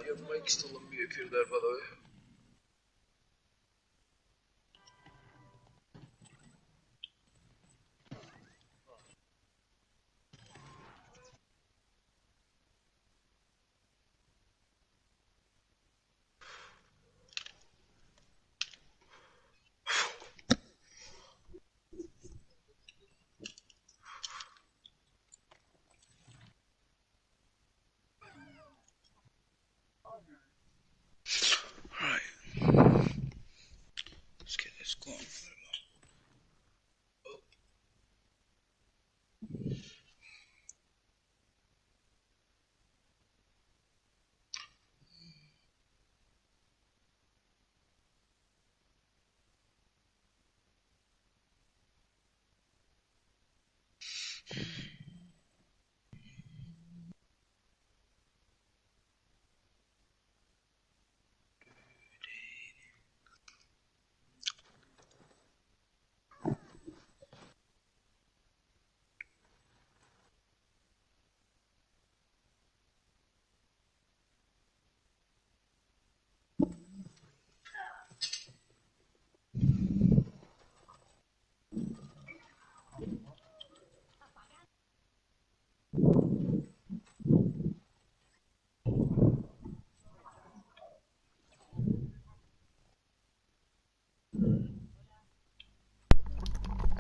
Your mic's still on mute if you're there, by the way. Right. Let's get this going.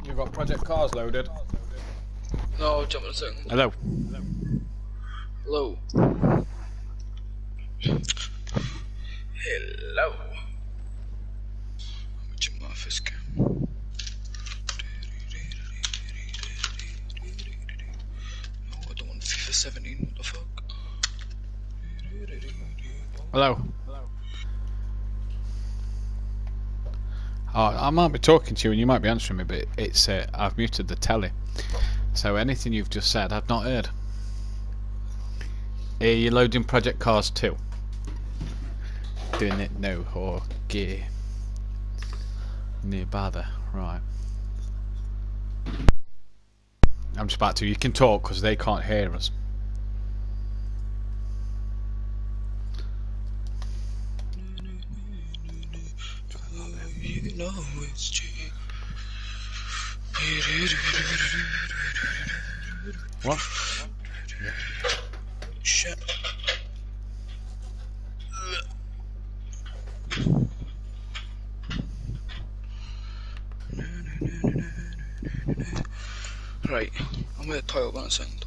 You've got Project Cars loaded. No, jump on a second. Hello. Hello. Hello. I'm jump off this cam. No, I don't want FIFA 17. What the fuck? Hello. Oh, I might be talking to you and you might be answering me, but it's I've muted the telly. So anything you've just said, I've not heard. Are you loading Project Cars 2? Doing it now, or gear? Near bother, right. I'm just about to. You can talk because they can't hear us. You know it's cheap. What? Shit. Right, I'm at the toilet one second.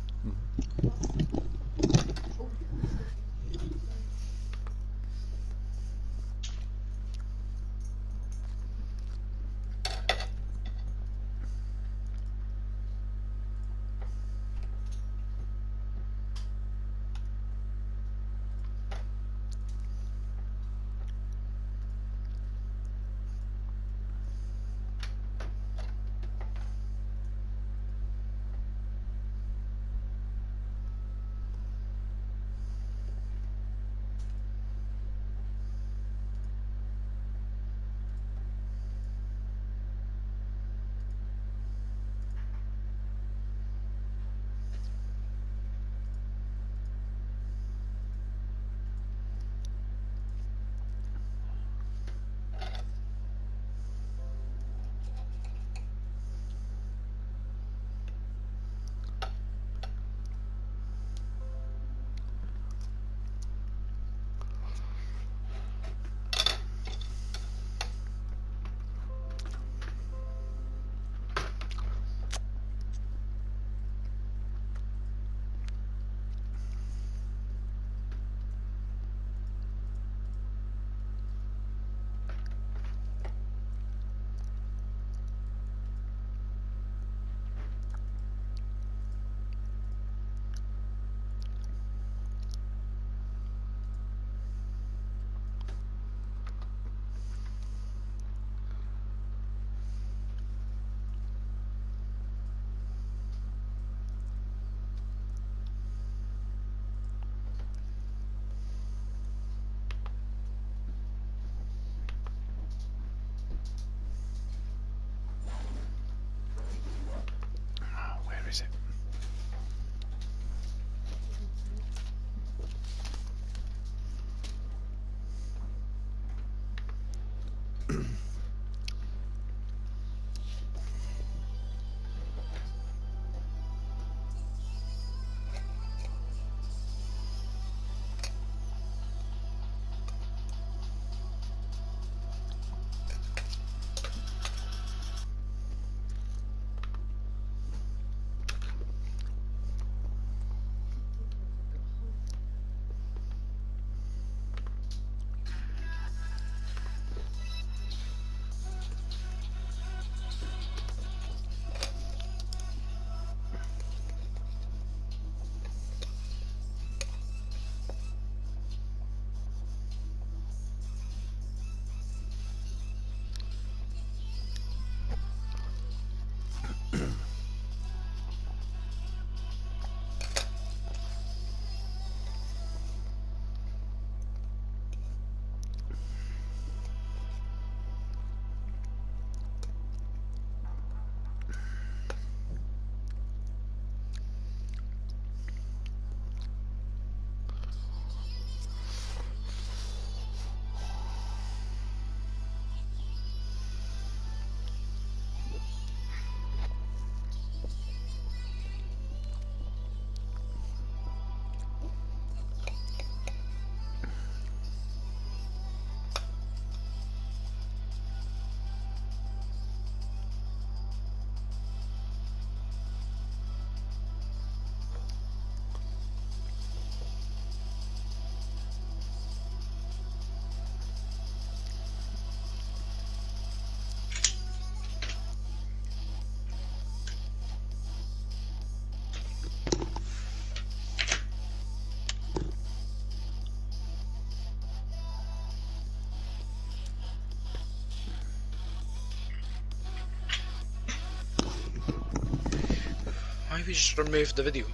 Maybe just remove the video.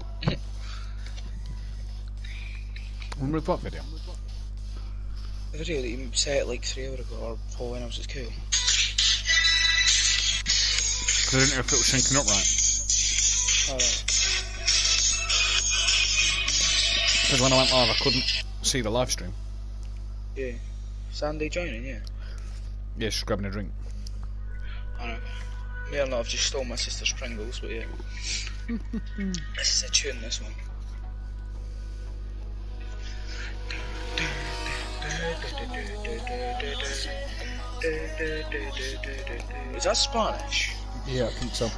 Remove what video? The video that you set like 3 hours ago, or 4 hours is cool. Because I didn't know if it was syncing up right. Alright. Because when I went live, I couldn't see the live stream. Yeah. Sandy joining, yeah. Yeah, she's grabbing a drink. I know. Yeah, no, I've just stole my sister's Pringles, but yeah. This is a tune, this one. Is that Spanish? Yeah, I think so.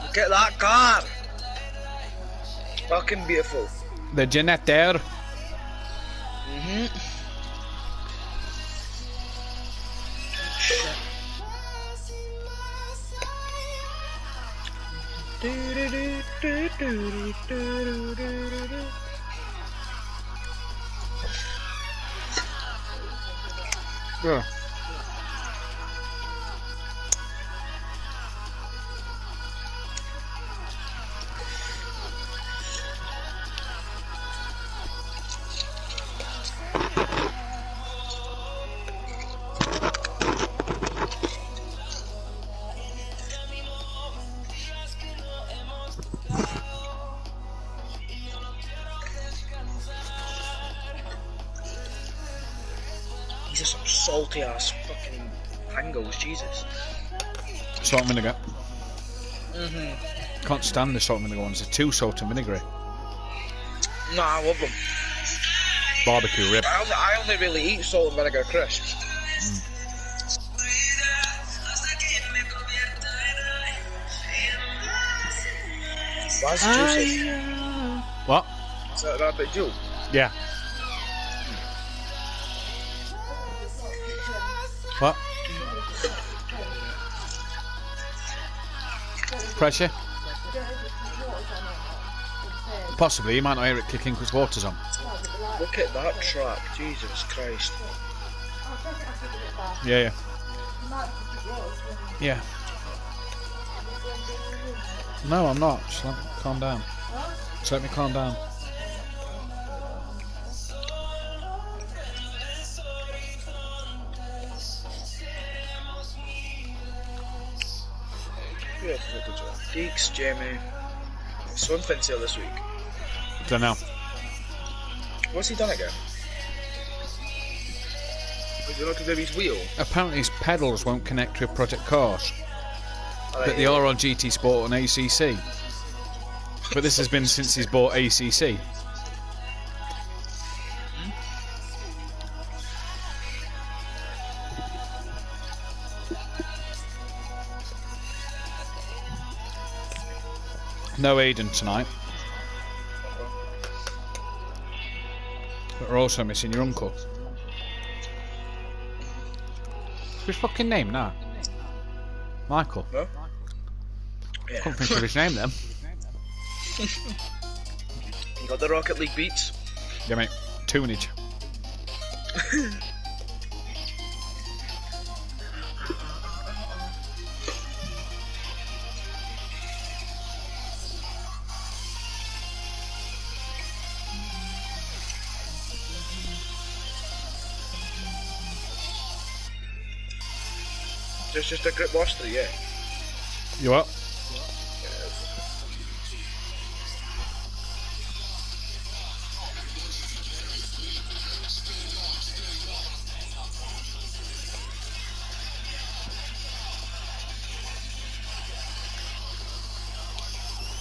Look at that car! Fucking beautiful. The Jeanette there. Yeah. These are some salty ass fucking Pringles, Jesus. Salt and vinegar. Can't stand the salt and vinegar ones. They're too salt and vinegary. No, I love them. Barbecue rib. I only really eat salt and vinegar crisps. Why is it juicy? What? Is that a rabbit juice? Yeah. What? Pressure? Possibly, you might not hear it kicking because water's on. Look at that track, Jesus Christ. Yeah, yeah. Yeah. No, I'm not. Just let me calm down. Just let me calm down. Geeks, Jamie. Swim Fintail this week. Don't know. What's he done again? Was he not to do his wheel? Apparently his pedals won't connect to a project course. Oh, But they are on GT Sport and ACC. But this has been since he's bought ACC. No Aiden tonight. But we're also missing your uncle. What's his fucking name now? Michael. No? Yeah. Can't think of his name then. You got the Rocket League beats? Yeah, mate. Tunage. Just a grip wash yeah. You what?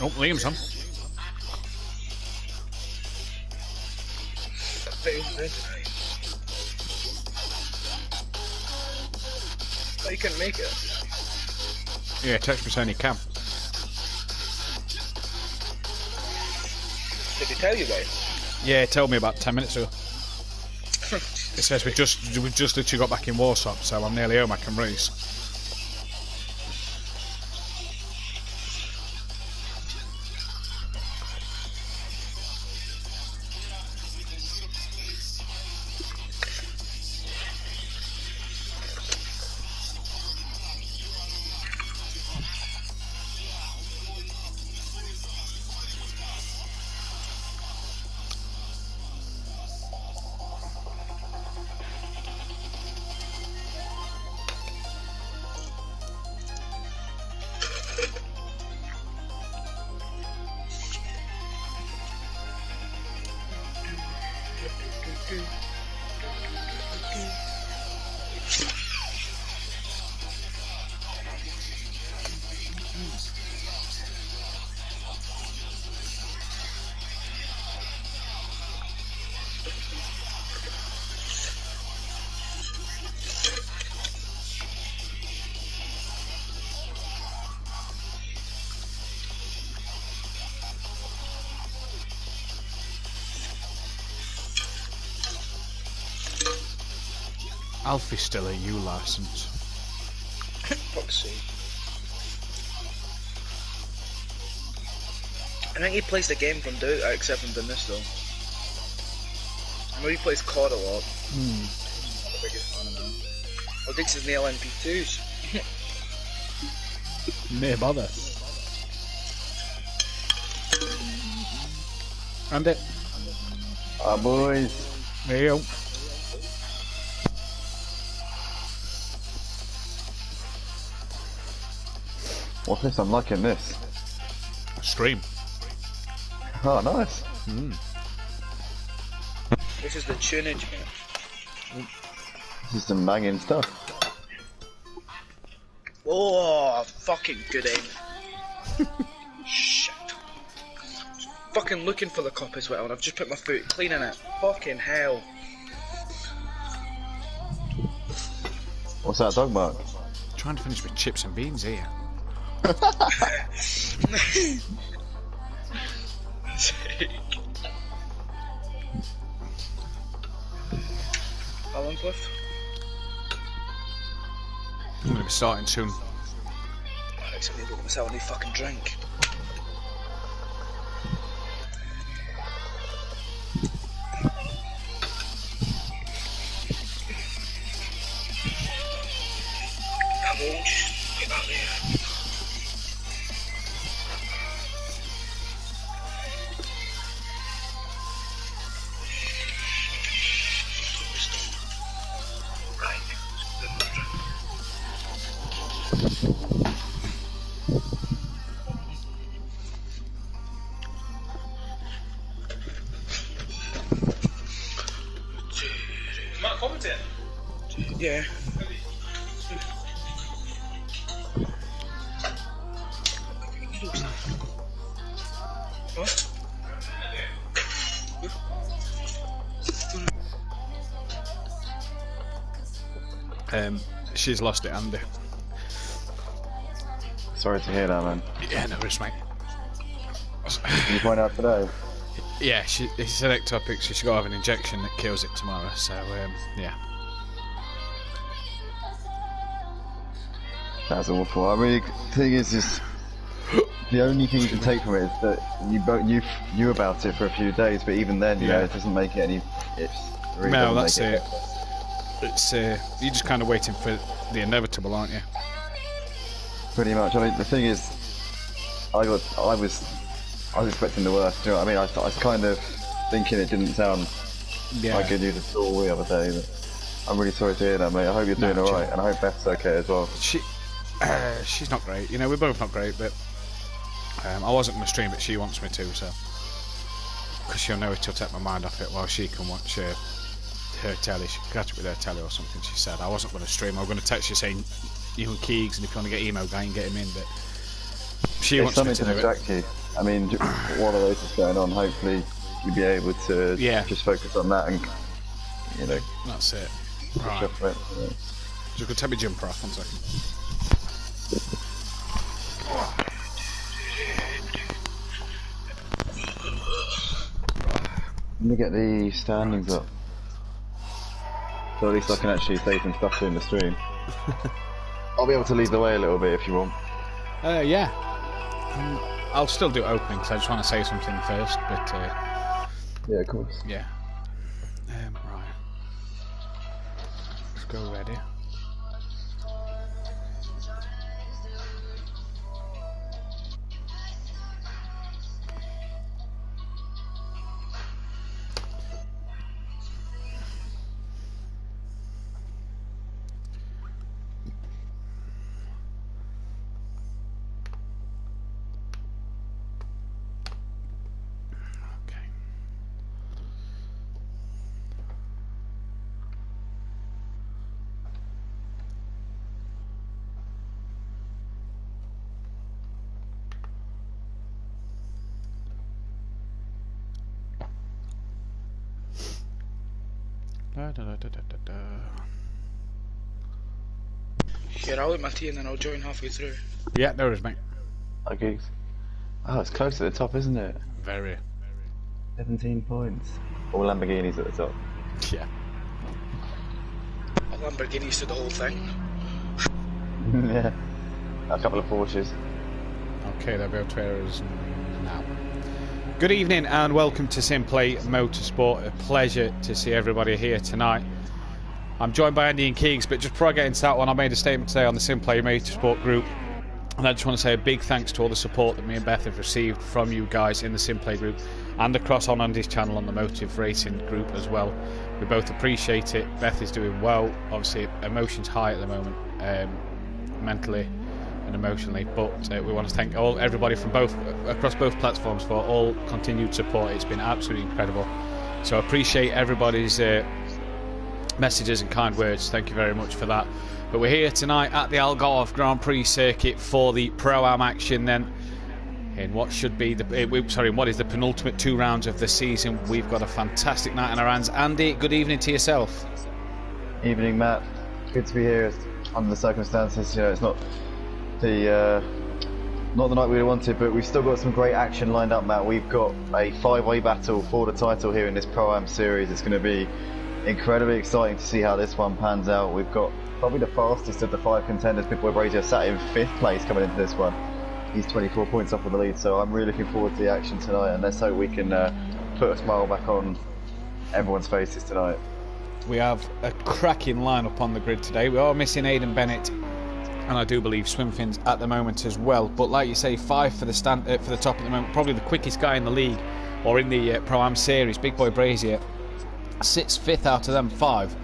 Oh, Liam's on. Oh, you couldn't make it. Yeah, text me saying he can. Did he tell you, mate? Yeah, he told me about 10 minutes ago. It says we've just literally got back in Warsaw, so I'm nearly home. I can race. Alfie's still a U license. Fuck's sake. I think he plays the game from except from doing this though. I know he plays COD a lot. I'm the biggest fan of him. Well, Dix is in the LMP2s. No bother. And it. Boys. There you go. What's this? I'm liking this. Stream. Oh, nice. This is the tunage, man. This is some banging stuff. Oh, fucking good aim. Shit. Fucking looking for the cop as well, and I've just put my foot clean in it. Fucking hell. What's that dog mark? Trying to finish with chips and beans here. How long's left? I'm going to be starting soon. Alex, I need to get myself a new fucking drink. Come on, just get out there. Yeah. What? She's lost it, Andy. Sorry to hear that, man. Yeah, no worries, mate. Did you find out today? Yeah, it's an ectopic, so she's got to have an injection that kills it tomorrow, so, yeah. That's awful. I mean, the thing is the only thing you can take from it is that you knew about it for a few days, but even then, you know, it doesn't make it any. It really No, doesn't that's make it. It's you're just kind of waiting for the inevitable, aren't you? Pretty much. I mean, the thing is, I was expecting the worst. You know what I mean? I was kind of thinking it didn't sound like good news at all the other day. But I'm really sorry to hear that, mate. I hope you're doing all right, and I hope Beth's okay as well. She's not great. You know, we're both not great, but I wasn't going to stream, but she wants me to, so because she'll know it'll take my mind off it while she can watch her telly. She can catch up with her telly or something. She said I wasn't going to stream. I was going to text you saying you and Keegs, and if you want to get emo guy and get him in, but she wants me to do it. You. I mean, while the race is going on, hopefully you'll be able to just focus on that and, you know. That's it. Right. Just gonna take my jumper off 1 second. Let me get the standings up. So at least I can actually say some stuff during the stream. I'll be able to lead the way a little bit if you want. Yeah. I'll still do opening because I just want to say something first, but... yeah, of course. Yeah. Right. Let's go ready. Yeah, I'll eat my tea and then I'll join halfway through. Yeah, there is, mate. Okay. Oh, it's close at the top, isn't it? Very. 17 points. All Lamborghinis at the top. Yeah. A Lamborghini's to the whole thing. Yeah. A couple of Porsches. Okay, they'll be able to hear us now. Good evening and welcome to Simplay Motorsport. A pleasure to see everybody here tonight. I'm joined by Andy and Keegs, but just before I get into that one, I made a statement today on the Simplay Motorsport group, and I just want to say a big thanks to all the support that me and Beth have received from you guys in the Simplay group and across on Andy's channel on the Motive Racing group as well. We both appreciate it. Beth is doing well. Obviously, emotions high at the moment, mentally and emotionally, but we want to thank everybody from across both platforms for all continued support. It's been absolutely incredible. So I appreciate everybody's messages and kind words. Thank you very much for that. But we're here tonight at the Algarve Grand Prix circuit for the Pro-Am action then in what should be what is the penultimate 2 rounds of the season. We've got a fantastic night on our hands. Andy, good evening to yourself. Evening, Matt. Good to be here under the circumstances. You know, it's not the night we wanted, but we've still got some great action lined up, Matt. We've got a 5-way battle for the title here in this Pro-Am series. It's going to be incredibly exciting to see how this one pans out. We've got probably the fastest of the 5 contenders. Big Boy Brazier sat in 5th place coming into this one. He's 24 points off of the lead, so I'm really looking forward to the action tonight, and let's hope we can put a smile back on everyone's faces tonight. We have a cracking lineup on the grid today. We are missing Aidan Bennett, and I do believe Swimfins at the moment as well. But like you say, 5 for the top at the moment. Probably the quickest guy in the league or in the Pro-Am series. Big Boy Brazier sits 5th out of them 5.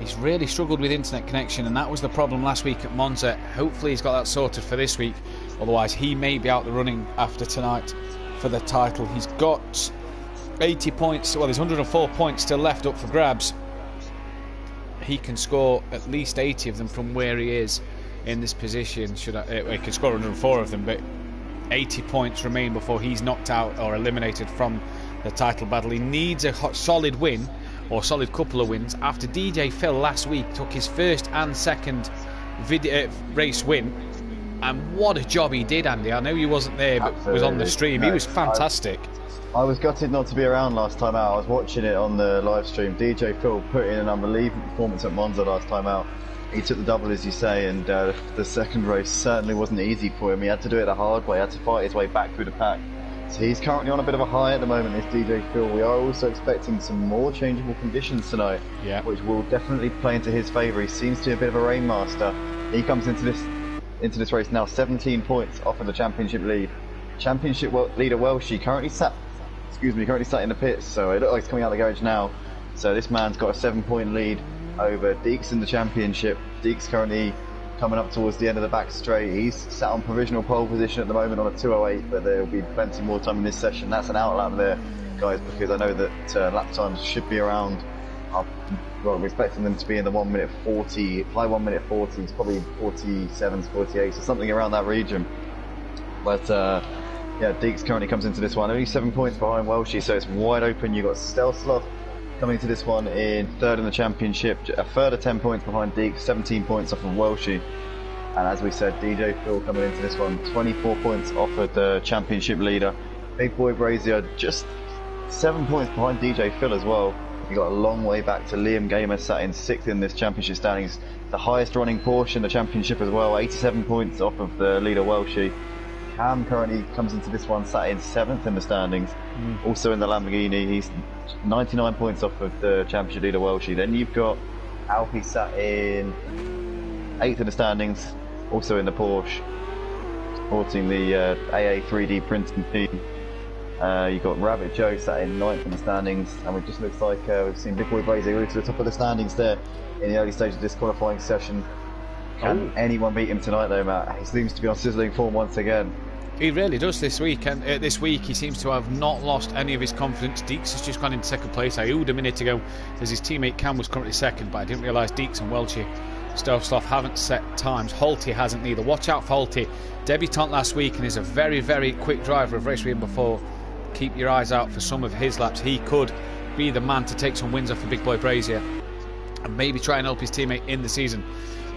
He's really struggled with internet connection, and that was the problem last week at Monza. Hopefully he's got that sorted for this week. Otherwise he may be out the running after tonight for the title. He's got 80 points. Well, there's 104 points still left up for grabs. He can score at least 80 of them from where he is in this position. He can score 104 of them, but 80 points remain before he's knocked out or eliminated from the title battle. He needs a solid win, or solid couple of wins, after DJ Phil last week took his first and second race win. And what a job he did, Andy. I know you wasn't there, but was on the stream. No, he was fantastic. I was gutted not to be around last time out. I was watching it on the live stream. DJ Phil put in an unbelievable performance at Monza last time out. He took the double, as you say, and the second race certainly wasn't easy for him. He had to do it the hard way. He had to fight his way back through the pack. So he's currently on a bit of a high at the moment, this DJ Phil. We are also expecting some more changeable conditions tonight, which will definitely play into his favour. He seems to be a bit of a rainmaster. He comes into this race now 17 points off of the championship lead. Championship leader Welshie currently sat in the pits, so it looks like he's coming out of the garage now. So this man's got a 7-point lead over Deeks in the championship. Deeks currently coming up towards the end of the back straight. He's sat on provisional pole position at the moment on a 2:08, but there will be plenty more time in this session. That's an out lap there, guys, because I know that lap times should be around. Well, we're expecting them to be in the 1 minute 40, high 1 minute 40s, probably 47s, 48s, or something around that region. But yeah, Deeks currently comes into this one only 7 points behind Welshie, so it's wide open. You've got Stelsloth coming to this one in 3rd in the championship, a further 10 points behind Deeks, 17 points off of Welshie. And as we said, DJ Phil coming into this one, 24 points off of the championship leader. Big Boy Brazier just 7 points behind DJ Phil as well. You've got a long way back to Liam Gamer, sat in 6th in this championship standings. The highest running Porsche in the championship as well, 87 points off of the leader Welshie. Cam currently comes into this one sat in 7th in the standings. Also in the Lamborghini, he's 99 points off of the championship leader Welshie. Then you've got Alfie sat in 8th in the standings, also in the Porsche, supporting the AA 3D printing team. You've got Rabbit Joe sat in 9th in the standings, and it just looks like we've seen Big Boy Brazy move to the top of the standings there in the early stage of this qualifying session. Can anyone beat him tonight though, Matt? He seems to be on sizzling form once again. He really does this week, and this week he seems to have not lost any of his confidence. Deeks has just gone into 2nd place. I oohed a minute ago as his teammate Cam was currently 2nd, but I didn't realise Deeks and Welchie Stovsloff haven't set times. Holty hasn't either. Watch out for Holty. Debutant last week and is a very, very quick driver. I've raced with him before. Keep your eyes out for some of his laps. He could be the man to take some wins off of Big Boy Brazier and maybe try and help his teammate in the season.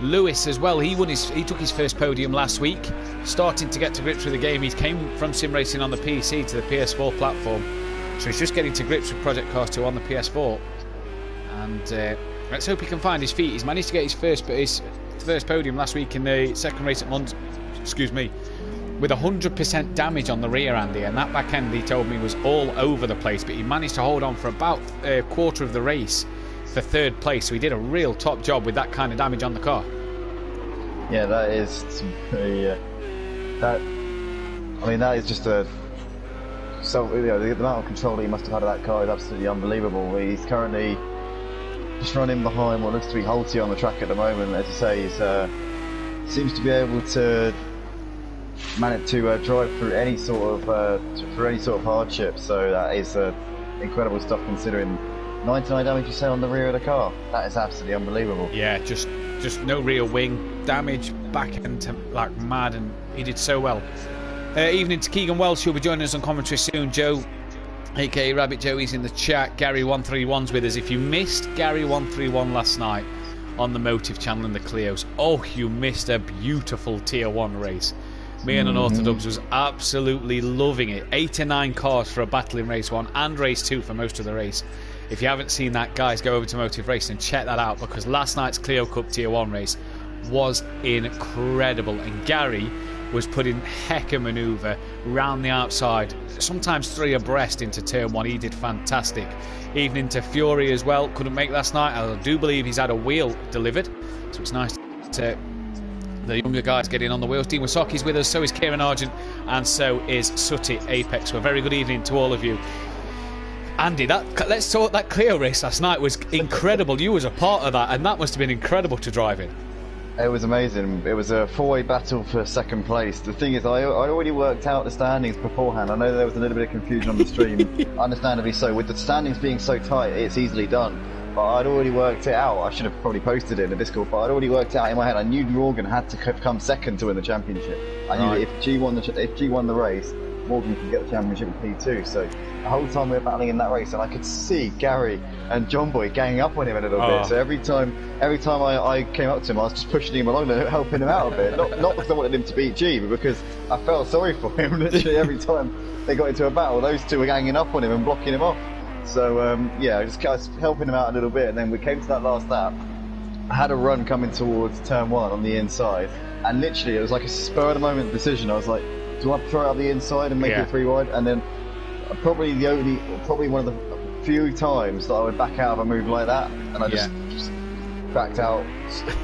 Lewis as well, he took his first podium last week, starting to get to grips with the game. He came from sim racing on the PC to the PS4 platform, so he's just getting to grips with Project Cars 2 on the PS4, and let's hope he can find his feet. He's managed to get his first podium last week in the second race at London, with 100% damage on the rear, Andy, and that back end, he told me, was all over the place, but he managed to hold on for about a quarter of the race for 3rd place, so he did a real top job with that kind of damage on the car. Yeah, that is that is just the amount of control he must have had of that car is absolutely unbelievable. He's currently just running behind what looks to be Holty on the track at the moment. As you say, he seems to be able to manage to drive through any sort of hardship. So that is incredible stuff, considering 99 damage you say on the rear of the car. That is absolutely unbelievable. Yeah, just no rear wing damage, back end like mad, and he did so well. Evening to Keegan Welsh, who'll be joining us on commentary soon. Joe, aka Rabbit Joe, he's in the chat. Gary131's with us. If you missed Gary131 last night on the Motive channel in the Clios, you missed a beautiful Tier 1 race. Me and Unorthodox was absolutely loving it. 89 cars for a battle in race 1 and race 2 for most of the race. If you haven't seen that, guys, go over to Motive Racing and check that out, because last night's Clio Cup Tier 1 race was incredible, and Gary was putting heck of manoeuvre round the outside, sometimes 3 abreast into turn 1. He did fantastic. Evening to Fury as well, couldn't make last night. I do believe he's had a wheel delivered, so it's nice to the younger guys getting on the wheels. Dean Wasaki's with us, so is Kieran Argent, and so is Sooty Apex. Well, very good evening to all of you. Andy, let's talk that Clio race last night was incredible. You was a part of that, and that must have been incredible to drive in. It was amazing. It was a 4-way battle for 2nd place. The thing is, I already worked out the standings beforehand. I know there was a little bit of confusion on the stream, understandably so. With the standings being so tight, it's easily done. But I'd already worked it out. I should have probably posted it in the Discord, but I'd already worked it out in my head. I knew Morgan had to come 2nd to win the championship. I knew that if G won the race, Morgan could get the championship with P2. So the whole time we were battling in that race, and I could see Gary and John Boy ganging up on him a little bit. So every time I came up to him, I was just pushing him along and helping him out a bit. Not because I wanted him to beat G, but because I felt sorry for him. Literally every time they got into a battle, those two were ganging up on him and blocking him off. So I was helping him out a little bit, and then we came to that last lap. I had a run coming towards turn 1 on the inside, and literally it was like a spur of the moment decision. I was like, do I throw it up the inside and make it 3 wide? And then probably one of the few times that I would back out of a move like that, and I just backed out,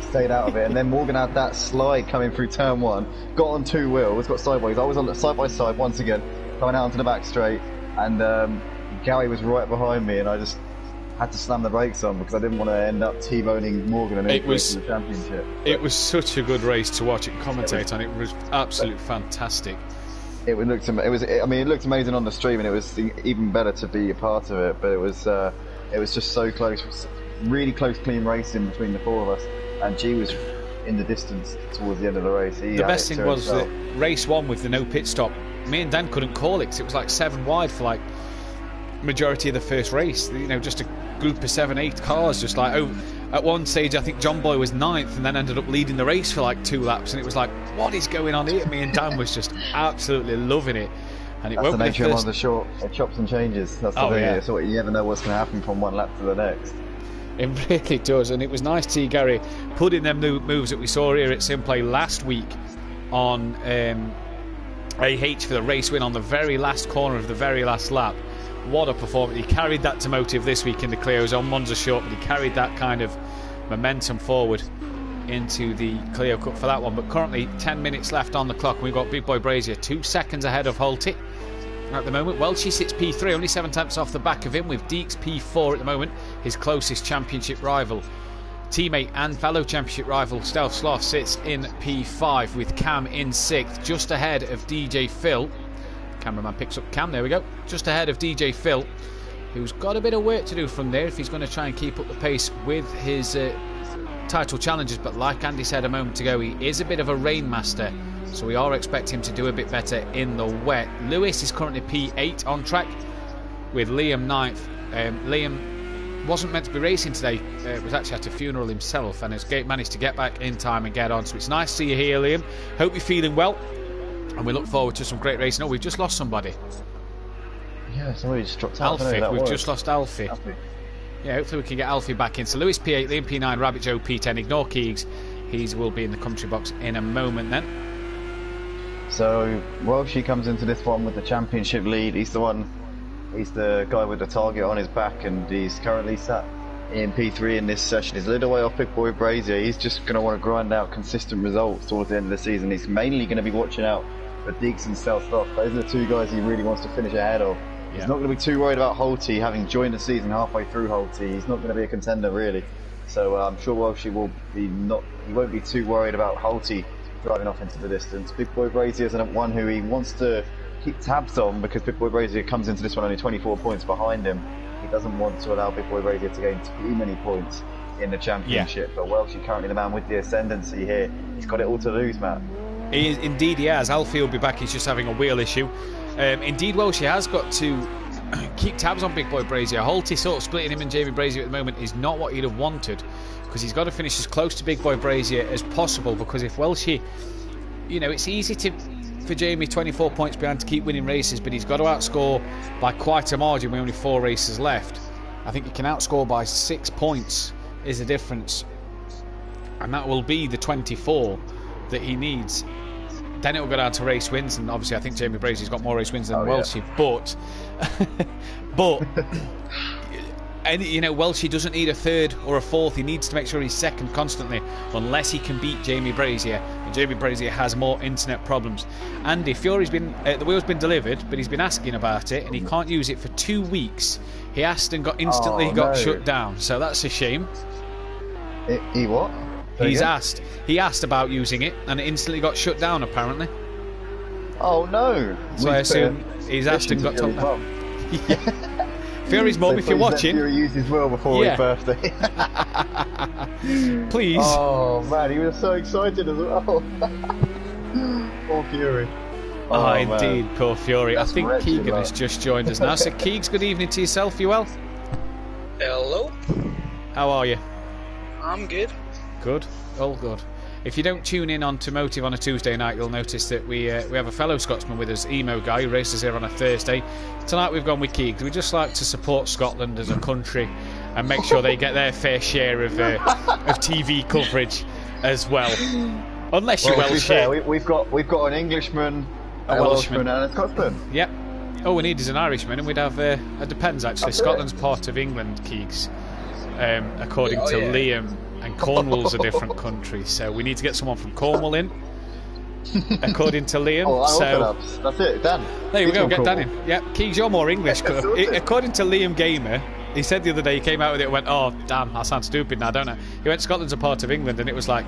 stayed out of it. And then Morgan had that slide coming through turn 1, got on 2 wheels, got sideways. I was on the side by side once again, coming out onto the back straight, and Gary was right behind me, and I just had to slam the brakes on because I didn't want to end up T-boning Morgan and it was the championship. It was such a good race to watch and commentate on. It was absolutely fantastic. It looked amazing on the stream, and it was even better to be a part of it. But it was just so close, really close, clean racing between the 4 of us, and G was in the distance towards the end of the race. The best thing was that race 1 with the no pit stop, me and Dan couldn't call it because it was like 7 wide for like majority of the first race. Just a group of 7-8 cars, just like at one stage I think John Boy was 9th and then ended up leading the race for like 2 laps, and it was like, what is going on here? Me and Dan was just absolutely loving it. And it That's won't the be nature the of first... one of the short chops and changes. That's the thing. It's what you never know what's going to happen from one lap to the next. It really does, and it was nice to see Gary put in them new moves that we saw here at Simplay last week on AH for the race win on the very last corner of the very last lap. What a performance. He carried that to Motive this week in the Clio's on Monza short, but he carried that kind of momentum forward into the Clio Cup for that one. But currently 10 minutes left on the clock, and we've got Big Boy Brazier 2 seconds ahead of Holty at the moment. Welshie sits P3, only 7 tenths off the back of him, with Deeks P4 at the moment, his closest championship rival. Teammate and fellow championship rival Stealth Sloth sits in P5 with Cam in 6th, just ahead of DJ Phil. Cameraman picks up Cam, there we go. Just ahead of DJ Phil, who's got a bit of work to do from there if he's going to try and keep up the pace with his title challenges. But like Andy said a moment ago, he is a bit of a rain master, so we are expecting him to do a bit better in the wet. Lewis is currently P8 on track with Liam 9th. Liam wasn't meant to be racing today, was actually at a funeral himself, and has managed to get back in time and get on. So it's nice to see you here, Liam. Hope you're feeling well, and we look forward to some great racing. Oh, we've just lost somebody. Yeah, somebody just dropped out. Alfie, we've just lost Alfie. Yeah, hopefully we can get Alfie back in. So Lewis P8, Liam P9, Rabbit Joe P10. Ignore Keegs. He will be in the commentary box in a moment then. So Welshie comes into this one with the championship lead. He's the guy with the target on his back, and he's currently sat in P3 in this session. He's a little way off Big Boy Brazier. He's just going to want to grind out consistent results towards the end of the season. He's mainly going to be watching out for Deeks and Stealth Sloth. Those are the 2 guys he really wants to finish ahead of. Yeah. He's not going to be too worried about Holty, having joined the season halfway through Holty. He's not going to be a contender really. So I'm sure Welshie he won't be too worried about Holty driving off into the distance. Big Boy Brazier is one who he wants to keep tabs on, because Big Boy Brazier comes into this one only 24 points behind him. He doesn't want to allow Big Boy Brazier to gain too many points in the championship. Yeah. But Welshie currently the man with the ascendancy here. He's got it all to lose, Matt. Indeed he has. Alfie will be back, he's just having a wheel issue. Indeed Welshie has got to keep tabs on Big Boy Brazier. Holty sort of splitting him and Jamie Brazier at the moment is not what he'd have wanted, because he's got to finish as close to Big Boy Brazier as possible, because if Welshie, you know, it's easy for Jamie 24 points behind to keep winning races, but he's got to outscore by quite a margin with only 4 races left. I think he can outscore by 6 points is the difference, and that will be the 24 that he needs. Then it will go down to race wins, and obviously I think Jamie Brazier's got more race wins than Welshie, yeah. but and you know, Welshie doesn't need a 3rd or a 4th. He needs to make sure he's 2nd constantly, unless he can beat Jamie Brazier, and Jamie Brazier has more internet problems. Andy, Fury's been the wheel's been delivered, but he's been asking about it, and he can't use it for 2 weeks. He asked and got instantly shut down, so that's a shame. He what? He asked about using it, and it instantly got shut down apparently. Oh no! So I assume he's asked and got told down. Fury's mum, if you're watching, Fury used his will before his birthday. Please. Oh man, he was so excited as well. Poor Fury. Oh indeed, poor Fury. I think Keegan has just joined us now. So Keegs, good evening to yourself. You well? Hello. How are you? I'm good. Good. All good. If you don't tune in on to Motive on a Tuesday night, you'll notice that we have a fellow Scotsman with us, Emo Guy, who races here on a Thursday. Tonight we've gone with Keegs. We just like to support Scotland as a country and make sure they get their fair share of TV coverage as well. Unless you're Welsh. We've got an Englishman, a Welshman, and a Scotsman. Yep. All we need is an Irishman, and we'd have it depends actually. That's Scotland's part of England, Keegs, according to Liam. And Cornwall's a different country, so we need to get someone from Cornwall in, according to Liam. That's it, Dan. There we go, get Dan in. Yeah, Keegs, you're more English. According to Liam Gamer, he said the other day, he came out with it and went, oh, damn, I sound stupid now, don't I? He went, Scotland's a part of England, and it was like,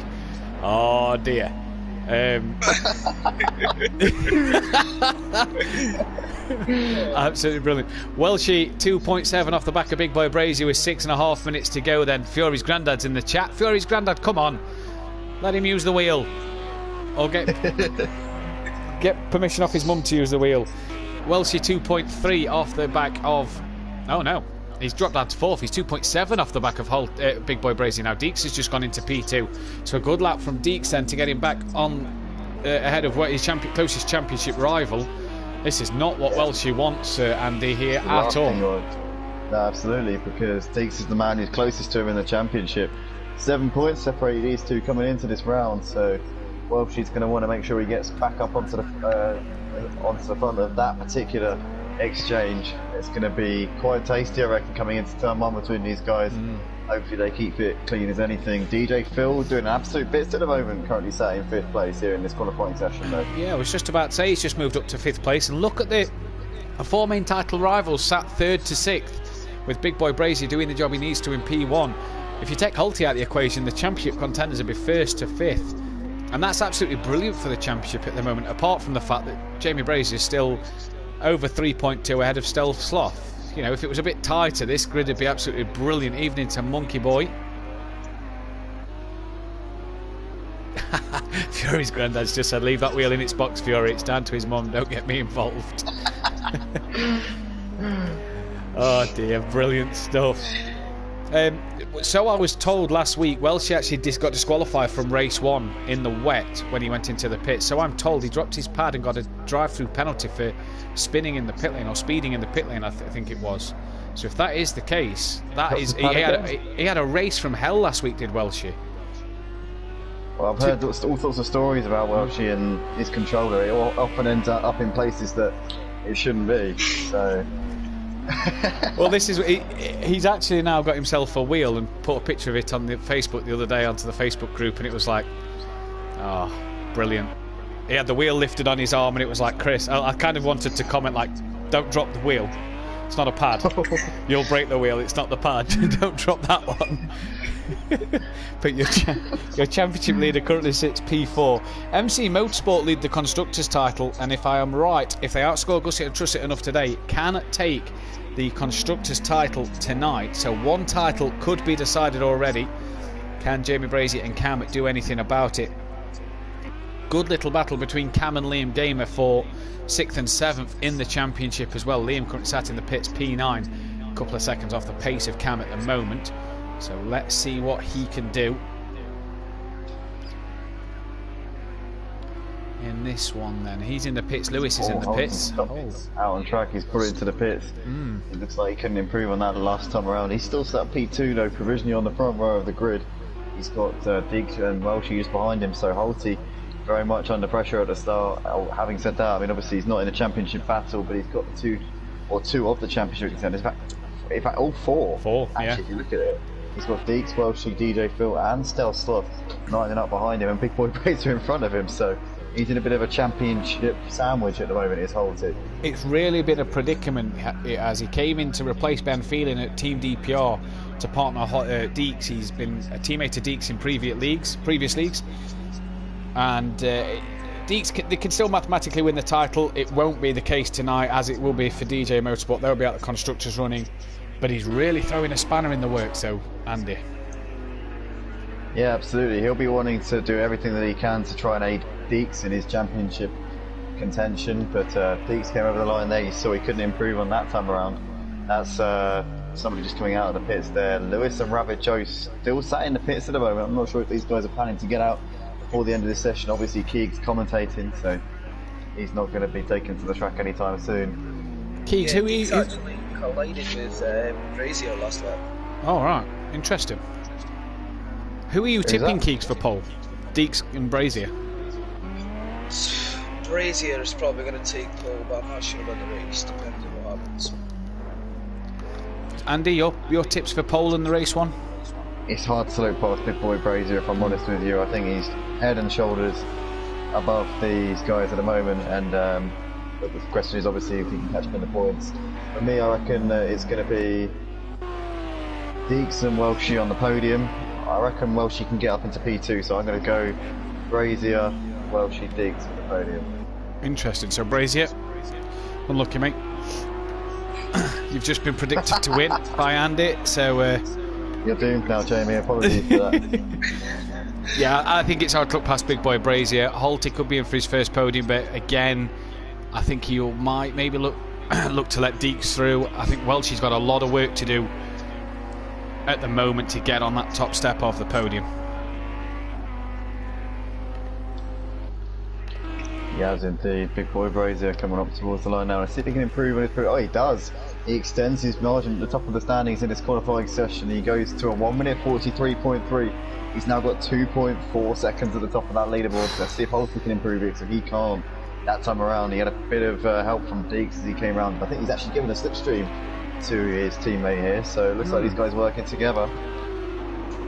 oh, dear. Absolutely brilliant. Welshie 2.7 off the back of Big Boy Brazier with 6.5 minutes to go. Then Fury's granddad's in the chat. Fury's granddad, come on, let him use the wheel, or get permission off his mum to use the wheel. Welshie 2.3 off the back of, oh no, he's dropped down to 4th. He's 2.7 off the back of Big Boy Brazier. Now Deeks has just gone into P2, so a good lap from Deeks then to get him back on ahead of what his closest championship rival. This is not what Welsh wants, Andy, here at all. No, absolutely, because Deeks is the man who's closest to him in the championship. 7 points separate these two coming into this round, so Welshie's going to want to make sure he gets back up onto the front of that particular exchange. It's going to be quite tasty, I reckon, coming into turn 1 between these guys. Hopefully they keep it clean as anything. DJ Phil doing absolute bits at the moment, currently sat in 5th place here in this qualifying session though. Yeah, I was just about to say he's just moved up to 5th place, and look at the four main title rivals sat 3rd to 6th, with Big Boy Brazier doing the job he needs to in P1. If you take Holty out of the equation, the championship contenders will be 1st to 5th. And that's absolutely brilliant for the championship at the moment, apart from the fact that Jamie Brazier is still over 3.2 ahead of Stealth Sloth. You know, if it was a bit tighter, this grid would be absolutely brilliant, even into Monkey Boy. Fury's granddad's just said, leave that wheel in its box, Fury. It's down to his mum, don't get me involved. Oh dear, brilliant stuff. So I was told last week, Welsh actually got disqualified from race 1 in the wet when he went into the pit. So I'm told he dropped his pad and got a drive-through penalty for spinning in the pit lane, or speeding in the pit lane, I think it was. So if that is the case, that is he had a race from hell last week, did Welshie? Well, I've heard all sorts of stories about Welshie and his controller. It often ends up in places that it shouldn't be. So. Well, this is he's actually now got himself a wheel and put a picture of it on the Facebook the other day onto the Facebook group, and it was like, oh, brilliant. He had the wheel lifted on his arm, and it was like, Chris, I kind of wanted to comment like, don't drop the wheel, it's not a pad, you'll break the wheel, it's not the pad. Don't drop that one. But your championship leader currently sits P4. MC Motorsport lead the constructors title, and if I am right, if they outscore Gusset and Trusset enough today, can take the constructors title tonight. So one title could be decided already. Can Jamie Brazier and Cam do anything about it? Good little battle between Cam and Liam Gamer for 6th and 7th in the championship as well. Liam currently sat in the pits P9, a couple of seconds off the pace of Cam at the moment. So let's see what he can do in this one then. He's in the pits, Lewis is in the pits. Out on track, he's put it into the pits. It looks like he couldn't improve on that the last time around. He's still sat P2 though, provisionally on the front row of the grid. He's got Diggs and Welshie just behind him, so Holty very much under pressure at the start. Having said that, I mean obviously he's not in a championship battle, but he's got two of the championship contenders. In fact all four actually, yeah. If you look at it, he's got Deeks, Welshie, DJ Phil and Stealth Sloth lining up behind him, and Big Boy Brazier in front of him, so he's in a bit of a championship sandwich at the moment, is Holty. It's really been a predicament as he came in to replace Ben Phelan at Team DPR to partner Deeks. He's been a teammate of Deeks in previous leagues. And Deeks, they can still mathematically win the title. It won't be the case tonight, as it will be for DJ Motorsport. They'll be out the constructors running. But he's really throwing a spanner in the works, though, Andy. Yeah, absolutely. He'll be wanting to do everything that he can to try and aid Deeks in his championship contention. But Deeks came over the line there. You saw he couldn't improve on that time around. That's somebody just coming out of the pits there. Lewis and Rabbit Joe still sat in the pits at the moment. I'm not sure if these guys are planning to get out before the end of this session. Obviously, Keegs commentating, so he's not going to be taken to the track anytime soon. Keegs, who he actually collided with Brazier last lap. Oh, right. Interesting. Who are you tipping, Keegs, for pole? Deeks and Brazier? Brazier is probably going to take pole, but I'm not sure about the race, depending on what happens. Andy, your tips for pole in the race one? It's hard to look past Big Boy Brazier, if I'm honest with you. I think he's head and shoulders above these guys at the moment, and but the question is obviously if he can catch up in the points. For me, I reckon it's going to be Deeks and Welshie on the podium. I reckon Welshie can get up into P2, so I'm going to go Brazier, Welshie, Deeks for the podium. Interesting. So Brazier, unlucky mate. You've just been predicted to win by Andy, so you're doomed now, Jamie. Apologies for that. Yeah, I think it's hard to look past Big Boy Brazier. Holty could be in for his first podium, but again, I think he might maybe look to let Deeks through. I think Welshie's got a lot of work to do at the moment to get on that top step of the podium. He has indeed. Big boy Brazier coming up towards the line now. Let's see if he can improve on his period. Oh, he does. He extends his margin at the top of the standings in this qualifying session. He goes to a 1 minute 43.3. He's now got 2.4 seconds at the top of that leaderboard. Let's see if Holty can improve it. So he can't. That time around, he had a bit of help from Deeks as he came around. I think he's actually given a slipstream to his teammate here. So it looks like these guys working together.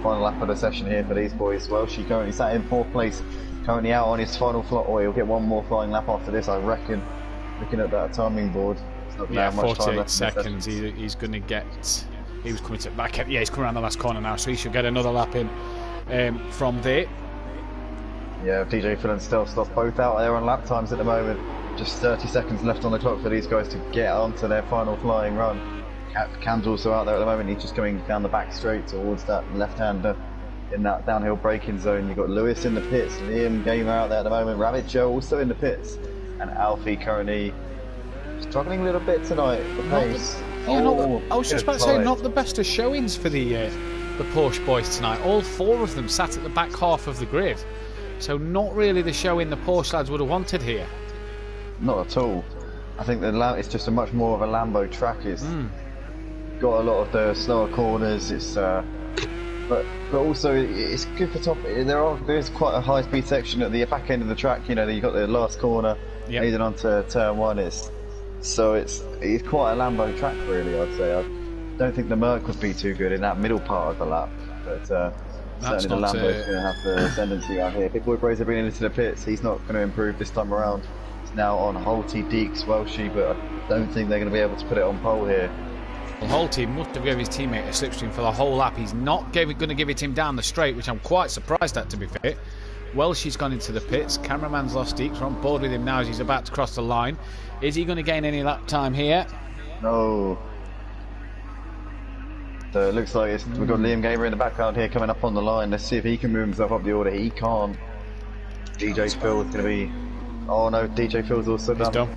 Final lap of the session here for these boys. Well, she currently sat in 4th place. Currently out on his final flight. Oh, he'll get one more flying lap after this, I reckon. Looking at that timing board, it's not yeah, much 48 time seconds. He's going to get. He was coming to back. Yeah, he's coming around the last corner now, so he should get another lap in from there. Yeah, DJ Phil and Stealth Stop both out there on lap times at the moment. Just 30 seconds left on the clock for these guys to get onto their final flying run. Cam's also out there at the moment. He's just going down the back straight towards that left-hander in that downhill braking zone. You've got Lewis in the pits, Liam Gamer out there at the moment, Rabbit Joe also in the pits, and Alfie currently struggling a little bit tonight. The pace. I was just about to say, not the best of showings for the Porsche boys tonight. All 4 of them sat at the back half of the grid, so not really the showing the Porsche lads would have wanted here. Not at all. I think it's just a much more of a Lambo track. It's got a lot of the slower corners. It's but also it's good for top. There's quite a high speed section at the back end of the track. You know, you've got the last corner leading onto turn 1. It's quite a Lambo track, really. I'd say. I don't think the Merc would be too good in that middle part of the lap, but certainly the Lambo's going to have the ascendancy out here. Big boy Brazier bringing into the pits. He's not going to improve this time around. It's now on Holty, Deeks, Welshie, but I don't think they're going to be able to put it on pole here. Well, Holty must have given his teammate a slipstream for the whole lap. He's not going to give it him down the straight, which I'm quite surprised at, to be fair. Welshie's gone into the pits. Cameraman's lost Deeks. We're on board with him now as he's about to cross the line. Is he going to gain any lap time here? No. So it looks like we've got Liam Gamer in the background here coming up on the line. Let's see if he can move himself up the order. He can't. DJ Phil is going to be... Oh no, DJ Phil's also done. He's done.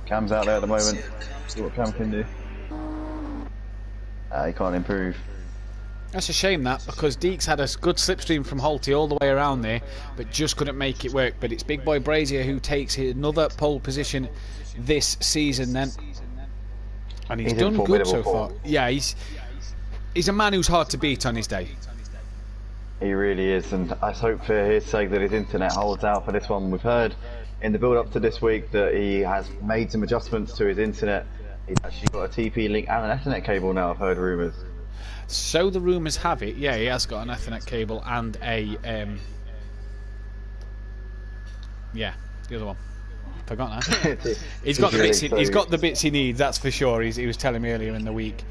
Cam's out there at the moment. See what Cam can do. He can't improve. That's a shame, that, because Deeks had a good slipstream from Holty all the way around there, but just couldn't make it work. But it's Big Boy Brazier who takes another pole position this season then. And he's done good so far. Yeah, he's a man who's hard to beat on his day. He really is, and I hope for his sake that his internet holds out for this one. We've heard in the build-up to this week that he has made some adjustments to his internet. He's actually got a TP link and an Ethernet cable now, I've heard rumours. So the rumours have it, yeah, he has got an Ethernet cable and a... yeah, the other one. Forgot now. He's got the bits he needs, that's for sure. He was telling me earlier in the week.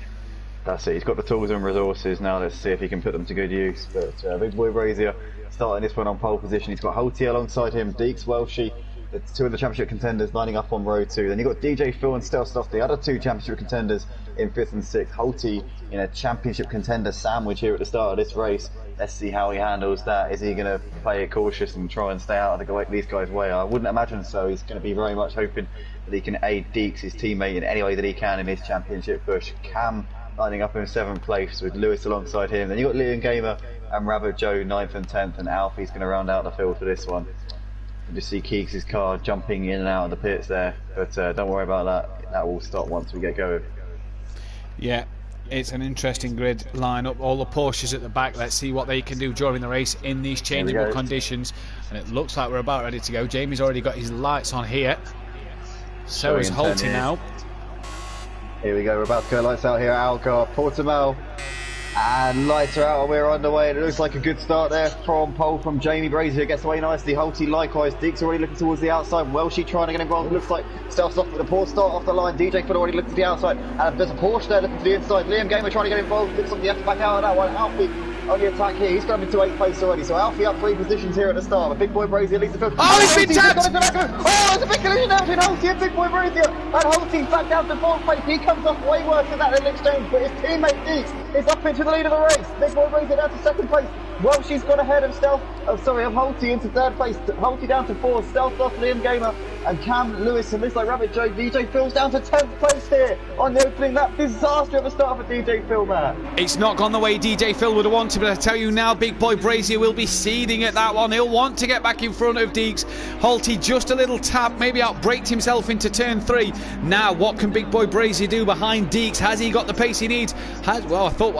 That's it, he's got the tools and resources now. Let's see if he can put them to good use. But Big Boy Brazier starting this one on pole position. He's got Holty alongside him, Deeks, Welshie, the 2 of the championship contenders lining up on row 2. Then you've got DJ Phil and Stealth Stuff, the other 2 championship contenders in 5th and 6th. Holty in a championship contender sandwich here at the start of this race. Let's see how he handles that. Is he going to play it cautious and try and stay out of these guys' way? I wouldn't imagine so. He's going to be very much hoping that he can aid Deeks, his teammate, in any way that he can in his championship push. Cam lining up in 7th place with Lewis alongside him. Then you've got Liam Gamer and Rabbit Joe 9th and 10th, and Alfie's going to round out the field for this one. You just see Keeks' car jumping in and out of the pits there, but don't worry about that. That will stop once we get going. Yeah, it's an interesting grid lineup. All the Porsches at the back. Let's see what they can do during the race in these changeable conditions. And it looks like we're about ready to go. Jamie's already got his lights on here. So is Holty now. Here we go, we're about to go lights out here at Algar, Portimao, and lights are out and we're underway, and it looks like a good start there from pole from Jamie Brazier, gets away nicely. Holty likewise, Deeks already looking towards the outside, Welshie trying to get involved. It looks like starts off with a poor start off the line. DJ Phil already looking to the outside, and there's a Porsche there looking to the inside. Liam Gamer trying to get involved, looks like he has to back out of that one. Alfie on the attack here, he's going into 8th place already, so Alfie up 3 positions here at the start. But Big Boy Brazier leads the field. Oh, he's been tapped! Oh, there's a big collision there between Holty and Big Boy Brazier, and Holty's back down to 4th place. He comes off way worse than that in exchange, but his teammate Deeks is up into the lead of the race. Big Boy Brazier down to second place. Well, she's gone ahead of of Holty into third place. Holty down to 4th. Stealth off Liam Gamer and Cam Lewis. And looks like Rabbit Joe. DJ Phil's down to 10th place here on the opening lap. Disaster at the start for DJ Phil, man. It's not gone the way DJ Phil would have wanted, but I tell you now, Big Boy Brazier will be seething at that one. He'll want to get back in front of Deeks. Holty just a little tap, maybe outbraked himself into turn 3. Now, what can Big Boy Brazier do behind Deeks? Has he got the pace he needs? Well, I thought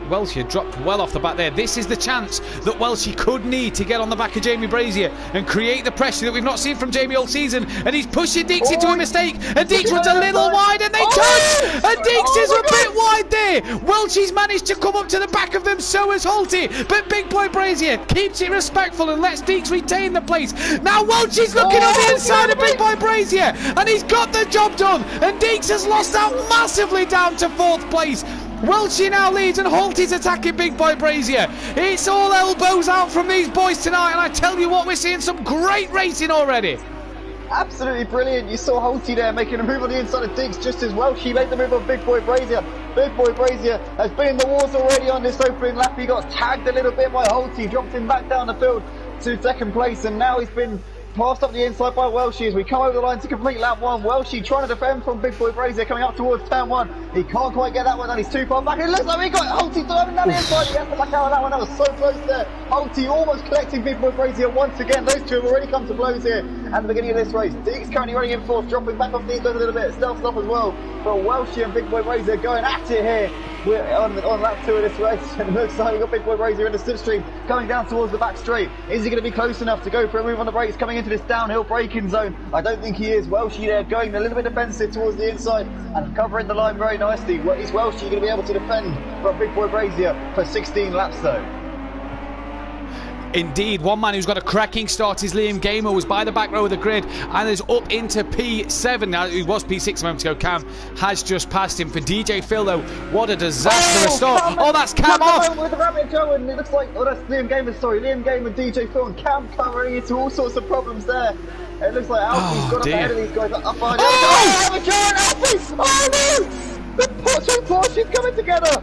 Welshie had dropped well off the back there. This is the chance that Welshie could need to get on the back of Jamie Brazier and create the pressure that we've not seen from Jamie all season. And he's pushing Deeks into a mistake, and Deeks runs a little wide, and they touch, and Deeks is a bit wide there. Welshie's managed to come up to the back of them, so has Holty, but Big Boy Brazier keeps it respectful and lets Deeks retain the place. Now Welshie's looking on the inside of Big Boy Brazier, and he's got the job done, and Deeks has lost out massively down to 4th place. Welshie now leads, and Holty's attacking Big Boy Brazier. It's all elbows out from these boys tonight, and I tell you what, we're seeing some great racing already. Absolutely brilliant. You saw Holty there making a move on the inside of Deeks just as well. She made the move on Big Boy Brazier. Big Boy Brazier has been in the wars already on this opening lap. He got tagged a little bit by Holty, dropped him back down the field to 2nd place, and now he's been passed up the inside by Welshie as we come over the line to complete lap 1. Welshie trying to defend from Big Boy Brazier coming up towards turn 1. He can't quite get that one, and he's too far back. It looks like we got Holty driving down the inside. He has to back out of that one. That was so close there. Holty almost collecting Big Boy Brazier once again. Those two have already come to blows here at the beginning of this race. Deeks currently running in 4th, dropping back off these guys a little bit. Stealth stop as well. But Welshie and Big Boy Brazier going at it here. We're on lap 2 of this race, and it looks like we've got Big Boy Brazier in the slipstream coming down towards the back straight. Is he going to be close enough to go for a move on the brakes coming into this downhill braking zone? I don't think he is. Welshie there going a little bit defensive towards the inside and covering the line very nicely. Is Welshie going to be able to defend from Big Boy Brazier for 16 laps though? Indeed, one man who's got a cracking start is Liam Gamer, was by the back row of the grid and is up into P7. Now, it was P6 a moment ago. Cam has just passed him. For DJ Phil, though, what a disastrous start. Oh, that's Cam off. With the Rabbit Joe, and it looks like, oh, that's Liam Gamer, sorry. Liam Gamer, DJ Phil, and Cam covering into all sorts of problems there. It looks like Alfie's got up ahead of these guys. Up behind Rabbit Joe and Alfie! Oh, no! The Porsche coming together.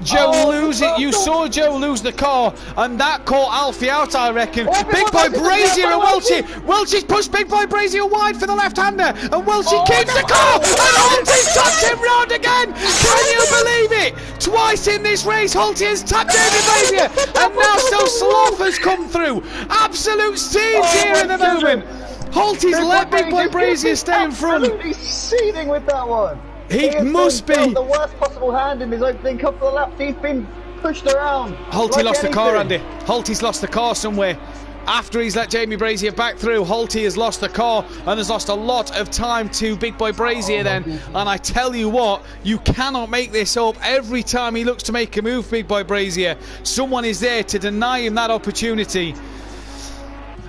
Joe lose it. You saw Joe lose the car, and that caught Alfie out, I reckon. Big Boy Brazier and Welshie. Welshie's pushed Big Boy Brazier wide for the left-hander, and Welshie keeps the car, and Holty's tapped him round again. Can you believe it? Twice in this race, Holty has tapped David Brazier, and now so Sloth has come through. Absolute scenes here in the moment. Holty's let Big Boy Brazier stay in front. Absolutely seething with that one. He must be the worst possible hand in his opening couple of laps. He's been pushed around. Holty like lost the car, Andy. Holty's lost the car somewhere. After he's let Jamie Brazier back through, Holty has lost the car and has lost a lot of time to Big Boy Brazier then. And I tell you what, you cannot make this up. Every time he looks to make a move, Big Boy Brazier, someone is there to deny him that opportunity.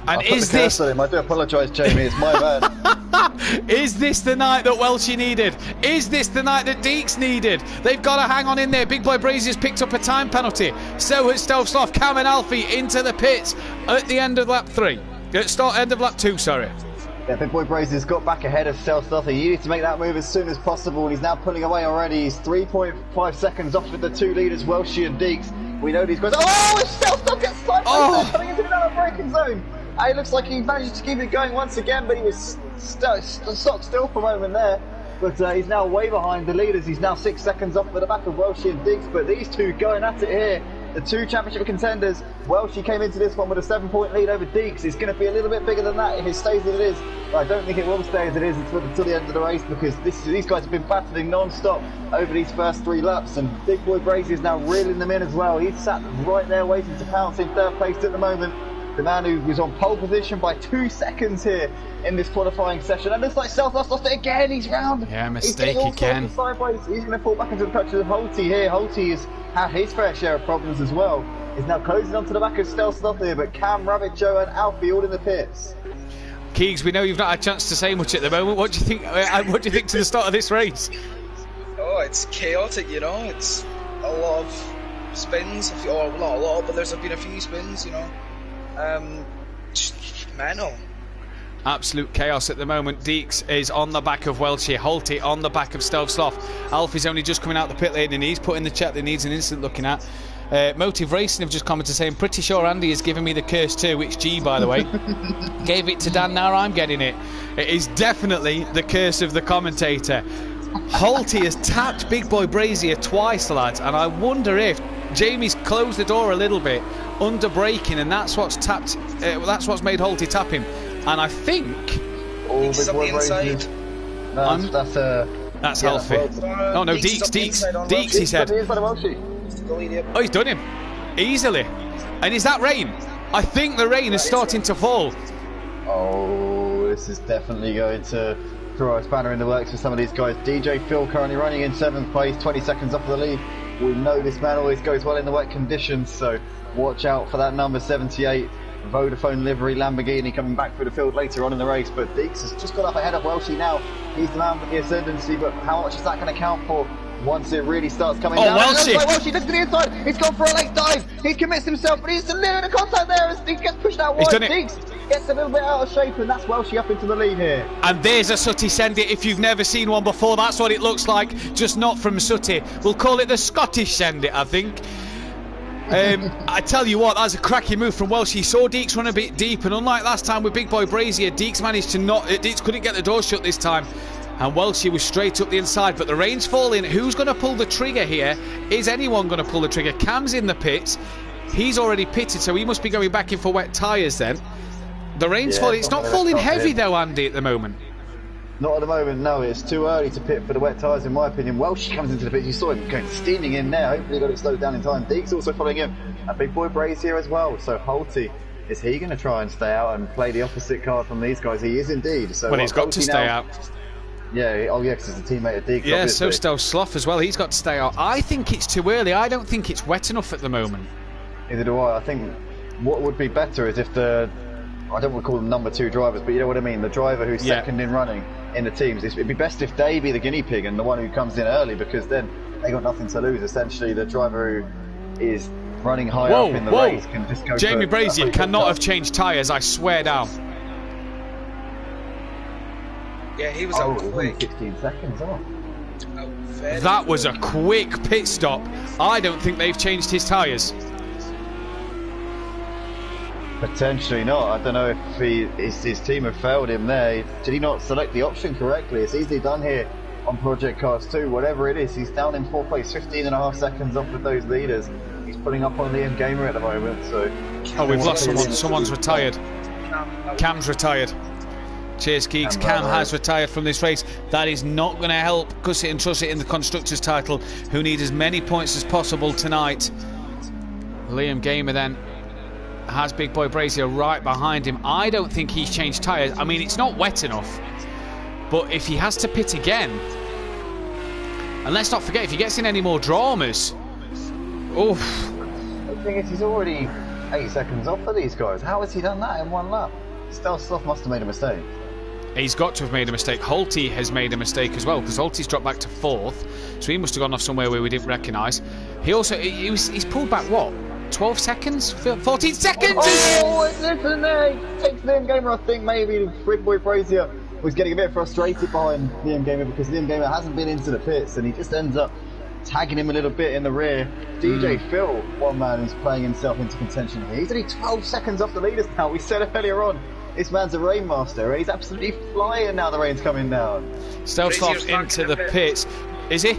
And is this... I do apologise, Jamie, it's my bad. Is this the night that Welshie needed? Is this the night that Deeks needed? They've got to hang on in there. Big Boy Brazier's picked up a time penalty. So has Stealth Sloth. Cam and Alfie into the pits at the end of lap 3. End of lap 2, sorry. Yeah, Big Boy Brazier's got back ahead of Stealth Sloth. He needed to make that move as soon as possible, and he's now pulling away already. He's 3.5 seconds off with the two leaders, Welshie and Deeks. We know these guys... Oh, Stealth Sloth gets sideways coming into another braking zone. It looks like he managed to keep it going once again, but he was stock still for a moment there. But he's now way behind the leaders. He's now 6 seconds off with the back of Welshie and Deeks. But these two going at it here, the two championship contenders. Welshie came into this one with a 7-point lead over Deeks. It's going to be a little bit bigger than that if it stays as it is. But I don't think it will stay as it is until the end of the race, because these guys have been battling non-stop over these first 3 laps. And Big Boy Brazier is now reeling them in as well. He's sat right there waiting to pounce in third place at the moment. The man who was on pole position by 2 seconds here in this qualifying session. And looks like Stealth Sloth lost it again. He's round. Yeah, mistake again. Sideways. He's going to fall back into the clutches of Holty here. Holty has had his fair share of problems as well. He's now closing onto the back of Stealth Sloth here, but Cam, Rabbit Joe and Alfie all in the pits. Keegs, we know you've not had a chance to say much at the moment. What do you think? What do you think to the start of this race? Oh, it's chaotic, you know. It's a lot of spins. Or not a lot, but there's been a few spins, you know. Mental. Absolute chaos at the moment. Deeks is on the back of Welshie. Holty on the back of Stealth Sloth. Alfie's only just coming out the pit lane and he's put in the chat that needs an instant looking at. Motive Racing have just commented saying, pretty sure Andy is giving me the curse too, which G, by the way. Gave it to Dan, now I'm getting it. It is definitely the curse of the commentator. Holty has tapped Big Boy Brazier twice, lads, and I wonder if Jamie's closed the door a little bit, under braking, and that's what's tapped. That's what's made Holty tap him. And I think. Oh, Big Boy Brazier. No, that's Alfie. Oh no, Deeks, he said. Oh, he's done him easily. And is that rain? I think the rain is starting to fall. Oh, this is definitely going to throw a spanner in the works for some of these guys. DJ Phil currently running in 7th place, 20 seconds off of the lead. We know this man always goes well in the wet conditions, so watch out for that number 78 Vodafone livery Lamborghini coming back through the field later on in the race. But Deeks has just got up ahead of Welshie now. He's the man with the ascendancy, but how much is that going to count for once it really starts coming down? Welshie! Welshie looks to the inside. He's gone for a late dive. He commits himself, but he's a little bit of contact there as he gets pushed out wide. He's done it. Deeks gets a little bit out of shape, and that's Welshie up into the lead here. And there's a Sooty Send It. If you've never seen one before, that's what it looks like, just not from Sooty. We'll call it the Scottish Send It, I think. I tell you what, that's a cracking move from Welsh. He saw Deeks run a bit deep, and unlike last time with Big Boy Brazier, Deeks managed to not. Deeks couldn't get the door shut this time, and Welshie was straight up the inside. But the rain's falling. Who's going to pull the trigger here? Is anyone going to pull the trigger? Cam's in the pits. He's already pitted, so he must be going back in for wet tyres then. The rain's falling. It's not falling heavy though, Andy, at the moment. Not at the moment, no. It's too early to pit for the wet tyres, in my opinion. Welsh comes into the pit. You saw him going steaming in there. Hopefully, got it slowed down in time. Deeks also following him. And Big Boy Brazier as well. So Holty, is he going to try and stay out and play the opposite card from these guys? He is indeed. So well, he's got to stay out. Yeah. Oh, yeah, because he's a teammate of Deeks. Yeah, obviously. so Stealth Sloth as well. He's got to stay out. I think it's too early. I don't think it's wet enough at the moment. Neither do I. I think what would be better is if the, I don't want to call them number 2 drivers, but you know what I mean, the driver who's second in running in the teams, it'd be best if they be the guinea pig and the one who comes in early, because then they got nothing to lose. Essentially, the driver who is running high up in the race can just go. Jamie Brazier cannot have changed tyres, I swear down. Yeah, he was out quick. 16 seconds off. That was a quick pit stop. I don't think they've changed his tyres. Potentially not. I don't know if his team have failed him there. Did he not select the option correctly? It's easily done here on Project Cars 2. Whatever it is, he's down in 4th place, 15.5 seconds off with those leaders. He's pulling up on Liam Gamer at the moment. So. Oh, we've lost someone. Someone's retired. Cam's retired. Cheers, Geeks. Cam has retired from this race. That is not going to help Gusset and Trusset in the Constructors' title, who need as many points as possible tonight. Liam Gamer then has Big Boy Brazier right behind him. I don't think he's changed tyres. I mean, it's not wet enough, but if he has to pit again, and let's not forget, if he gets in any more dramas, oof. The thing is, he's already 8 seconds off for these guys. How has he done that in 1 lap? Stealth Sloth must have made a mistake. He's got to have made a mistake. Holty has made a mistake as well, because Holty's dropped back to 4th, so he must have gone off somewhere where we didn't recognise. He also, he's pulled back, what, 12 seconds? 14 seconds! Oh, listen there! He takes Liam Gamer. I think maybe Big Boy Brazier was getting a bit frustrated behind Liam Gamer, because Liam Gamer hasn't been into the pits, and he just ends up tagging him a little bit in the rear. DJ Phil, one man who's playing himself into contention here. He's only 12 seconds off the leaders now. We said earlier on, this man's a rainmaster. He's absolutely flying now the rain's coming down. Stealth Sloth into the pits. Is he?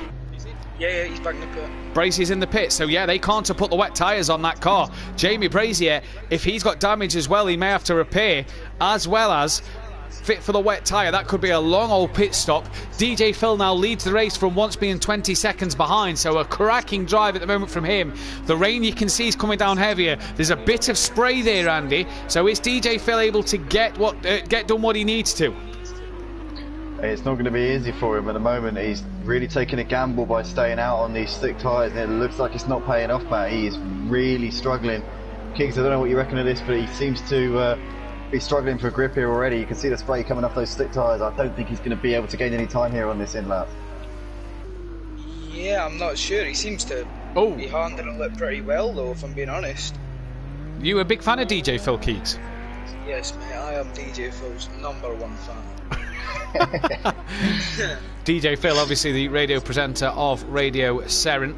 Yeah, he's back in the pit. Brazier's in the pit, so yeah, they can't have put the wet tyres on that car. Jamie Brazier, if he's got damage as well, he may have to repair, as well as fit for the wet tyre. That could be a long old pit stop. DJ Phil now leads the race from once being 20 seconds behind, so a cracking drive at the moment from him. The rain you can see is coming down heavier. There's a bit of spray there, Andy, so is DJ Phil able to get done what he needs to? It's not going to be easy for him at the moment. He's really taking a gamble by staying out on these thick tyres, and it looks like it's not paying off, Matt. He is really struggling. Kings, I don't know what you reckon of this, but he seems to be struggling for grip here already. You can see the spray coming off those slick tyres. I don't think he's going to be able to gain any time here on this in lap. Yeah, I'm not sure. He seems to be handling it pretty well, though, if I'm being honest. You a big fan of DJ Phil Keeks? Yes, mate, I am DJ Phil's #1 fan. DJ Phil, obviously the radio presenter of Radio Seren.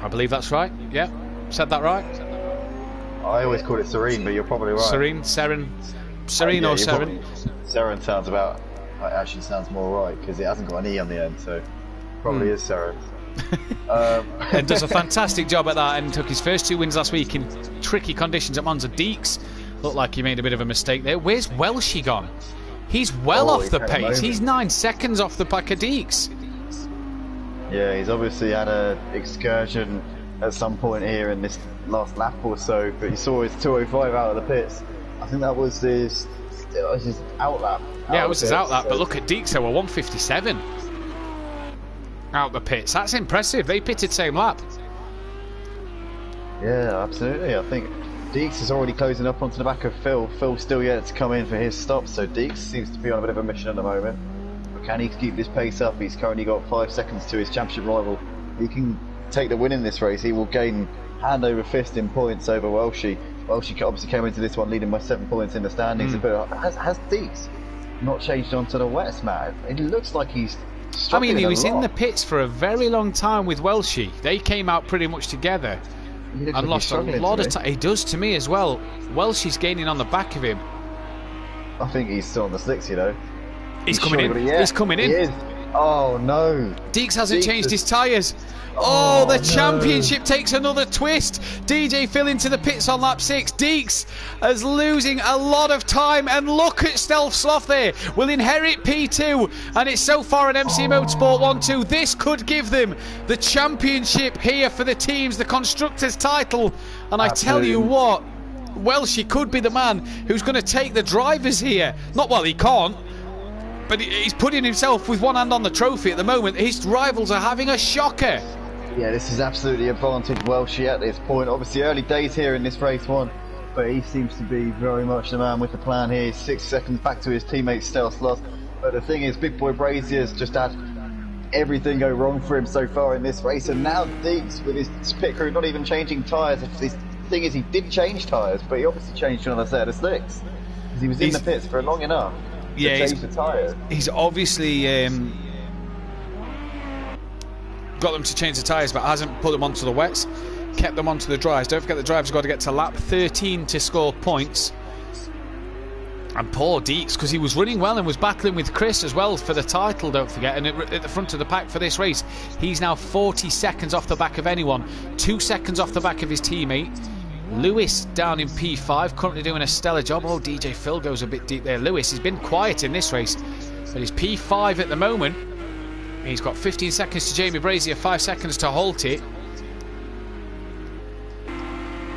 I believe that's right. Yeah, said that right? I always call it Serene, but you're probably right. Serene, Seren. Serene or Seren? Seren sounds about... It actually sounds more right, because it hasn't got an E on the end, so probably is Seren. And does a fantastic job at that, and took his first 2 wins last week in tricky conditions at Monza. Deeks looked like he made a bit of a mistake there. Where's Welshie gone? He's off the pace. He's 9 seconds off the back of Deeks. Yeah, he's obviously had an excursion at some point here in this last lap or so, but you saw his 205 out of the pits. I think that was his out lap. Yeah, it was his out lap, but look at Deeks, they were 157 out the pits. That's impressive. They pitted same lap. Yeah, absolutely. I think Deeks is already closing up onto the back of Phil. Phil's still yet to come in for his stop, so Deeks seems to be on a bit of a mission at the moment. But can he keep this pace up? He's currently got 5 seconds to his championship rival. He can take the win in this race. He will gain hand over fist in points over Welshie. Welshie obviously came into this one leading by 7 points in the standings. But has Deeks not changed onto the wets, Matt? It looks like he's struggling. He was in the pits for a very long time with Welshie. They came out pretty much together and lost a lot of time. He does to me as well. Welshie's gaining on the back of him. I think he's still on the slicks, you know. He's coming in. He's coming in. He is. Oh no. Deeks hasn't changed his tyres. Oh, the championship takes another twist. DJ Phil into the pits on lap 6. Deeks is losing a lot of time, and look at Stealth Sloth there. Will inherit P2, and it's so far an MC Motorsport 1-2. This could give them the championship here for the teams, the constructors title. And I tell you what, Welshie could be the man who's going to take the drivers here. Not well, he can't, but he's putting himself with one hand on the trophy at the moment. His rivals are having a shocker. Yeah, this is absolutely advantage Welshie at this point. Obviously early days here in this race 1, but he seems to be very much the man with the plan here. He's 6 seconds back to his teammate Stealth Sloth. But the thing is, Big Boy Brazier's just had everything go wrong for him so far in this race, and now Deeks with his pit crew not even changing tyres. The thing is, he did change tyres, but he obviously changed another set of slicks because he was in the pits for long enough to change the tyres. He's obviously got them to change the tyres, but hasn't put them onto the wets, kept them onto the dries. Don't forget the drivers got to get to lap 13 to score points. And poor Deeks, because he was running well and was battling with Chris as well for the title, don't forget, and at the front of the pack for this race. He's now 40 seconds off the back of anyone, 2 seconds off the back of his teammate. Lewis down in P5, currently doing a stellar job. Oh, DJ Phil goes a bit deep there. Lewis has been quiet in this race, but he's P5 at the moment. He's got 15 seconds to Jamie Brazier, 5 seconds to halt it.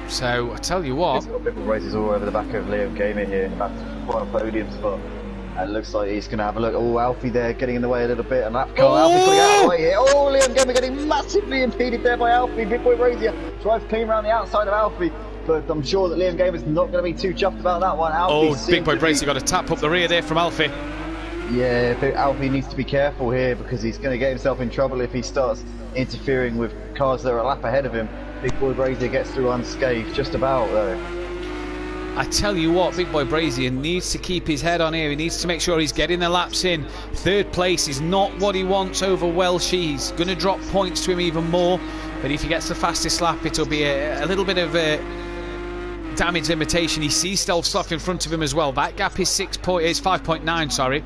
So, I tell you what... He's got big races all over the back of Liam Gamer here, in fact, quite a podium spot. And it looks like he's going to have a look. Oh, Alfie there, getting in the way a little bit. And that car, Alfie putting out of the way here. Oh, Liam Gamer getting massively impeded there by Alfie. Big Boy Brazier drives clean around the outside of Alfie. But I'm sure that Liam Gamer's not going to be too chuffed about that one. Alfie Big Boy Brazier got a tap up the rear there from Alfie. Yeah, but Alfie needs to be careful here because he's going to get himself in trouble if he starts interfering with cars that are a lap ahead of him. Big Boy Brazier gets through unscathed, just about though. I tell you what, Big Boy Brazier needs to keep his head on here. He needs to make sure he's getting the laps in. 3rd place is not what he wants over Welshie. He's going to drop points to him even more. But if he gets the fastest lap, it'll be a little bit of damage limitation. He sees Stealth Sloth in front of him as well. That gap is 5.9, sorry.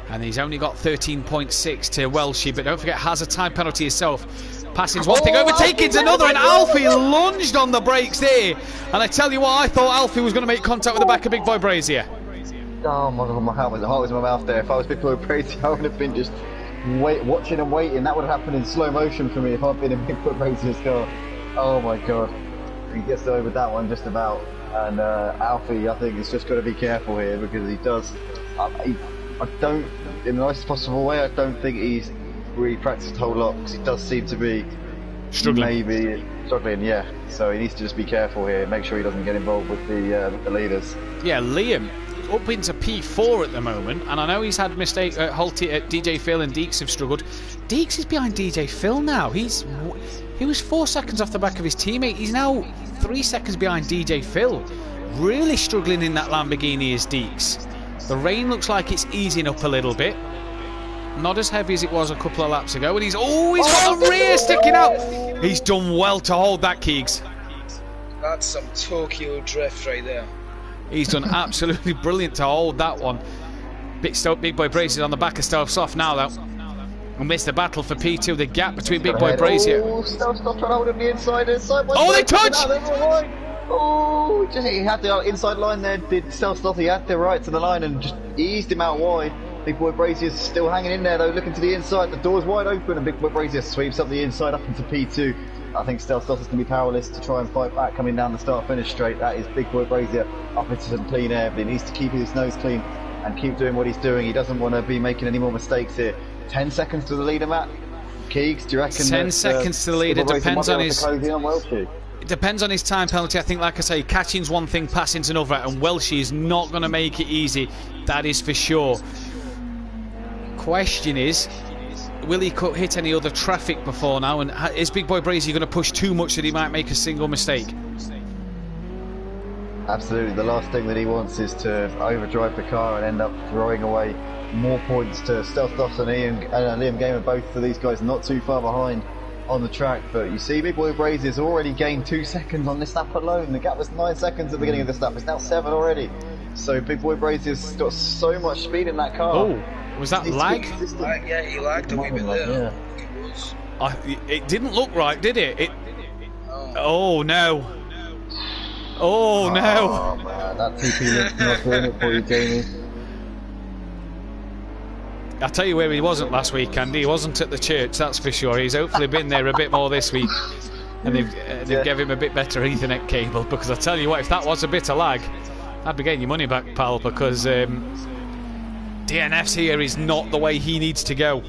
And he's only got 13.6 to Welshie. But don't forget, has a time penalty himself. Passing's one thing, overtaking's another, and Alfie lunged on the brakes there. And I tell you what, I thought Alfie was going to make contact with the back of Big Boy Brazier. Oh my God, my heart was in my mouth there. If I was Big Boy Brazier, I would have been just watching and waiting. That would have happened in slow motion for me if I'd been in Big Boy Brazier's car. Oh my God. He gets away with that one just about. And Alfie, I think, is just got to be careful here because he does. I don't, in the nicest possible way, I don't think he's really practiced a whole lot because he does seem to be maybe struggling, yeah. So he needs to just be careful here, make sure he doesn't get involved with the leaders. Yeah, Liam up into P4 at the moment, and I know he's had mistake at DJ Phil and Deeks have struggled. Deeks is behind DJ Phil now. He was 4 seconds off the back of his teammate. He's now 3 seconds behind DJ Phil. Really struggling in that Lamborghini is Deeks. The rain looks like it's easing up a little bit. Not as heavy as it was a couple of laps ago. And he's got the rear sticking out. He's done well to hold that, Keegs. That's some Tokyo drift right there. He's done absolutely brilliant to hold that one. Big Boy Brazier on the back of Stealth Soft now, though. And missed the battle for P2. The gap between Big Boy Brazier. Oh, Stealth Soft trying to hold him the inside. Oh, they touched! Oh, he had the inside line there. Did Stealth Soft? He had the right to the line and just eased him out wide. Big Boy Brazier's still hanging in there though, looking to the inside. The door's wide open and Big Boy Brazier sweeps up the inside up into P2. I think Stealth Soft is going to be powerless to try and fight back coming down the start-finish straight. That is Big Boy Brazier up into some clean air, but he needs to keep his nose clean and keep doing what he's doing. He doesn't want to be making any more mistakes here. 10 seconds to the leader, Matt. Keegs, do you reckon 10 seconds to the leader, depends on his... It depends on his time penalty. I think, like I say, catching's one thing, passing's another, and Welshie is not going to make it easy. That is for sure. Question is, will he hit any other traffic before now? And is Big Boy Brazier going to push too much that he might make a single mistake? Absolutely. The last thing that he wants is to overdrive the car and end up throwing away more points to Stealth Soft and Liam Gamer. Both of these guys not too far behind on the track, but you see Big Boy Brazier's already gained 2 seconds on this lap alone. The gap was 9 seconds at the beginning of this lap. It's now 7 already. So Big Boy Brazier's got so much speed in that car. Oh, was that lag? Yeah, he lagged a wee bit there. Yeah. It didn't look right, did it? Oh no. Oh no. Oh man, that TP looks not doing it for you, Jamie. I'll tell you where he wasn't last week, Andy. He wasn't at the church, that's for sure. He's hopefully been there a bit more this week. And they've given him a bit better Ethernet cable, because I tell you what, if that was a bit of lag, I'd be getting your money back, pal, because DNF's here is not the way he needs to go.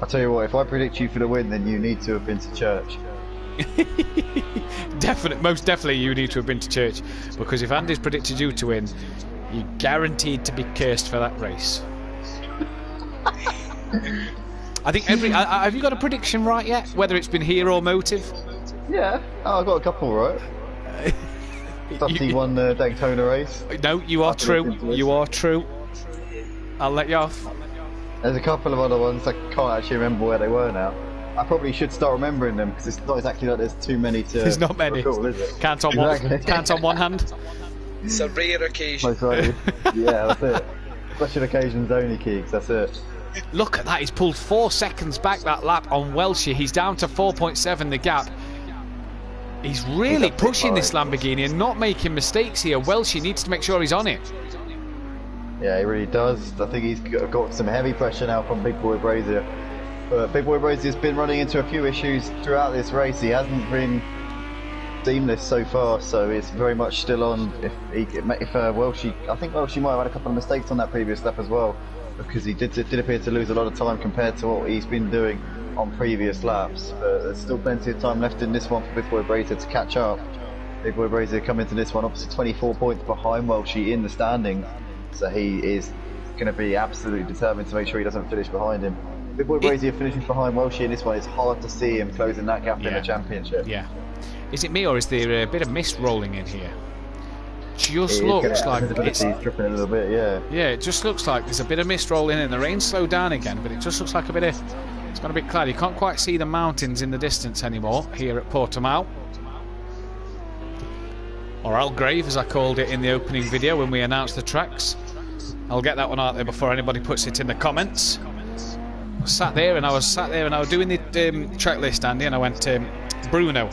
I'll tell you what, if I predict you for the win, then you need to have been to church. Most definitely you need to have been to church, because if Andy's predicted you to win, you're guaranteed to be cursed for that race. I think have you got a prediction right yet? Whether it's been hero motive? Yeah, I've got a couple right. Dusty won the Daytona race. No, you are true. You are true. I'll let you off. There's a couple of other ones. I can't actually remember where they were now. I probably should start remembering them, because it's not exactly like there's too many to. There's not many. Recall, is it? Can't on one hand. It's a rare occasion. Yeah, that's it. Special occasions only, Keegs. That's it. Look at that. He's pulled 4 seconds back that lap on Welshie. He's down to 4.7 the gap. He's really pushing this Lamborghini and not making mistakes here. Welshie needs to make sure he's on it. Yeah, he really does. I think he's got some heavy pressure now from Big Boy Brazier. But Big Boy Brazier's been running into a few issues throughout this race. He hasn't been seamless so far, so it's very much still on. If Welshie, I think Welshie might have had a couple of mistakes on that previous lap as well, because he did appear to lose a lot of time compared to what he's been doing on previous laps. But there's still plenty of time left in this one for Big Boy Brazier to catch up. Big Boy Brazier coming to this one obviously 24 points behind Welshie in the standings, so he is going to be absolutely determined to make sure he doesn't finish behind him. Big Boy Brazier finishing behind Welshie in this one. It's hard to see him closing that gap in the championship. Yeah. Is it me, or is there a bit of mist rolling in here? Just looks like it's dripping a little bit, yeah. Yeah, it just looks like there's a bit of mist rolling in. The rain slowed down again, but it just looks like a bit of. It's got a bit cloudy. You can't quite see the mountains in the distance anymore here at Portimao, or Algrave, as I called it in the opening video when we announced the tracks. I'll get that one out there before anybody puts it in the comments. I was sat there and I was doing the track list, Andy, and I went Bruno,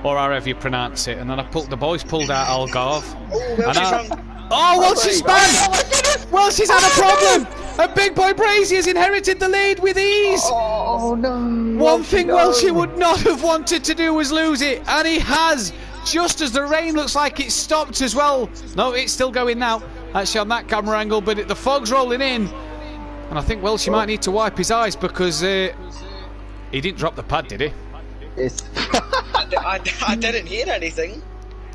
or however you pronounce it, and then the boys pulled out Algarve. Welshie's spun! Welshie's had a problem! And Big Boy Brazier's inherited the lead with ease! Oh no! One thing Welshie would not have wanted to do was lose it, and he has! Just as the rain looks like it's stopped as well. No, it's still going now. Actually on that camera angle, but the fog's rolling in. And I think Welshie might need to wipe his eyes, because he didn't drop the pad, did he? I didn't hear anything.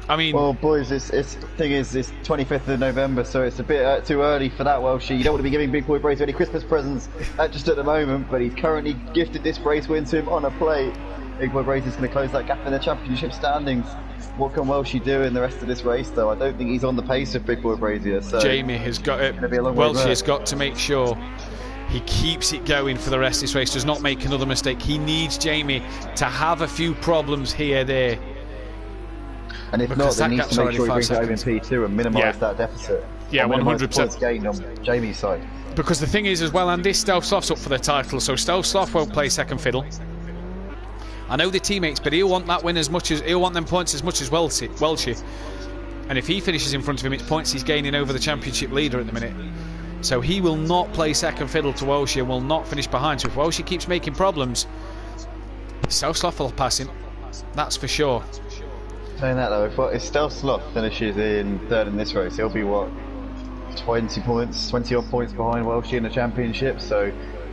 I mean, well, boys, it's 25th of November, so it's a bit too early for that, Welshie. You don't want to be giving Big Boy Brazier any Christmas presents just at the moment, but he's currently gifted this race win to him on a plate. Big Boy Brazier's going to close that gap in the championship standings. what can Welshie do in the rest of this race, though? I don't think he's on the pace of Big Boy Brazier. So Jamie has got it. Welshie has got to make sure he keeps it going for the rest of this race, does not make another mistake. He needs Jamie to have a few problems here, there. And if not, then he needs to make sure he brings it home in P2 and minimise that deficit. Yeah, 100%. Points gained on Jamie's side. Because the thing is, as well, Andy, Stealth Sloth's up for the title, so Stealth Sloth won't play second fiddle. I know the teammates, but he'll want that win as much as he'll want them points as much as Welshie. And if he finishes in front of him, it's points he's gaining over the championship leader at the minute. So he will not play second fiddle to Welshie and will not finish behind. So if Welshie keeps making problems, Stealth Sloth will pass him. That's for sure. Saying that though, if Stealth Sloth finishes in third in this race, he'll be what, 20 odd points behind Welshie in the championship. So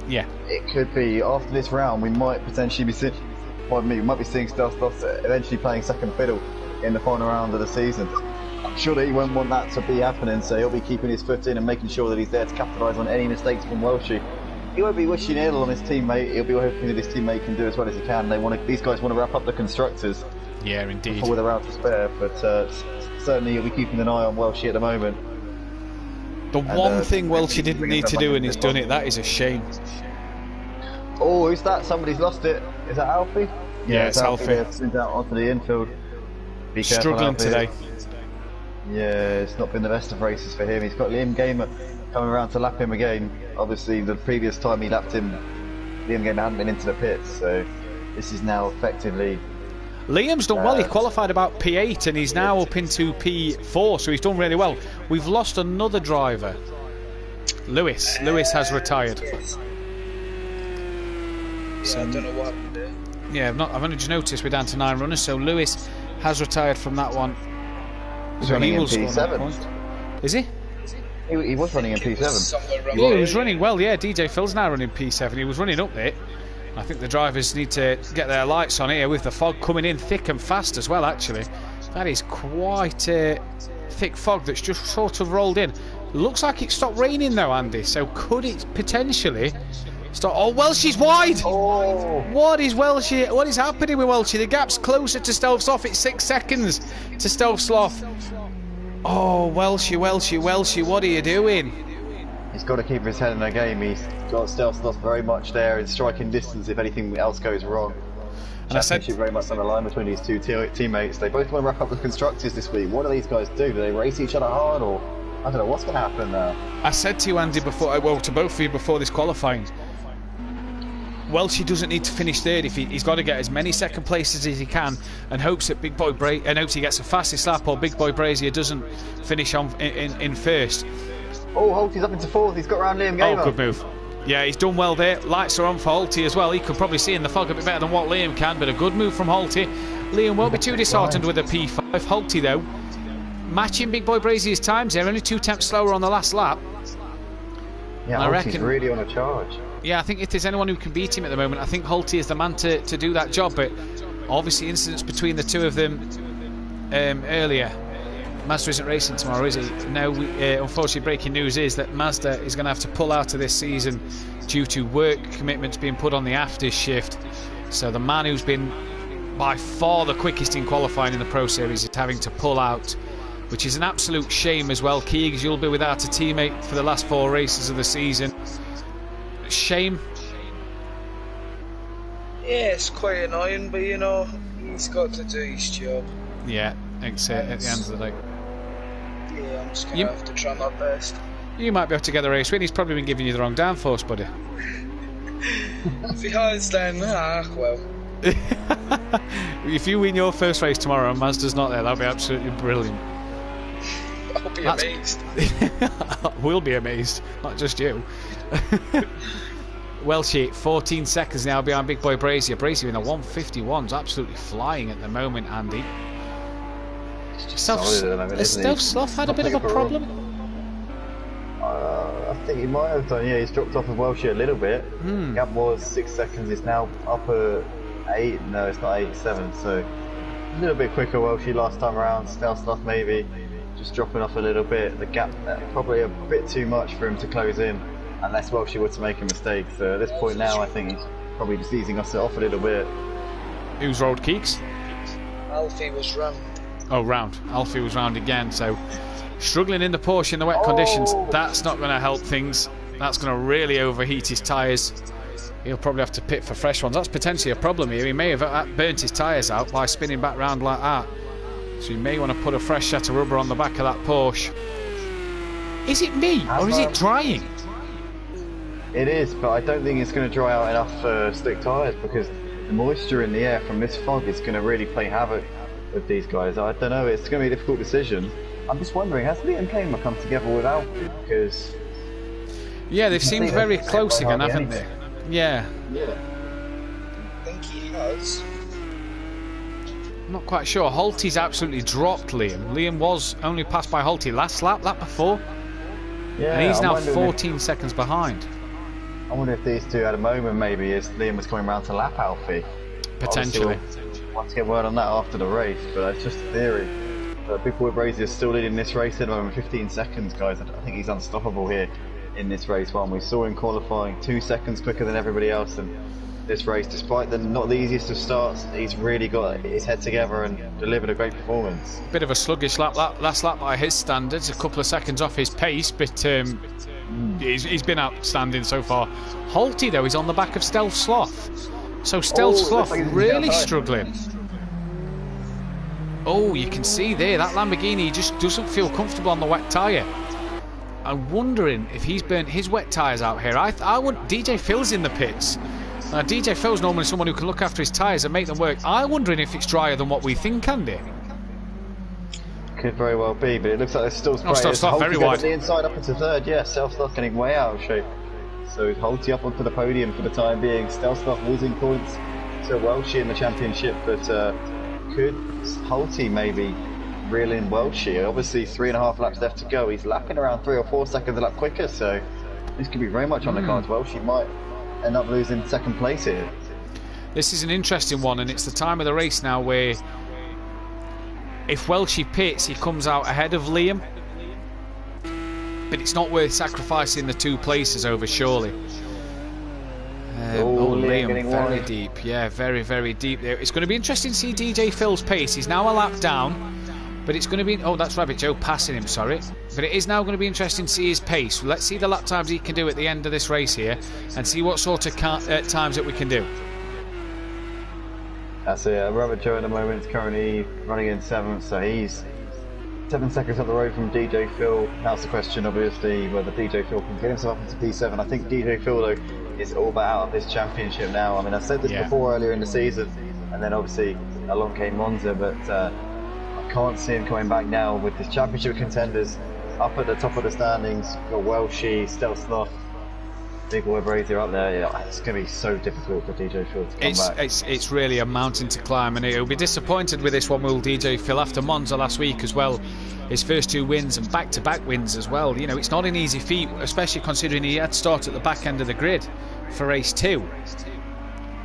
yeah, it could be after this round we might potentially be seeing Stealth Sloth eventually playing second fiddle in the final round of the season. I'm sure that he won't want that to be happening, so he'll be keeping his foot in and making sure that he's there to capitalise on any mistakes from Welshie. He won't be wishing ill on his teammate. He'll be hoping that his teammate can do as well as he can. These guys want to wrap up the constructors. Yeah, indeed. Before they're out to spare, but certainly he'll be keeping an eye on Welshie at the moment. The one thing Welshie didn't need to do, and he's done it. That is a shame. Oh, who's that? Somebody's lost it. Is that Alfie? Yeah, it's Alfie. Out onto the infield. Be careful, struggling Alfie. today. Yeah, it's not been the best of races for him. He's got Liam Gamer coming around to lap him again. Obviously, the previous time he lapped him, Liam Gamer hadn't been into the pits, so this is now effectively... Liam's done well. He qualified about P8 and he's now up into P4, so he's done really well. We've lost another driver. Lewis has retired. So I don't know what happened there. Yeah, I've only just noticed we're down to 9 runners, so Lewis has retired from that one. He's running in P7. Is he? He was running in P7. Yeah, he was running well. Yeah, DJ Phil's now running P7. He was running up there. I think the drivers need to get their lights on here with the fog coming in thick and fast as well, actually. That is quite a thick fog that's just sort of rolled in. Looks like it stopped raining though, Andy, so could it potentially stop? Oh, Welshie's wide! Oh. What is happening with Welshie? The gap's closer to Stealth Sloth. It's 6 seconds to Stealth Sloth. Oh, Welshie, what are you doing? He's got to keep his head in the game. He's got Stealth Sloth very much there in striking distance if anything else goes wrong. And I said very much on the line between these two teammates. They both want to wrap up the constructors this week. What do these guys do? Do they race each other hard, or I don't know what's going to happen now? I said to you, Andy, before, well, to both of you before this qualifying, Welshie doesn't need to finish third. If he's got to get as many second places as he can, and hopes that hopes he gets the fastest lap, or Big Boy Brazier doesn't finish on in first. Oh, Holty's up into fourth. He's got round Liam Gamer. Oh, good move. Yeah, he's done well there. Lights are on for Holty as well. He could probably see in the fog a bit better than what Liam can, but a good move from Holty. Liam won't be too disheartened with a P5. Holty, though, matching Big Boy Brazier's times there, only 2 tenths slower on the last lap. Yeah, I reckon really on a charge. Yeah, I think if there's anyone who can beat him at the moment, I think Holty is the man to do that job. But obviously, incidents between the two of them earlier. Mazda isn't racing tomorrow, is he? No, unfortunately, breaking news is that Mazda is going to have to pull out of this season due to work commitments being put on the after shift. So the man who's been by far the quickest in qualifying in the Pro Series is having to pull out, which is an absolute shame as well. Keegs, you'll be without a teammate for the last 4 races of the season. Shame. Yeah, it's quite annoying, but you know, he's got to do his job. Yeah, at the end of the day. Yeah, I'm just going to have to try my best. You might be able to get the race win. He's probably been giving you the wrong downforce, buddy. If he has, then, well. If you win your first race tomorrow and Mazda's not there, that'll be absolutely brilliant. I'll be amazed. We'll be amazed, not just you. Welshie, 14 seconds now behind Big Boy Brazier. Brazier in the 151's absolutely flying at the moment, Andy. Stealth Sloth had a bit of a problem? I think he might have done, yeah, he's dropped off of Welshie a little bit. Gap was 6 seconds, it's now up at 8, no it's not 8, 7, so a little bit quicker Welshie last time around. Stealth Sloth maybe just dropping off a little bit. The gap probably a bit too much for him to close in, unless Welshie were to make a mistake. So at this point now I think he's probably just easing us off a little bit. Who's rolled Keeks? Alfie was rammed. Oh, round. Alfie was round again, so struggling in the Porsche in the wet conditions. That's not going to help things. That's going to really overheat his tyres. He'll probably have to pit for fresh ones. That's potentially a problem here. He may have burnt his tyres out by spinning back round like that. So you may want to put a fresh set of rubber on the back of that Porsche. Is it me, or is it drying? It is, but I don't think it's going to dry out enough for slick tyres, because the moisture in the air from this fog is going to really play havoc with these guys. I don't know, it's going to be a difficult decision. I'm just wondering, has Liam Payne come together with Alfie? Because... yeah, they've seemed very close again, haven't they? Yeah. Yeah. I think he has. I'm not quite sure. Holty's absolutely dropped Liam. Liam was only passed by Holty last lap, lap before. Yeah, and he's now 14 seconds behind. I wonder if these two had a moment maybe as Liam was coming around to lap Alfie. Potentially. We'll have to get word on that after the race, but it's just a theory. Big Boy Brazier is still leading this race at the moment, 15 seconds, guys. I think he's unstoppable here in this race one. We saw him qualifying 2 seconds quicker than everybody else, and this race, despite not the easiest of starts, he's really got his head together and delivered a great performance. Bit of a sluggish last lap by his standards, a couple of seconds off his pace, but he's been outstanding so far. Holty though is on the back of Stealth Sloth, so Stealth Sloth really struggling. Oh, you can see there that Lamborghini just doesn't feel comfortable on the wet tyre. I'm wondering if he's burnt his wet tyres out here. I want DJ Phil's in the pits. Now, DJ Phil's normally someone who can look after his tyres and make them work. I'm wondering if it's drier than what we think, Andy. Could very well be, but it looks like there's still spray. Stealth Sloth very wide. The inside up into third, yeah. Stealth Sloth getting way out of shape. So Holty up onto the podium for the time being. Stealth Sloth losing points to Welshie in the championship, but could Holty maybe reel in Welshie? Obviously 3.5 laps left to go. He's lapping around 3 or 4 seconds a lap quicker, so this could be very much on the cards. Welshie might end up losing second place here. This is an interesting one, and it's the time of the race now where if Welshie pits, he comes out ahead of Liam, but it's not worth sacrificing the 2 places over, surely. Liam very wide. Deep, yeah, very, very deep there. It's going to be interesting to see DJ Phil's pace. He's now a lap down, but it's going to be... oh, that's Rabbit Joe passing him, sorry. But it is now going to be interesting to see his pace. Let's see the lap times he can do at the end of this race here, and see what sort of times that we can do. That's it. Rabbit Joe at the moment is currently running in 7th, so he's 7 seconds up the road from DJ Phil. That's the question, obviously, whether DJ Phil can get himself up into P7. I think DJ Phil, though, is all but out of this championship now. I mean, I said this before earlier in the season, and then obviously along came Monza, but I can't see him coming back now with his championship contenders up at the top of the standings. Got Welshie, Stealth Sloth, Big Boy Brazier up there. Yeah, it's going to be so difficult for DJ Phil to come back. It's really a mountain to climb, and he'll be disappointed with this one, will DJ Phil, after Monza last week as well. His first 2 wins and back-to-back wins as well. You know, it's not an easy feat, especially considering he had to start at the back end of the grid for race 2.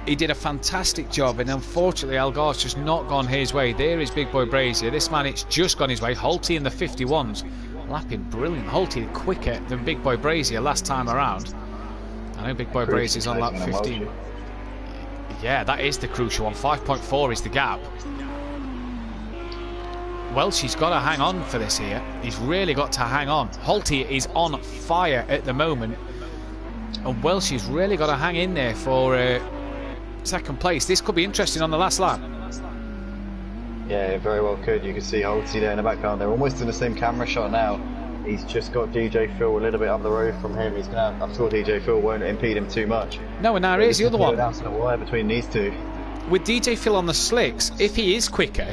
He did a fantastic job, and unfortunately Algarve's just not gone his way. There is Big Boy Brazier. This man, it's just gone his way. Holty in the 51s, lapping brilliant. Holty quicker than Big Boy Brazier last time around. I know Big Boy Brazier's on lap 15. Yeah, that is the crucial one. 5.4 is the gap. Welshie's got to hang on for this here. He's really got to hang on. Holty is on fire at the moment, and Welshie's really got to hang in there for second place. This could be interesting on the last lap. Yeah, it very well could. You can see Holty there in the background. They're almost in the same camera shot now. He's just got DJ Phil a little bit up the road from him. He's gonna. I'm sure DJ Phil won't impede him too much. No, and now here's the other one. Down to the wire between these two. With DJ Phil on the slicks, if he is quicker,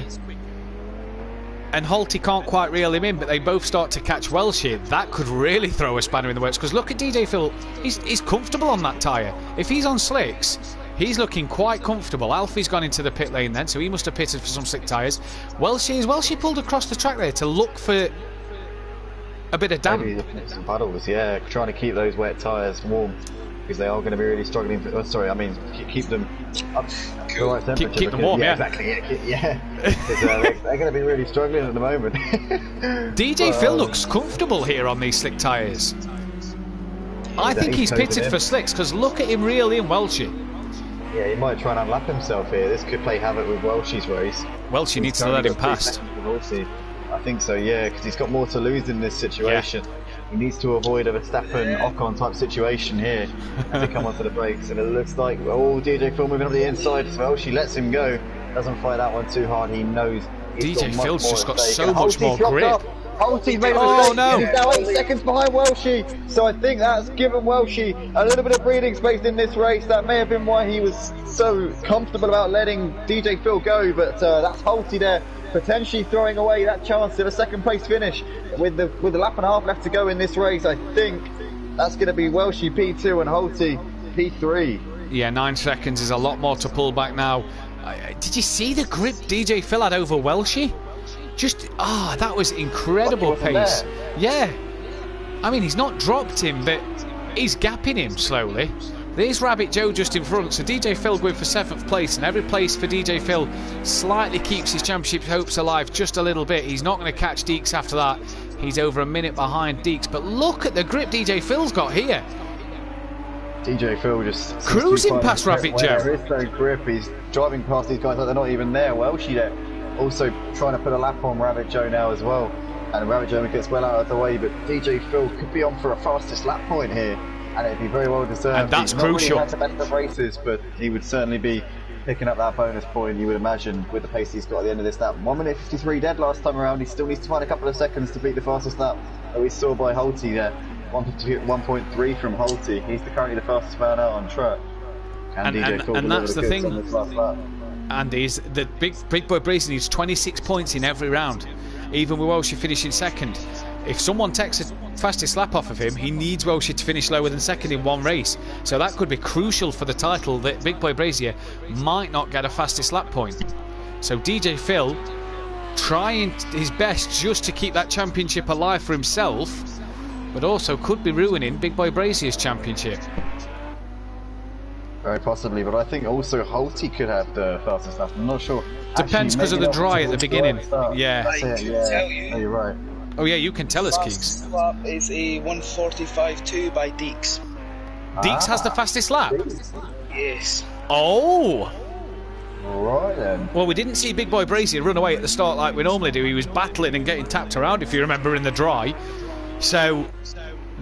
and Holty can't quite reel him in, but they both start to catch Welshie, that could really throw a spanner in the works. Because look at DJ Phil, he's comfortable on that tyre. If he's on slicks, he's looking quite comfortable. Alfie's gone into the pit lane then, so he must have pitted for some slick tyres. Welshie pulled across the track there to look for a bit of damp. Maybe some puddles, yeah, trying to keep those wet tyres warm, because they are going to be really struggling. Keep them up to the right temperature. Keep them warm, yeah. Exactly, yeah. They're going to be really struggling at the moment. DJ Phil looks comfortable here on these slick tyres. I think he's pitted for slicks, because look at him reel in Welshie. Yeah, he might try and unlap himself here. This could play havoc with Welsh's race. Welsh needs to let him past. I think so, yeah, because he's got more to lose in this situation. Yeah. He needs to avoid a Verstappen Ocon type situation here as they come onto the brakes. And it looks like, oh, DJ Phil moving up the inside as well. She lets him go. Doesn't fight that one too hard. He knows. DJ Phil's just got so much more grip. Holt's made a mistake. No. He's now 8 seconds behind Welshie. So I think that's given Welshie a little bit of breathing space in this race. That may have been why he was so comfortable about letting DJ Phil go. But that's Holty there, potentially throwing away that chance of a second place finish with the lap and a half left to go in this race. I think that's going to be Welshie P2 and Holty P3. Yeah, 9 seconds is a lot more to pull back now. Did you see the grip DJ Phil had over Welshie? Just, that was incredible pace. Yeah. I mean, he's not dropped him, but he's gapping him slowly. There's Rabbit Joe just in front, so DJ Phil going for 7th place, and every place for DJ Phil slightly keeps his championship hopes alive just a little bit. He's not going to catch Deeks after that. He's over a minute behind Deeks, but look at the grip DJ Phil's got here. DJ Phil just cruising past Rabbit Joe. There is no grip. He's driving past these guys like they're not even there. Welshie there also trying to put a lap on Rabbit Joe now as well, and Rabbit Joe gets well out of the way, but DJ Phil could be on for a fastest lap point here, and it'd be very well deserved. And that's crucial. He's not really had the best of races, but he would certainly be picking up that bonus point, you would imagine, with the pace he's got at the end of this lap. 1 minute 53 dead last time around. He still needs to find a couple of seconds to beat the fastest lap that we saw by Holty there. 1.3 from Holty. He's currently the fastest man out on track. And that's the thing. Andy, is that Big Boy Brazy needs 26 points in every round, even with Welshie finishing second. If someone takes a fastest lap off of him, he needs Welshie to finish lower than second in one race. So that could be crucial for the title, that Big Boy Brazier might not get a fastest lap point. So DJ Phil trying his best just to keep that championship alive for himself, but also could be ruining Big Boy Brazier's championship. Very possibly, but I think also Holty could have the fastest lap. I'm not sure. Depends because of the dry at the beginning. Yeah. I can tell you. Oh, you're right. Oh yeah, you can tell us, Keeks. Fastest lap is a 1:45.2 by Deeks. Deeks has the fastest lap? Yes. Oh! Right then. Well, we didn't see Big Boy Brazier run away at the start like we normally do. He was battling and getting tapped around, if you remember, in the dry. So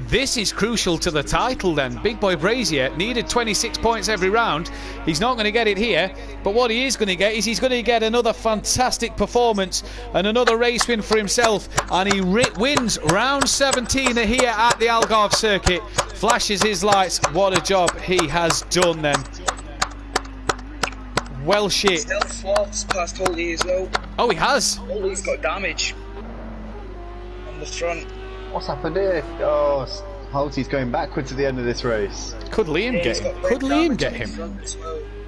this is crucial to the title then. Big Boy Brazier needed 26 points every round. He's not going to get it here, but what he is going to get is he's going to get another fantastic performance and another race win for himself, and he wins round 17 here at the Algarve circuit. Flashes his lights. What a job he has done then. Well shit. Stealth Sloth's past Holty as well. Oh, he has? Holty's got damage on the front. What's happened here? Oh, Holty's going backwards at the end of this race. Could Liam get him? Could Liam get him?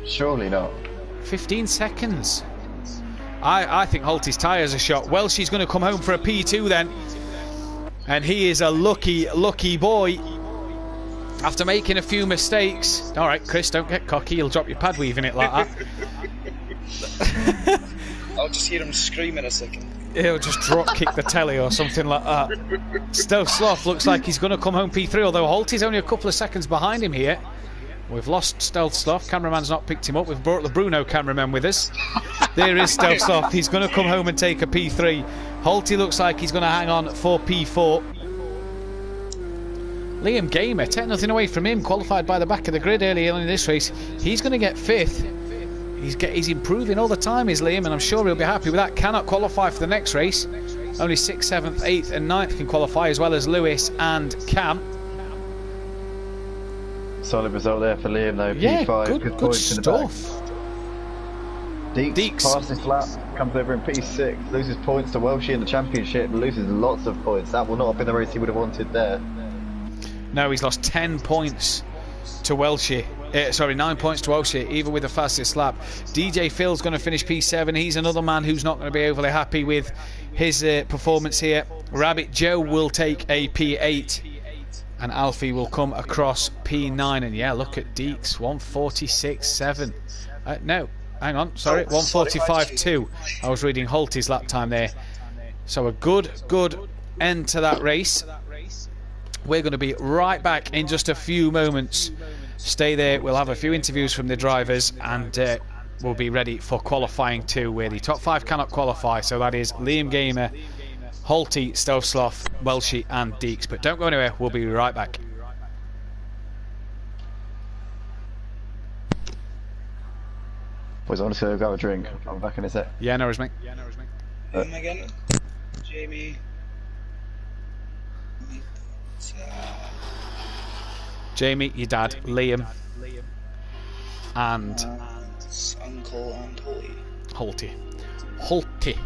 Surely not. 15 seconds. I think Holty's tyres are shot. Well, she's going to come home for a P2 then. And he is a lucky, lucky boy. After making a few mistakes. Alright, Chris, don't get cocky. You'll drop your pad weaving it like that. I'll just hear him scream in a second. He'll just drop kick the telly or something like that. Stealth Sloth looks like he's going to come home P3, although Holty's only a couple of seconds behind him here. We've lost Stealth Sloth. Cameraman's not picked him up. We've brought the Bruno cameraman with us. There is Stealth Sloth. He's going to come home and take a P3. Holty looks like he's going to hang on for P4. Liam Gamer, take nothing away from him, qualified by the back of the grid early in this race. He's going to get 5th. He's improving all the time, is Liam, and I'm sure he'll be happy with that. Cannot qualify for the next race. Only 6th, 7th, 8th and 9th can qualify, as well as Lewis and Cam. Solid result there for Liam though. Yeah, P5, good points stuff. In the back. Deeks fastest lap, comes over in P6, loses points to Welshie in the championship, loses lots of points. That will not have been the race he would have wanted there. No, he's lost 10 points to Welshie. 9 points to Welshie, even with the fastest lap. DJ Phil's going to finish P7. He's another man who's not going to be overly happy with his performance here. Rabbit Joe will take a P8. And Alfie will come across P9. And yeah, look at Deeks, 146.7. No, hang on, sorry, 145.2. I was reading Holty's lap time there. So a good end to that race. We're going to be right back in just a few moments Stay there. We'll have a few interviews from the drivers, and we'll be ready for qualifying 2, where the top 5 cannot qualify. So that is Liam Gamer, Holty, Stealth Sloth, Welshie, and Deeks. But don't go anywhere. We'll be right back. Boys, I want to go grab a drink. I'm back in a sec. Yeah, no worries, mate. Again, Jamie. Jamie, your dad, Liam, and Uncle and Holty. Holty.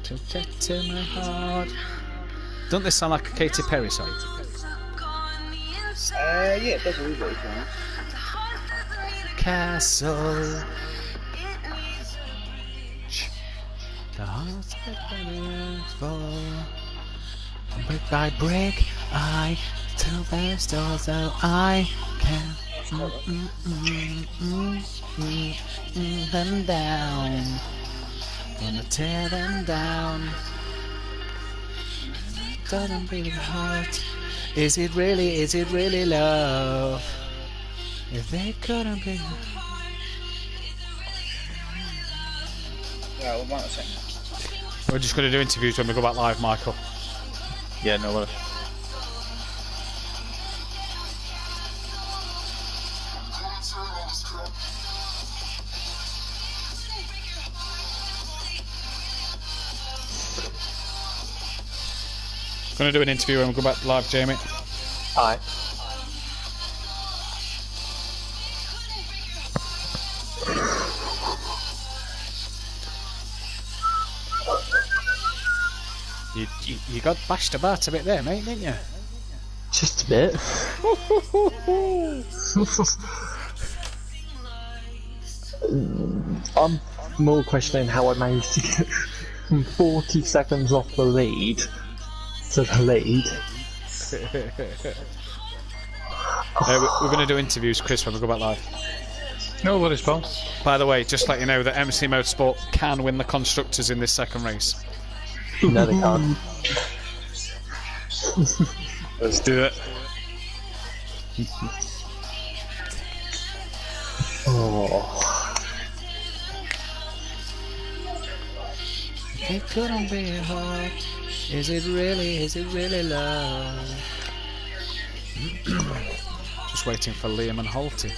Protecting my heart. Doesn't this sound like a Katy Perry song? Yeah, it does a wee bit, Castle. The hearts that fall. Brick by brick, I tell their stories so I can them down. Wanna tear them down. Doesn't break the heart. Is it really love? If they couldn't be. Yeah, one second. We're just going to do interviews when we go back live, Michael. Yeah, no worries. Going to do an interview when we go back live, Jamie. Alright. You got bashed about a bit there, mate, didn't you? Just a bit. I'm more questioning how I managed to get from 40 seconds off the lead to the lead. We're going to do interviews, Chris, when we go back live. No worries, pal. By the way, just let you know that MC Motorsport can win the constructors in this second race. No, they can't. Let's do it. Oh. It couldn't be hard. Is it really love? Just waiting for Liam and Holty.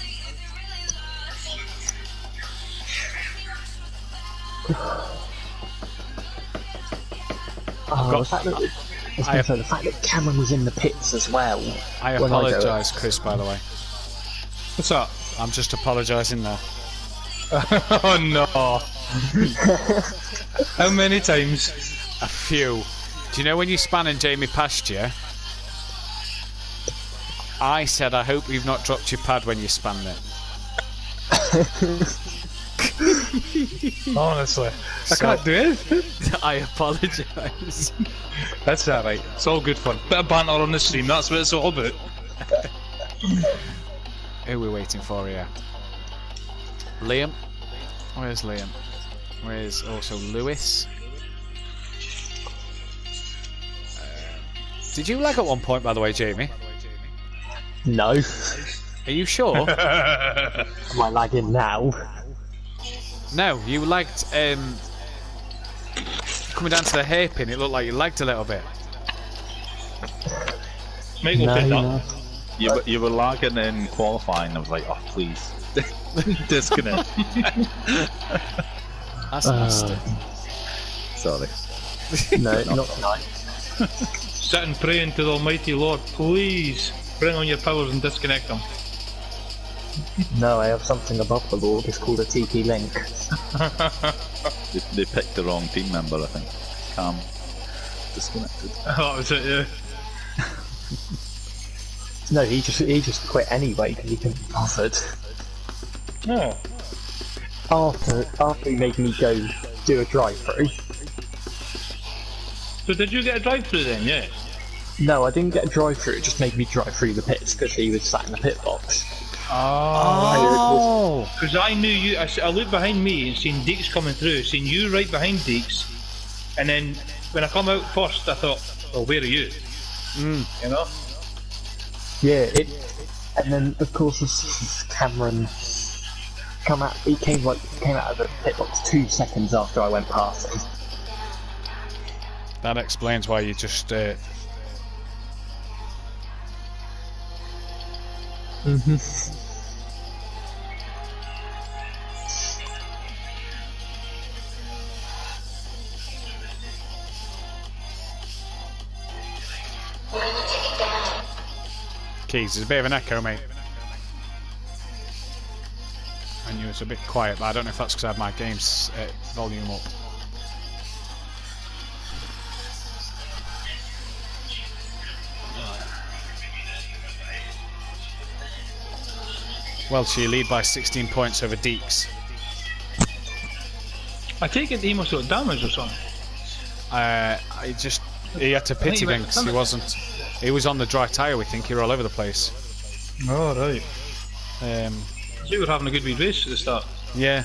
The fact that Cameron was in the pits as well. I apologise, Chris, by the way. What's up? I'm just apologising now. Oh no. How many times? A few. Do you know when you span and Jamie passed you? I said, I hope you've not dropped your pad when you spanned it. Honestly, I can't do it. I apologise. That's alright. It's all good fun. Bit of banter on the stream. That's what it's all about. Who are we waiting for here? Liam? Where's Liam? Where's also Lewis? Did you lag at one point, by the way, Jamie? No. Are you sure? Am I lagging now? No, you lagged. Coming down to the hairpin, it looked like you lagged a little bit. Make no, no. You were lagging in qualifying. I was like, oh please, disconnect. That's nasty. Sorry. No, not tonight. Sit and praying to the Almighty Lord, please bring on your powers and disconnect them. No, I have something above the Lord. It's called a TP link. They picked the wrong team member, I think. Cam disconnected. Oh, was it? Yeah. No, he just quit anyway because he couldn't be bothered. Oh. After he made me go do a drive-through. So did you get a drive-through then? Yeah. No, I didn't get a drive-through. It just made me drive through the pits because he was sat in the pit box. Oh! Because I knew you. I looked behind me and seen Deeks coming through, seen you right behind Deeks, and then when I come out first, I thought, well, where are you? You know? Yeah, and then of course Cameron he came out of the pit box 2 seconds after I went past him. That explains why you just. Keys, there's a bit of an echo, mate. And you was a bit quiet, but I don't know if that's because I had my game's volume up. Well, she lead by 16 points over Deeks. I take it he must have got damaged or something. He had to pit again because he was on the dry tyre, we think. He was all over the place. Oh, right. You were having a good wee race at the start. Yeah.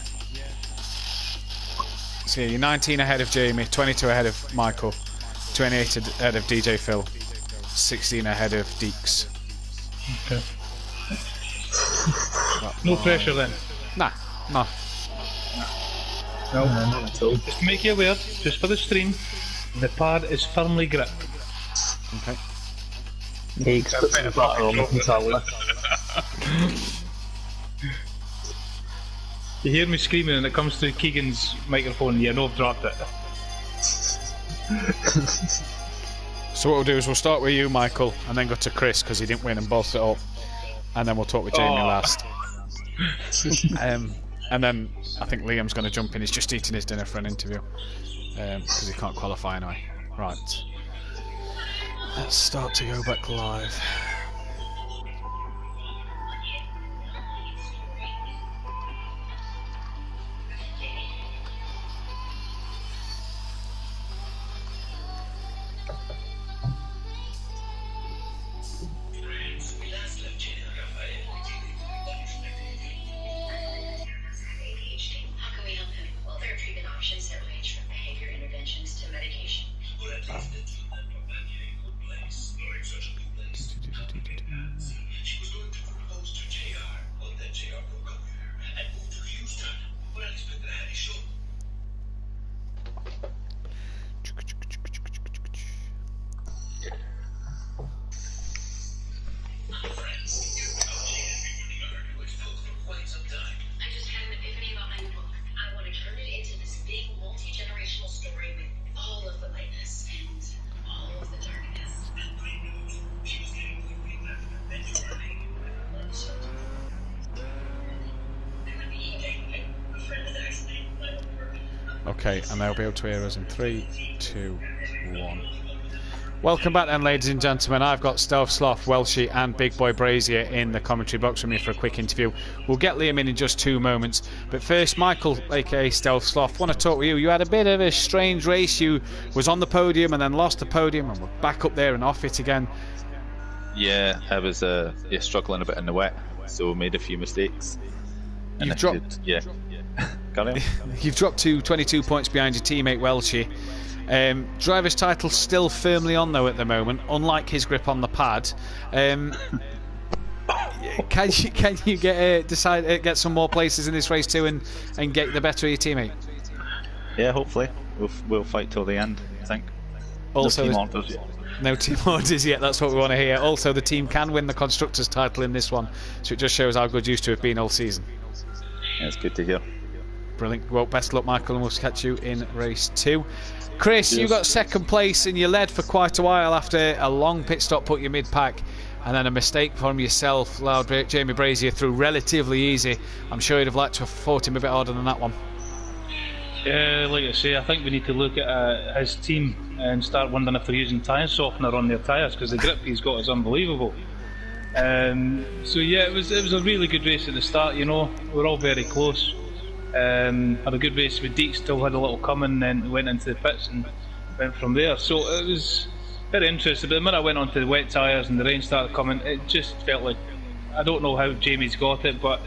So you're 19 ahead of Jamie, 22 ahead of Michael, 28 ahead of DJ Phil, 16 ahead of Deeks. Okay. No pressure then? Nah, no. No, not at all. Just to make you aware, just for the stream, the pad is firmly gripped. Okay. Deeks put some butter on the controller. You hear me screaming and it comes through Keegan's microphone, you know I've dropped it. So what we'll do is we'll start with you, Michael, and then go to Chris because he didn't win and both it up, and then we'll talk with Jamie last. And then I think Liam's going to jump in. He's just eating his dinner for an interview because he can't qualify anyway. Right. Let's start to go back live. Okay, and they'll be able to hear us in 3, 2, 1. Welcome back then, ladies and gentlemen. I've got Stealth Sloth, Welshie and Big Boy Brazier in the commentary box with me for a quick interview. We'll get Liam in just 2 moments. But first, Michael, aka Stealth Sloth, want to talk with you. You had a bit of a strange race. You was on the podium and then lost the podium and were back up there and off it again. Yeah, I was struggling a bit in the wet, so made a few mistakes. And You've dropped... You've dropped to 22 points behind your teammate Welshie. Driver's title still firmly on though at the moment, unlike his grip on the pad. Can you get some more places in this race too and get the better of your teammate? Yeah, hopefully we'll fight till the end, I think. Also, no team orders yet. No team orders yet. That's what we want to hear. Also, the team can win the constructors title in this one, so it just shows how good you used to have been all season. Yeah, it's good to hear. Brilliant. Well, best of luck, Michael, and we'll catch you in race 2. Chris, you got second place and you led for quite a while after a long pit stop put you mid-pack, and then a mistake from yourself allowed Jamie Brazier through relatively easy. I'm sure you'd have liked to have fought him a bit harder than that one. Yeah, like I say, I think we need to look at his team and start wondering if they're using tyre softener on their tyres, because the grip he's got is unbelievable. So yeah, it was a really good race at the start. You know, we were all very close. Had a good race with Deeks, still had a little coming, then went into the pits and went from there. So it was very interesting. But the minute I went onto the wet tyres and the rain started coming, it just felt like I don't know how Jamie's got it, but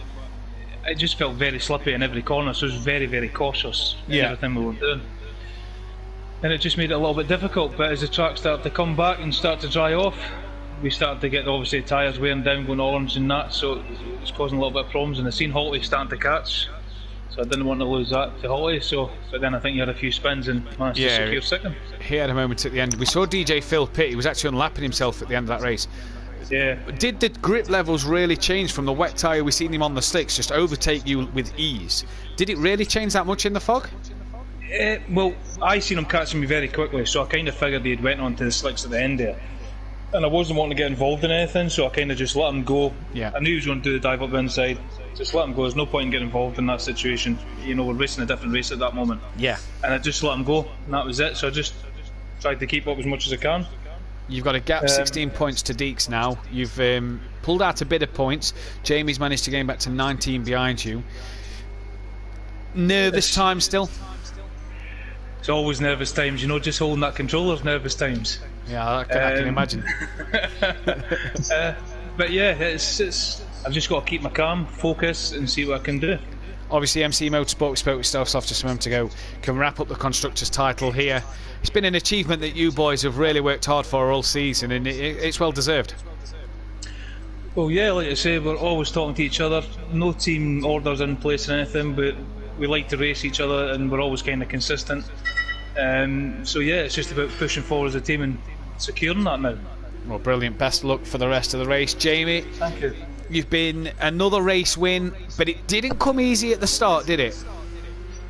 it just felt very slippy in every corner, so I was very, very cautious in everything we were doing. And it just made it a little bit difficult, but as the track started to come back and start to dry off, we started to get, obviously, tyres wearing down, going orange and that, so it was causing a little bit of problems. And I seen Halty starting to catch, so I didn't want to lose that to Halty. But then I think he had a few spins and managed to secure second. He had a moment at the end. We saw DJ Phil Pitt. He was actually unlapping himself at the end of that race. Yeah. Did the grip levels really change from the wet tyre we seen him on the slicks just overtake you with ease? Did it really change that much in the fog? Well, I seen him catching me very quickly, so I kind of figured he'd went onto the slicks at the end there. And I wasn't wanting to get involved in anything, so I kind of just let him go. Yeah. I knew he was going to do the dive up the inside. Just let him go. There's no point in getting involved in that situation. You know, we're racing a different race at that moment. Yeah. And I just let him go, and that was it. So I just tried to keep up as much as I can. You've got a gap 16 points to Deeks now. You've pulled out a bit of points. Jamie's managed to gain back to 19 behind you. Nervous time still? It's always nervous times, you know, just holding that controller's nervous times. Yeah, I can imagine. But yeah, it's I've just got to keep my calm, focus, and see what I can do. Obviously, MC Motorsport, we spoke with Stelsoft just a moment ago, can wrap up the Constructors' title here. It's been an achievement that you boys have really worked hard for all season, and it's well deserved. Well, yeah, like I say, we're always talking to each other. No team orders in place or anything, but we like to race each other, and we're always kind of consistent. So yeah, it's just about pushing forward as a team and securing that now. Well, brilliant. Best of luck for the rest of the race. Jamie, thank you. You've been another race win, but it didn't come easy at the start, did it?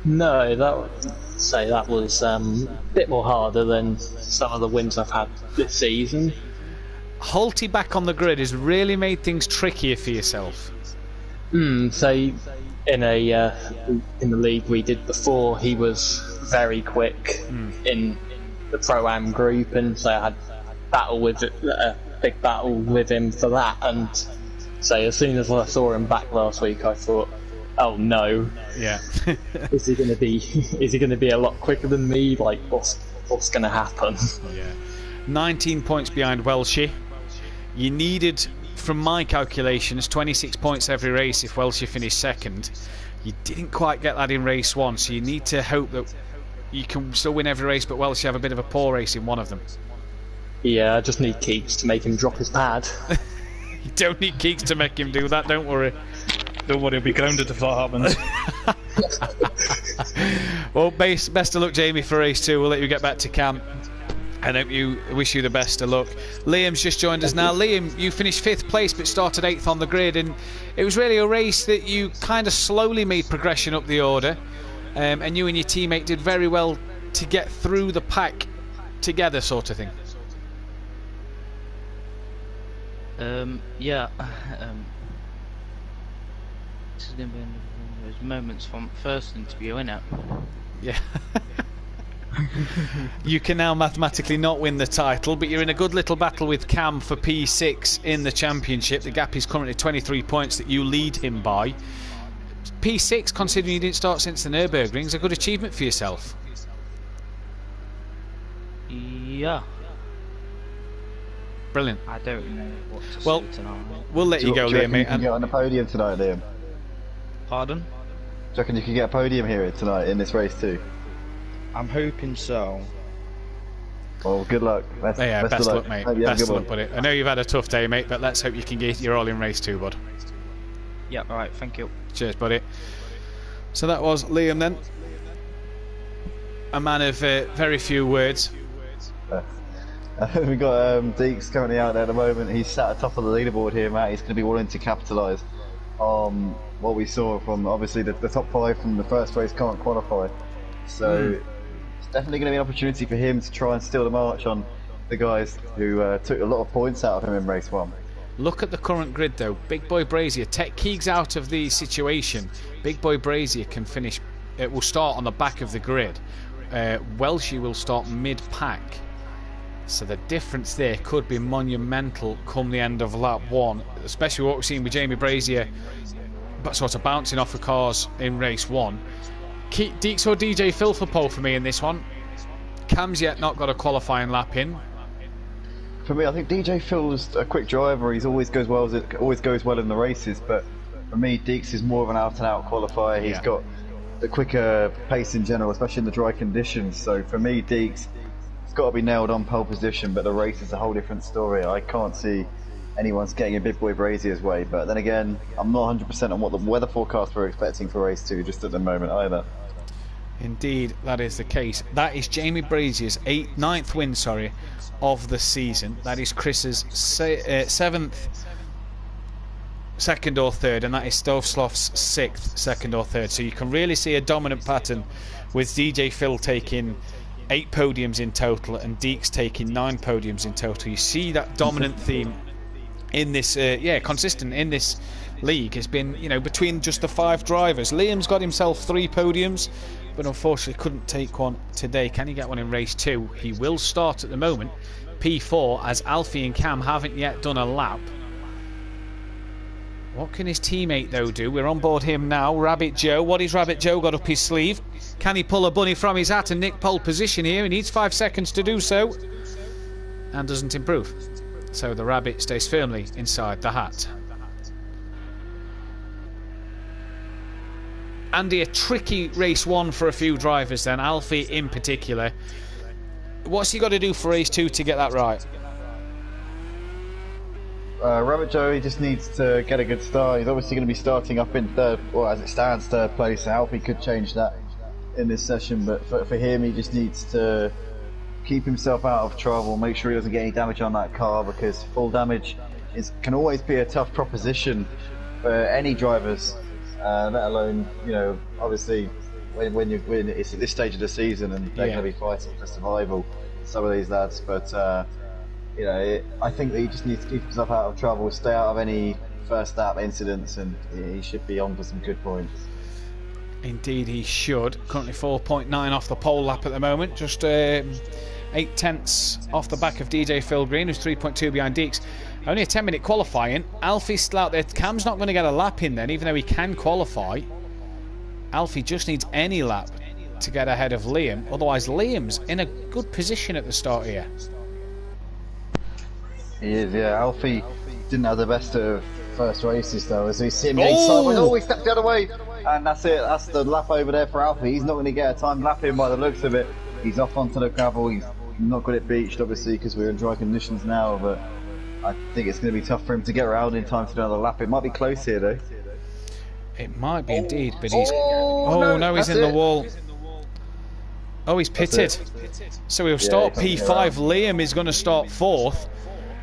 No, that was a bit more harder than some of the wins I've had this season. Halty back on the grid has really made things trickier for yourself. So in the league we did before, he was very quick in the Pro-Am group, and so I had a big battle with him for that. And so as soon as I saw him back last week, I thought, oh no, yeah, is he going to be a lot quicker than me? Like, what's going to happen? Yeah, 19 points behind Welshie. You needed, from my calculations, 26 points every race if Welshie finished second. You didn't quite get that in race one, so you need to hope that you can still win every race, but Welshie have a bit of a poor race in one of them. Yeah, I just need Keeks to make him drop his pad. You don't need Keeks to make him do that, don't worry. Don't worry, he'll be grounded if that happens. Well, best of luck, Jamie, for race 2. We'll let you get back to camp. And wish you the best of luck. Liam's just joined us now. Liam, you finished 5th place but started 8th on the grid, and it was really a race that you kind of slowly made progression up the order, and you and your teammate did very well to get through the pack together, sort of thing. Yeah. This is going to be one of those moments from first interview, isn't it? Yeah. You can now mathematically not win the title, but you're in a good little battle with Cam for P6 in the championship. The gap is currently 23 points that you lead him by. P6, considering you didn't start since the Nürburgring, is a good achievement for yourself. Yeah. Brilliant. I don't know what to say tonight. We'll let you go, Liam, mate. You can get on the podium tonight, Liam. Pardon? Do you reckon you can get a podium here tonight in this race too? I'm hoping so. Well, good luck. Best of luck, mate. Best of luck, buddy. I know you've had a tough day, mate, but let's hope you can get your all in race 2, bud. Yeah, alright, thank you. Cheers, buddy. So that was Liam then. A man of very few words. We've got Deeks currently out there at the moment. He's sat at top of the leaderboard here, Matt. He's going to be wanting to capitalise on what we saw from, obviously, the top 5 from the first race can't qualify. So it's definitely going to be an opportunity for him to try and steal the march on the guys who took a lot of points out of him in race 1. Look at the current grid though. Big Boy Brazier, take Keegs out of the situation. Big Boy Brazier can finish, it will start on the back of the grid. Welshie will start mid-pack. So the difference there could be monumental come the end of lap 1, especially what we've seen with Jamie Brazier, but sort of bouncing off the cars in race 1. Deeks or DJ Phil for pole for me in this one. Cam's yet not got a qualifying lap in. for me, I think DJ Phil's a quick driver. He always goes well in the races. But for me, Deeks is more of an out-and-out qualifier. He's got the quicker pace in general, especially in the dry conditions. So for me, Deeks, it's got to be nailed on pole position. But the race is a whole different story. I can't see anyone's getting in Big Boy Brazier's way. But then again, I'm not 100% on what the weather forecast we're expecting for race 2 just at the moment either. Indeed, that is the case. That is Jamie Brazier's ninth win, of the season. That is Chris's 7th, 2nd or 3rd, and that is Stovsloff's 6th, 2nd or 3rd. So you can really see a dominant pattern with DJ Phil taking 8 podiums in total and Deeks taking 9 podiums in total. You see that dominant theme in this, consistent in this league. Has been, between just the 5 drivers. Liam's got himself 3 podiums, but unfortunately couldn't take one today. Can he get one in race 2? He will start at the moment P4, as Alfie and Cam haven't yet done a lap. What can his teammate though do? We're on board him now. Rabbit Joe. What has Rabbit Joe got up his sleeve? Can he pull a bunny from his hat and nick pole position here? He needs 5 seconds to do so, and doesn't improve. So the rabbit stays firmly inside the hat. Andy, a tricky race 1 for a few drivers then, Alfie in particular. What's he got to do for race 2 to get that right? Rabbit Joe, he just needs to get a good start. He's obviously going to be starting up in 3rd, or as it stands, 3rd place. Alfie could change that in this session, but for him, he just needs to keep himself out of trouble, make sure he doesn't get any damage on that car, because full damage can always be a tough proposition for any drivers, let alone, obviously when it's at this stage of the season and they're going to be fighting for survival, some of these lads. But I think that he just needs to keep himself out of trouble, stay out of any first lap incidents, and he should be on for some good points. Indeed he should. Currently 4.9 off the pole lap at the moment, just 8 tenths off the back of DJ Phil Green, who's 3.2 behind Deeks. Only a 10-minute qualifying. Alfie's still out there. Cam's not going to get a lap in then, even though he can qualify. Alfie just needs any lap to get ahead of Liam. Otherwise, Liam's in a good position at the start here. He is, yeah. Alfie didn't have the best of first races though, as we see him getting sideways. Oh, he stepped the other way, and that's it. That's the lap over there for Alfie. He's not going to get a time lap in by the looks of it. He's off onto the gravel. He's not good at beached, obviously, because we're in dry conditions now, but I think it's going to be tough for him to get around in time to do another lap. It might be close here though. It might be indeed, but he's... no, he's in the wall. Oh, he's pitted. So he'll start P5. Liam is going to start 4th.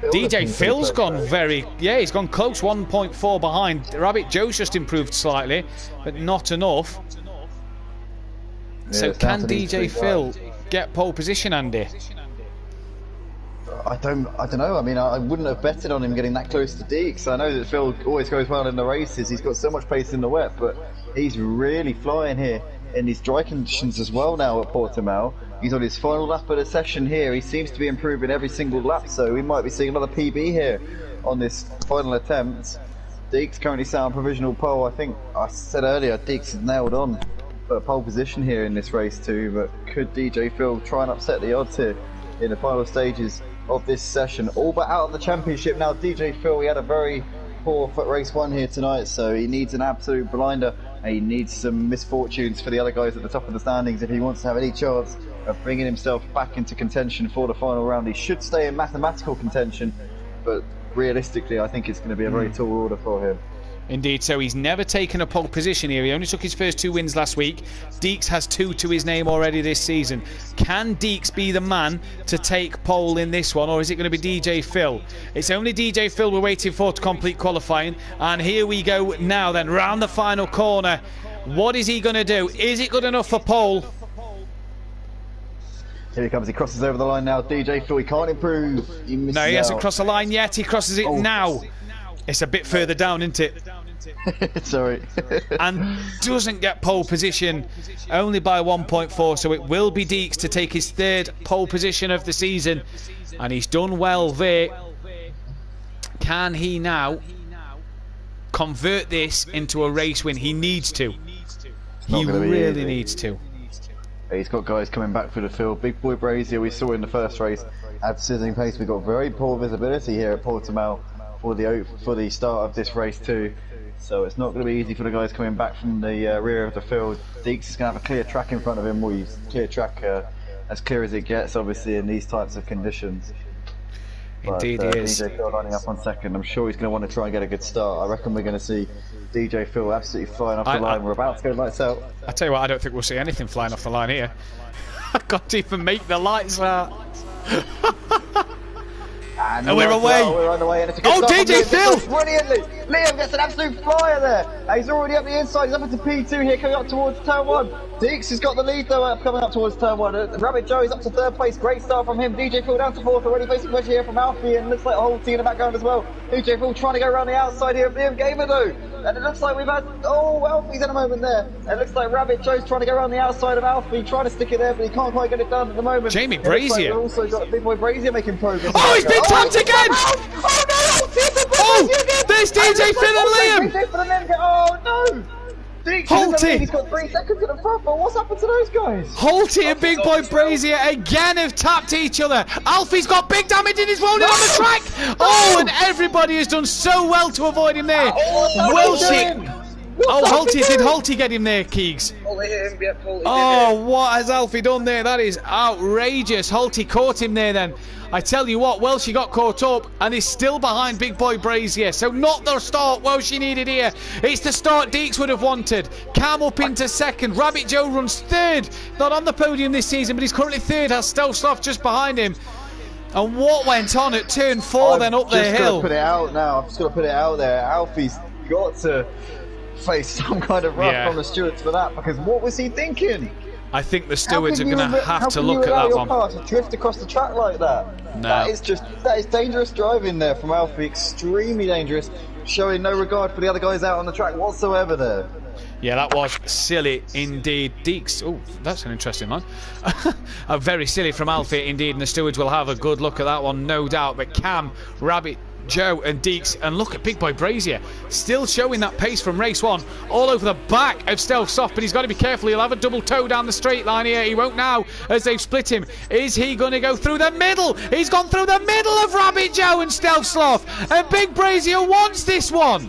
DJ Phil's gone he's gone close, 1.4 behind. Rabbit Joe's just improved slightly, but not enough. So can DJ Phil get pole position, Andy? I don't know. I mean, I wouldn't have betted on him getting that close to Deeks. I know that Phil always goes well in the races. He's got so much pace in the wet, but he's really flying here in these dry conditions as well now at Portimao. He's on his final lap of the session here. He seems to be improving every single lap, so we might be seeing another PB here on this final attempt. Deeks currently sat on provisional pole. I think I said earlier Deeks is nailed on for pole position here in this race too, but could DJ Phil try and upset the odds here in the final stages of this session? All but out of the championship now. DJ Phil, he had a very poor race 1 here tonight, so he needs an absolute blinder, and he needs some misfortunes for the other guys at the top of the standings if he wants to have any chance of bringing himself back into contention for the final round. He should stay in mathematical contention, but realistically I think it's going to be a very tall order for him. Indeed, so he's never taken a pole position here. He only took his first 2 wins last week. Deeks has 2 to his name already this season. Can Deeks be the man to take pole in this one, or is it going to be DJ Phil? It's only DJ Phil we're waiting for to complete qualifying, and here we go now then, round the final corner. What is he going to do? Is it good enough for pole? Here he comes, he crosses over the line now. DJ Phil, he can't improve. He hasn't crossed the line yet. He crosses it now. It's a bit further down, isn't it? Sorry. And doesn't get pole position, only by 1.4, so it will be Deeks to take his 3rd pole position of the season, and he's done well there. Can he now convert this into a race win? He needs to. He really needs to. He's got guys coming back for the field. Big Boy Brazier we saw in the first race at sizzling pace. We've got very poor visibility here at Portimao for the start of this race too. So it's not going to be easy for the guys coming back from the rear of the field. Deeks is going to have a clear track in front of him. Well, clear track as clear as it gets, obviously, in these types of conditions. Indeed, he is. DJ Phil lining up on second. I'm sure he's going to want to try and get a good start. I reckon we're going to see DJ Phil absolutely flying off the line. We're about to go lights out. I tell you what, I don't think we'll see anything flying off the line here. I can't even make the lights out. And we're away. We're on the way, and it's a good start DJ Phil! Brilliantly. Liam gets an absolute flyer there. He's already up the inside. He's up into P2 here, coming up towards turn 1. Deeks has got the lead though, coming up towards turn 1. Rabbit Joe is up to 3rd place. Great start from him. DJ Phil down to 4th. Already facing pressure here from Alfie, and looks like a whole team in the background as well. DJ Phil trying to go around the outside here of Liam Gamer though. And it looks like we've had... Oh, Alfie's in a moment there. It looks like Rabbit Joe's trying to go around the outside of Alfie, trying to stick it there, but he can't quite get it done at the moment. Jamie Brazier. Like we've also got Big Boy Brazier making progress. Oh, he's been tapped again! Oh, there's DJ Phil and Liam! Oh no! Holty! He's got 3 seconds in the front, but what's happened to those guys? Holty and Big Boy Brazier again have tapped each other. Alfie's got big damage and he's rolling on the track. Oh, and everybody has done so well to avoid him there. Holty, did Holty get him there, Keegs? Oh, what has Alfie done there? That is outrageous. Holty caught him there then. I tell you what, Welsh got caught up and is still behind Big Boy Brazier. So not the start Welsh needed here. It's the start Deeks would have wanted. Cam up into 2nd. Rabbit Joe runs 3rd. Not on the podium this season, but he's currently 3rd. Has Stealth Sloth just behind him. And what went on at turn 4 then up the hill? I've just got to put it out now. I've just got to put it out there. Alfie's got to face some kind of rough from the stewards for that, because what was he thinking? I think the stewards are going to have to look at that one. Car to drift across the track like that? No. That is dangerous driving there from Alfie. Extremely dangerous, showing no regard for the other guys out on the track whatsoever there. Yeah, that was silly indeed. Deeks, oh, that's an interesting line. Very silly from Alfie indeed, and the stewards will have a good look at that one, no doubt. But Cam, Rabbit Joe and Deeks, and look at Big Boy Brazier still showing that pace from race 1 all over the back of Stealth Soft, but he's got to be careful. He'll have a double toe down the straight line here. He won't now as they've split him. Is he going to go through the middle? He's gone through the middle of Rabbit Joe and Stealth Sloth, and Big Brazier wants this one.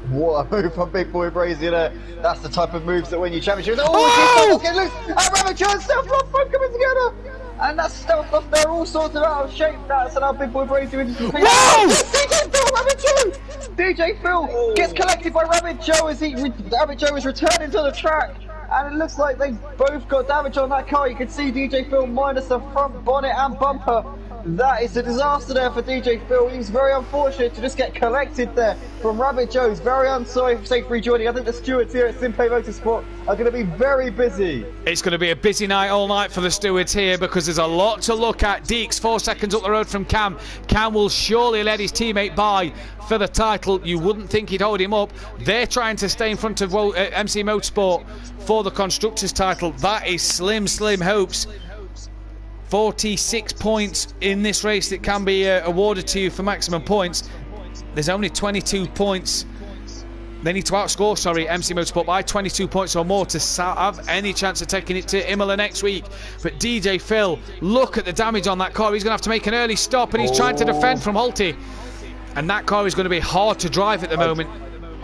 What a move from Big Boy Brazier there. That's the type of moves that win you championships. Oh! Get loose! Rabbit Joe and Stealth Sloth both coming together. And that's Stealth Sloth there, all sorts of out of shape. That's how Big Boy Brazier into the DJ Phil, Rabbit Joe! DJ Phil gets collected by Rabbit Joe as Rabbit Joe is returning to the track. And it looks like they've both got damage on that car. You can see DJ Phil minus the front bonnet and bumper. That is a disaster there for DJ Phil. He's very unfortunate to just get collected there from Rabbit Joe. He's very unsafe for rejoining. I think the stewards here at Simplay Motorsport are going to be very busy. It's going to be a busy night all night for the stewards here, because there's a lot to look at. Deeks 4 seconds up the road from Cam. Cam will surely let his teammate by for the title. You wouldn't think he'd hold him up. They're trying to stay in front of MC Motorsport for the Constructors title. That is slim hopes. 46 points in this race that can be awarded to you for maximum points. There's only 22 points. They need to outscore, MC Motorsport by 22 points or more to have any chance of taking it to Imola next week. But DJ Phil, look at the damage on that car. He's going to have to make an early stop, and he's trying to defend from Holty. And that car is going to be hard to drive at the moment.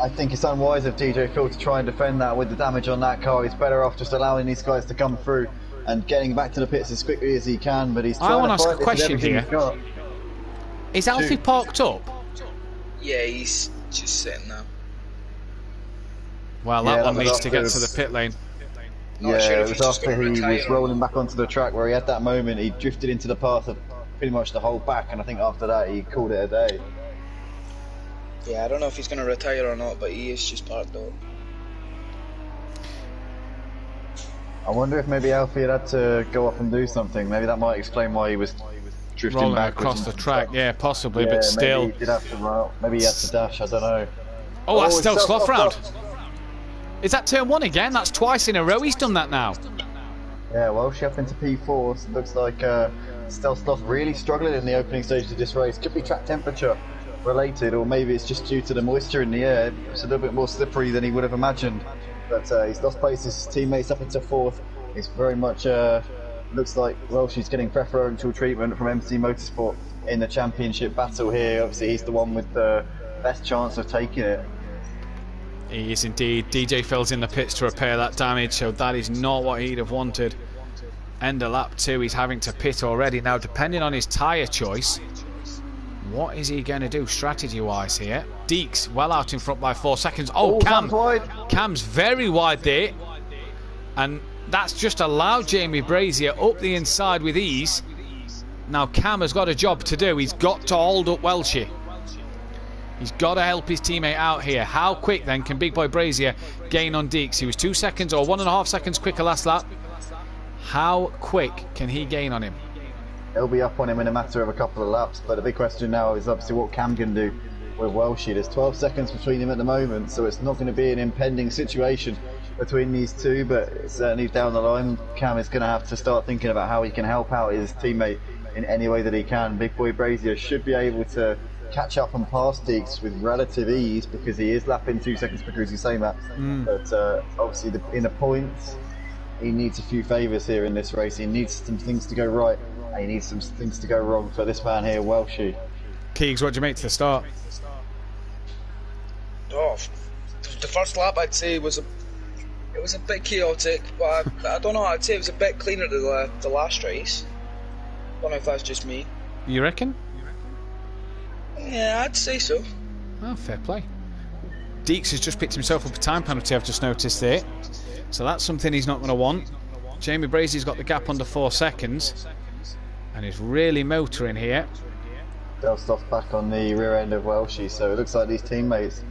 I think it's unwise of DJ Phil to try and defend that with the damage on that car. He's better off just allowing these guys to come through and getting back to the pits as quickly as he can, but he's trying I want to to ask a question here. Is Alfie parked up? Yeah, he's just sitting there. Well, that one needs to get to the pit lane. Yeah, it was after he was rolling back onto the track where he had that moment. He drifted into the path of pretty much the whole back, and I think after that he called it a day. Yeah, I don't know if he's going to retire or not, but he is just parked up. I wonder if maybe Alfie had to go off and do something. Maybe that might explain why he was drifting rolling backwards across the track. Yeah, possibly, but still. Maybe he did have to maybe he had to dash, I don't know. Oh, that's Stealth Sloth round. Is that turn 1 again? That's twice in a row he's done that now. Yeah, well, she up into P4, so it looks like Stealth Sloth really struggling in the opening stage of this race. Could be track temperature related, or maybe it's just due to the moisture in the air. It's a little bit more slippery than he would have imagined. But he's lost places, his teammates up into 4th. He's very much Looks like, well, she's getting preferential treatment from MC Motorsport in the championship battle here. Obviously, he's the one with the best chance of taking it. He is indeed. DJ Phil's in the pits to repair that damage, so that is not what he'd have wanted. End of lap 2, he's having to pit already. Now, depending on his tyre choice, what is he going to do strategy-wise here? Deeks well out in front by 4 seconds. Oh, Cam's very wide there. And that's just allowed Jamie Brazier up the inside with ease. Now Cam has got a job to do. He's got to hold up Welshie. He's got to help his teammate out here. How quick then can Big Boy Brazier gain on Deeks? He was 2 seconds or 1.5 seconds quicker last lap. How quick can he gain on him? He'll be up on him in a matter of a couple of laps, but the big question now is obviously what Cam can do with Welshie. There's 12 seconds between him at the moment, so it's not going to be an impending situation between these two, but certainly down the line Cam is going to have to start thinking about how he can help out his teammate in any way that he can. Big Boy Brazier should be able to catch up and pass Deeks with relative ease because he is lapping 2 seconds quicker, as you say, Matt. But obviously in the points he needs a few favours here in this race. He needs some things to go right and he needs some things to go wrong for this man here, Welshie. Keegs, what do you make to the start? Oh, the first lap I'd say was a bit chaotic, but I don't know, I'd say it was a bit cleaner than the last race. Don't know if that's just me. You reckon? Yeah, I'd say so. Oh, fair play. Deeks has just picked himself up a time penalty, I've just noticed there. So that's something he's not going to want. Jamie Brazier's got the gap under 4 seconds. And he's really motoring here. Delstoff's back on the rear end of Welshie, so it looks like these teammates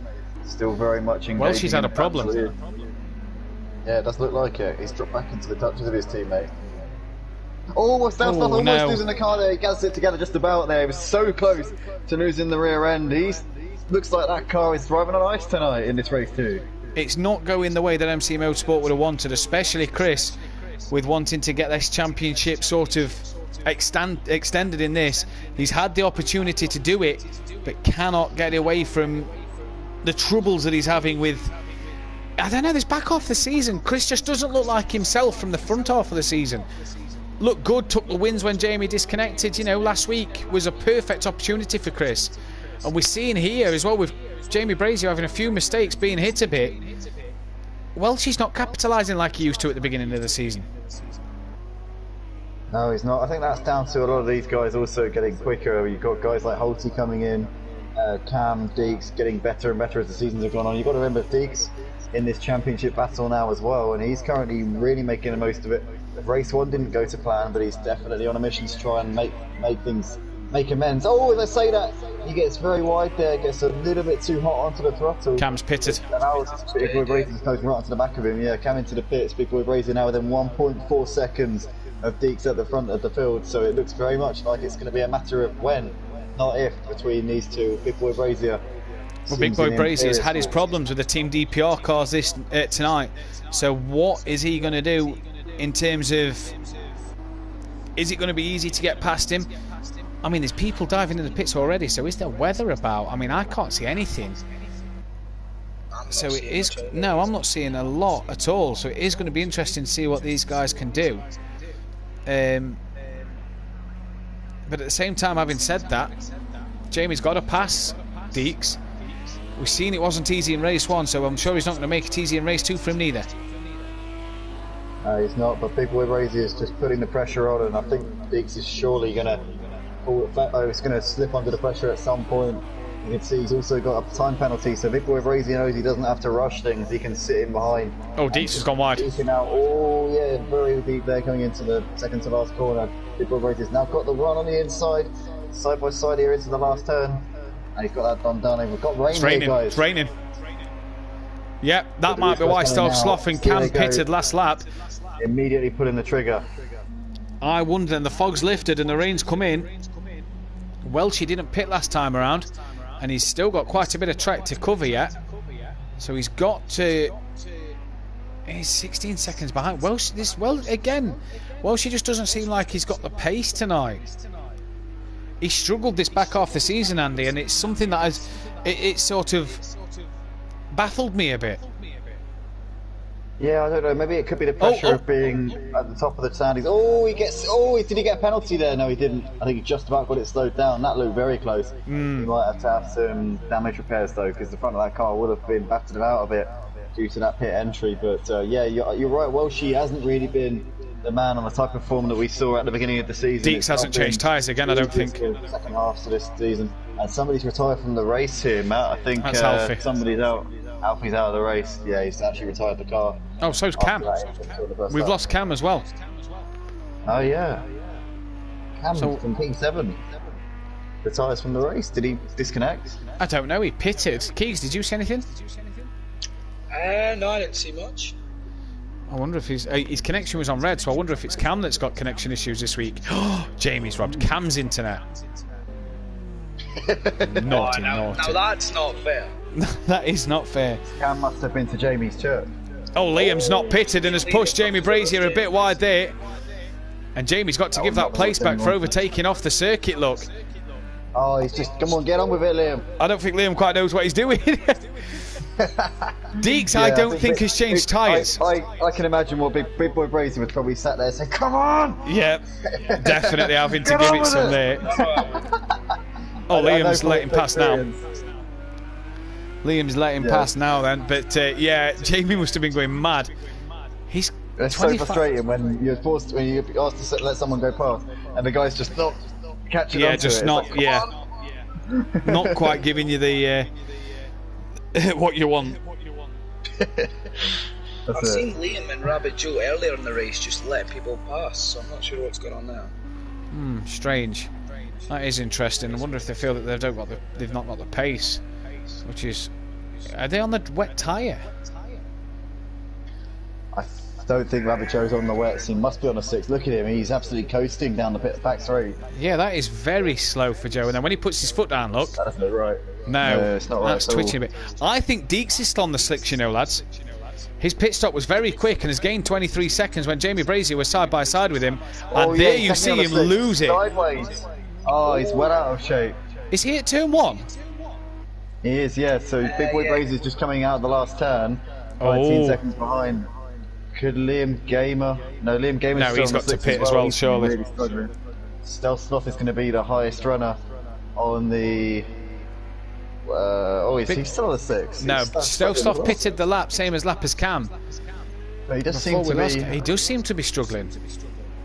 still very much engaged. Welshie's had a problem. Yeah, it does look like it. He's dropped back into the touches of his teammate. Oh, Delstoff almost losing the car there. He gets it together just about there. He was so close to losing the rear end. Looks like that car is driving on ice tonight in this race too. It's not going the way that MC Motorsport would have wanted, especially Chris, with wanting to get this championship sort of extended in this. He's had the opportunity to do it, but cannot get away from the troubles that he's having with, I don't know, this back half of the season. Chris just doesn't look like himself from the front half of the season. Looked good, took the wins when Jamie disconnected. You know, last week was a perfect opportunity for Chris. And we're seeing here as well with Jamie Brazier having a few mistakes, being hit a bit. Well, she's not capitalising like he used to at the beginning of the season. No, he's not. I think that's down to a lot of these guys also getting quicker. You've got guys like Holty coming in, Cam, Deeks getting better and better as the seasons have gone on. You've got to remember Deeks in this championship battle now as well, and he's currently really making the most of it. Race 1 didn't go to plan, but he's definitely on a mission to try and make amends. Oh, as I say that, he gets very wide there, gets a little bit too hot onto the throttle. Cam's pitted. Big Boy Brazier's closing right onto the back of him. Yeah, Cam into the pits. Big Boy Brazier now within 1.4 seconds of Deeks at the front of the field, so it looks very much like it's going to be a matter of when, not if, between these two. Big Boy Brazier. Well, Big Boy Brazier's had his problems with the Team DPR cars tonight, so what is he going to do in terms of, is it going to be easy to get past him? I mean, there's people diving in the pits already, so is there weather about? I mean, I can't see anything. So it is, no, I'm not seeing a lot at all, so it is going to be interesting to see what these guys can do. But at the same time, having said that, Jamie's got to pass Deeks. We've seen it wasn't easy in race 1, so I'm sure he's not going to make it easy in race 2 for him neither. No, he's not, but Big Boy Brazier is just putting the pressure on, and I think Deeks is surely going to pull it back. Oh, it's going to slip under the pressure at some point. You can see he's also got a time penalty, so Big Boy Brazier knows he doesn't have to rush things, he can sit in behind. Oh, Deeks has gone wide. Out. Oh, yeah, very deep there coming into the second to last corner. Big Boy Brazier's now got the run on the inside, side by side here into the last turn, and he's got that done over. Got rain here, guys. It's raining. Yep, that might be why Slough and Cam pitted last lap. Immediately pulling the trigger. I wonder, and the fog's lifted and the rain's come in. Welshie didn't pit last time around, and he's still got quite a bit of track to cover yet. So he's got to... He's 16 seconds behind. Welshie just doesn't seem like he's got the pace tonight. He struggled this back half the season, Andy, and it's something that has... It sort of baffled me a bit. Yeah, I don't know. Maybe it could be the pressure of being at the top of the standings. Oh, did he get a penalty there? No, he didn't. I think he just about got it slowed down. That looked very close. He might have to have some damage repairs though, because the front of that car would have been battered out of it due to that pit entry. But yeah, you're right. Welsh hasn't really been the man on the type of form that we saw at the beginning of the season. Deeks hasn't changed tyres again, I don't think. Second half of this season, and somebody's retired from the race here, Matt. I think somebody's out. Alfie's out of the race. Yeah, he's actually retired the car. Oh, so's Cam. We've lost Cam as well. Oh yeah, Cam from P7 retires from the race. Did he disconnect? I don't know. He pitted. Keegs, did you see anything? No, I didn't see much. I wonder if his connection was on red, so I wonder if it's Cam that's got connection issues this week. Jamie's robbed Cam's internet. Naughty. Now that's not fair. That is not fair. Cam must have been to Jamie's church. Oh, Liam's not pitted and has pushed Jamie Brazier a bit wide there. And Jamie's got to give that place back for overtaking off the circuit, look. Oh, he's just... Come on, get on with it, Liam. I don't think Liam quite knows what he's doing. Deeks, yeah, I don't think has changed tyres. I can imagine what Big Boy Brazier was probably sat there saying, come on! Yeah, definitely having to give it some there. Oh, Liam's letting pass now. Liam's letting pass now then, but yeah, Jamie must have been going mad. It's so frustrating when you're asked to let someone go past, and the guy's just not catching on to it. Not quite giving you the what you want. I've seen Liam and Rabbit Joe earlier in the race just let people pass, so I'm not sure what's going on there. Strange. That is interesting. I wonder if they feel that they've not got the pace. Which is, are they on the wet tyre? I don't think Rabbit Joe's on the wets. He must be on a 6. Look at him, he's absolutely coasting down the back straight. Yeah, that is very slow for Joe. And then when he puts his foot down, look. That's not right. No, it's not right. That's twitching a bit. I think Deeks is still on the slicks, you know, lads. His pit stop was very quick and has gained 23 seconds when Jamie Brazier was side by side with him. And there you see him lose it. Sideways. Oh, he's well out of shape. Is he at turn 1? He is, yeah. So Big Boy Brazier's just coming out of the last turn, 19 seconds behind. Could Liam Gamer? No, Liam Gamer's still he's got to pit as well, surely. Really struggling. Stealth Sloth is going to be the highest runner on the. He's still on the 6. No, Stealth Sloth pitted the lap, same as lap as Cam. But he does seem to be. He does seem to be struggling.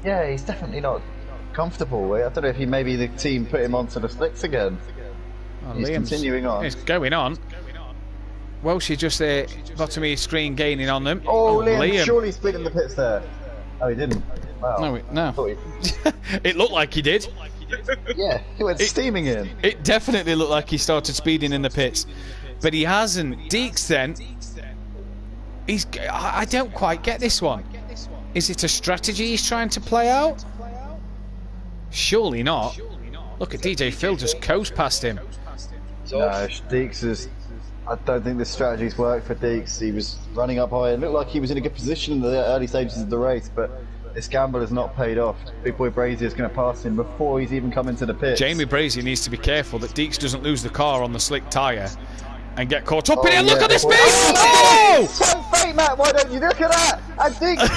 Yeah, he's definitely not comfortable. I don't know if maybe the team put him onto the slicks again. He's continuing on. It's going on. Welsh just there, bottom of your screen, gaining on them. Oh, Liam surely split in the pits there. Oh, he didn't. Wow. No. It looked like he did. Yeah, he went steaming in. It definitely looked like he started speeding in the pits, but he hasn't. Deeks then. I don't quite get this one. Is it a strategy he's trying to play out? Surely not. Look at DJ Phil just coast past him. No, Deeks is. I don't think the strategy's worked for Deeks. He was running up high. It looked like he was in a good position in the early stages of the race, but this gamble has not paid off. Big Boy Brazier is going to pass him before he's even come into the pit. Jamie Brazier needs to be careful that Deeks doesn't lose the car on the slick tyre and get caught up in it. Look at this speed! Oh! So fake, Matt. Why don't you look at that? And Deeks.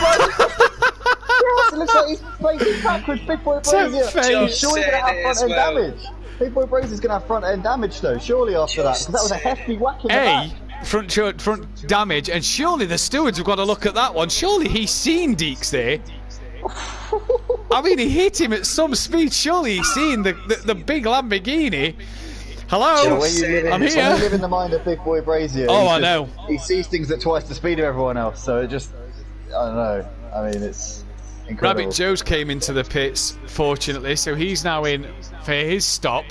Yes, it looks like he's facing backwards. Big Boy Brazier. He's surely going to have front end damage. Big Boy Brazier's going to have front end damage though, surely after that, because that was a hefty whack in the back. Front damage, and surely the stewards have got to look at that one. Surely he's seen Deeks there. I mean, he hit him at some speed. Surely he's seen the big Lamborghini. Hello, I'm here. When you live in the mind of Big Boy Brazier, I know. He sees things at twice the speed of everyone else, so it just, I don't know. I mean, it's incredible. Rabbit Joe's came into the pits, fortunately, so he's now in for his stop.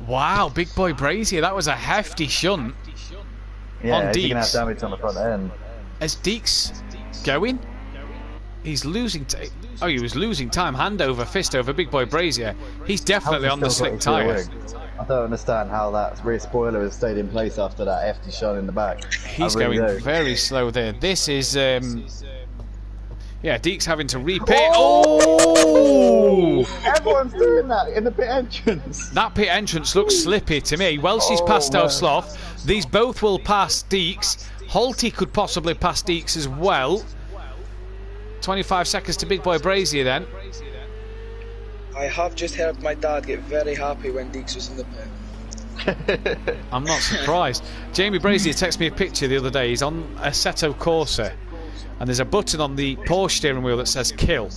Wow, Big Boy Brazier, that was a hefty shunt on Deeks. He's going to have damage on the front end. As Deeks going, he's losing he was losing time, hand over fist over Big Boy Brazier. He's definitely on the slick tyre. I don't understand how that rear spoiler has stayed in place after that hefty shot in the back. He's going very slow there. This is Deeks having to repit. Oh! Everyone's doing that in the pit entrance. That pit entrance looks slippy to me. Welsh's passed out Sloth. These both will pass Deeks. Holty could possibly pass Deeks as well. 25 seconds to Big Boy Brazier then. I have just heard my dad get very happy when Deeks was in the pit. I'm not surprised. Jamie Brazier texted me a picture the other day. He's on a Assetto Corsa, and there's a button on the Porsche steering wheel that says kill.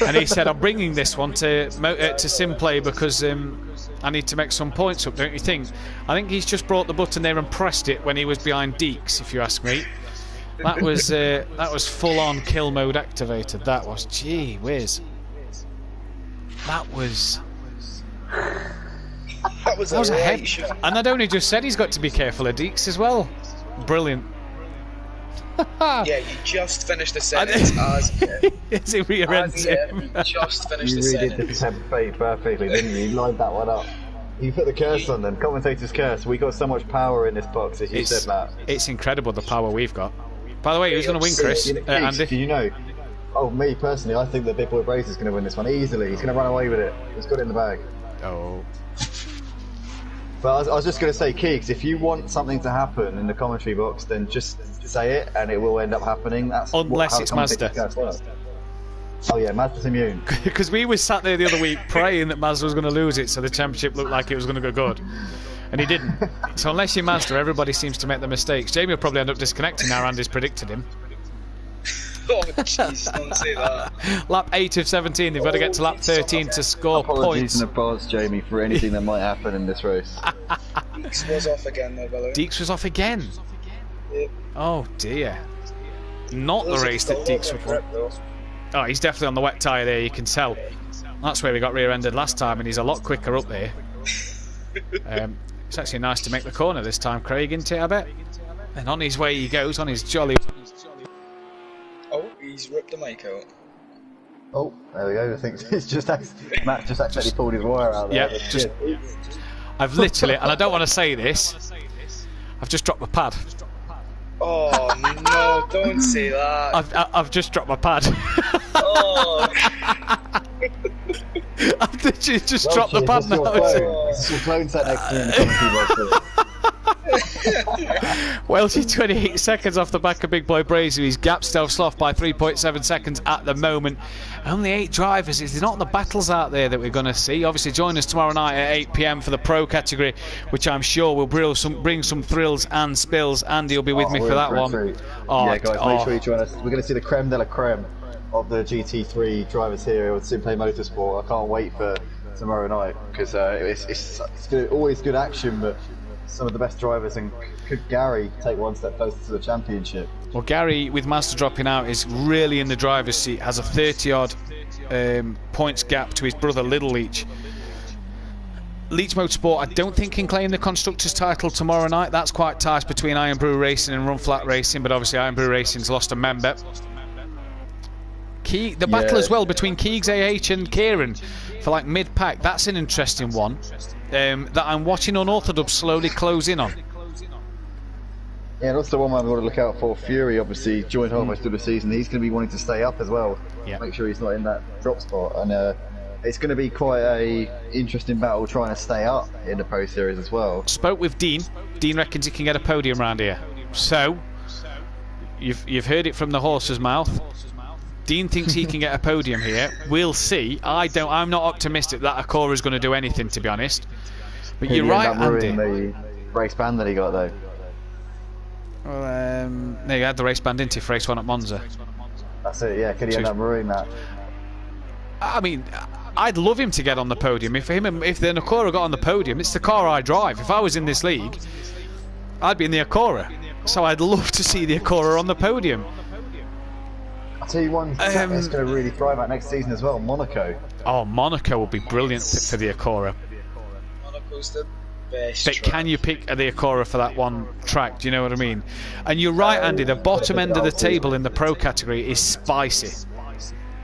And he said, I'm bringing this one to Simplay because I need to make some points up, don't you think? I think he's just brought the button there and pressed it when he was behind Deeks, if you ask me. That was full-on kill mode activated. That was, gee whiz. That was a head shot. And I'd only just said he's got to be careful of Deeks as well. Brilliant. Yeah, you just finished the sentence as he rear-ends him. You just finished the You sentence. really did tempt fate perfectly, didn't you? You lined that one up. You put the curse on them. Commentator's curse. We got so much power in this box, as you said, Matt. It's incredible the power we've got. By the way, who's going to win, Chris? Andy? Do you know? Oh, me personally, I think that Big Boy Brazier is going to win this one easily. He's going to run away with it. He's got it in the bag. Oh. But I was just going to say, Keegs, if you want something to happen in the commentary box, then just say it, and it will end up happening. That's unless it's Mazda. Oh yeah, Mazda's immune. Because we were sat there the other week praying that Mazda was going to lose it, so the championship looked like it was going to go good. And he didn't. So unless you're Mazda, everybody seems to make the mistakes. Jamie will probably end up disconnecting now. Andy's predicted him. Oh jeez, don't say that. Lap 8 of 17, they've got to get to lap 13 to score Apologies points. in advance, Jamie, for anything that might happen in this race. Deeks was off again though, by the way. Deeks was off again? Yep. Oh dear. Not the race that Deeks would win. Oh, he's definitely on the wet tyre there, you can tell. That's where we got rear-ended last time, and he's a lot quicker up there. It's actually nice to make the corner this time, Craig, isn't it, I bet? And on his way he goes, on his jolly... Oh, he's ripped the mic out. Oh, there we go. I think it's just Matt just accidentally pulled his wire out there. Yeah, just... I've literally, and I don't want to say this, I've just dropped my pad. Oh no, don't say that. I've just dropped my pad. Oh. I've literally just dropped the pad now. It's your clone sat next to me in the commentary box. Welshie 28 seconds off the back of Big Boy Brazier. He's gapped Stealth Sloth by 3.7 seconds at the moment. Only 8 drivers. It's not the battles out there that we're going to see. Obviously, join us tomorrow night at 8 PM for the Pro category, which I'm sure will bring some thrills and spills. Andy will be with me for that one. Oh, yeah, guys, make sure you join us. We're going to see the creme de la creme of the GT3 drivers here with Simplay Motorsport. I can't wait for tomorrow night because it's good, always good action, but some of the best drivers, and could Gary take one step closer to the championship? Well, Gary, with Mazda dropping out, is really in the driver's seat, has a 30-odd points gap to his brother Little Leach. Leach Motorsport, I don't think can claim the Constructors' title tomorrow night. That's quite tight between Iron Brew Racing and Run Flat Racing, but obviously Iron Brew Racing's lost a member. The battle as well between Keegs AH and Kieran for like mid-pack, that's an interesting one that I'm watching Unorthodox slowly close in on. Yeah, and also one man we've got to look out for. Fury obviously joined halfway through the season. He's going to be wanting to stay up as well. Yeah. Make sure he's not in that drop spot, and it's going to be quite a interesting battle trying to stay up in the Pro Series as well. Spoke with Dean. Dean reckons he can get a podium round here. So you've heard it from the horse's mouth. Dean thinks he can get a podium here. We'll see. I'm not optimistic that Acora is going to do anything, to be honest. But you're right, Andy. The race band that he got though. Well, no, you had the race band, didn't he, for race 1 at Monza? That's it. Yeah, could he end up ruining that? I mean, I'd love him to get on the podium. If the Acora got on the podium, it's the car I drive. If I was in this league, I'd be in the Acora. So I'd love to see the Acora on the podium. I'll tell you one that's going to really thrive out next season as well, Monaco. Oh, Monaco would be brilliant for the Acora. Monaco's the best But track. can you pick the Acora for that one track? Do you know what I mean? And you're right, Andy, the bottom end of the table in the Pro category is spicy.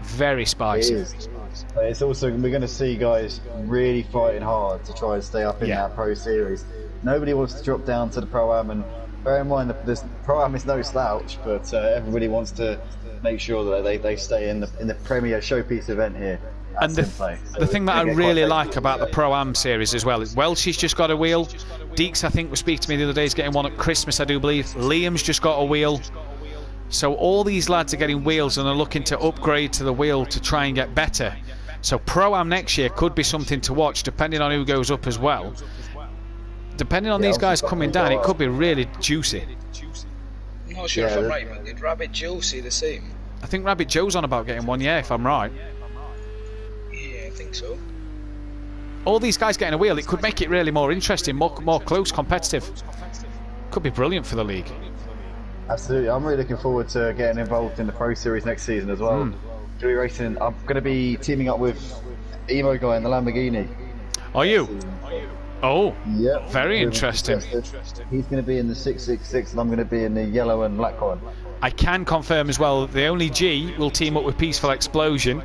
Very spicy. It is. But it's also, we're going to see guys really fighting hard to try and stay up in that Pro Series. Nobody wants to drop down to the Pro-Am, and bear in mind that this Pro-Am is no slouch, but everybody wants to make sure that they stay in the premier showpiece event here. And the thing that I really like about the Pro-Am series as well is Welshie's just got a wheel, Deeks, I think, was speaking to me the other day. He's getting one at Christmas, I do believe. Liam's just got a wheel. So all these lads are getting wheels and are looking to upgrade to the wheel to try and get better. So Pro-Am next year could be something to watch, depending on who goes up as well. Depending on these guys coming down, it could be really juicy. I'm not sure if I'm right, but did Rabbit Joe see the same? I think Rabbit Joe's on about getting one, yeah, if I'm right. Yeah, I think so. All these guys getting a wheel, it could make it really more interesting, more close, competitive. Could be brilliant for the league. Absolutely, I'm really looking forward to getting involved in the Pro Series next season as well. Gonna be racing. I'm going to be teaming up with Emo Guy in the Lamborghini. Are you? Oh, yeah. Very interesting. He's going to be in the 666 and I'm going to be in the yellow and black one. I can confirm as well, the only G will team up with Peaceful Explosion.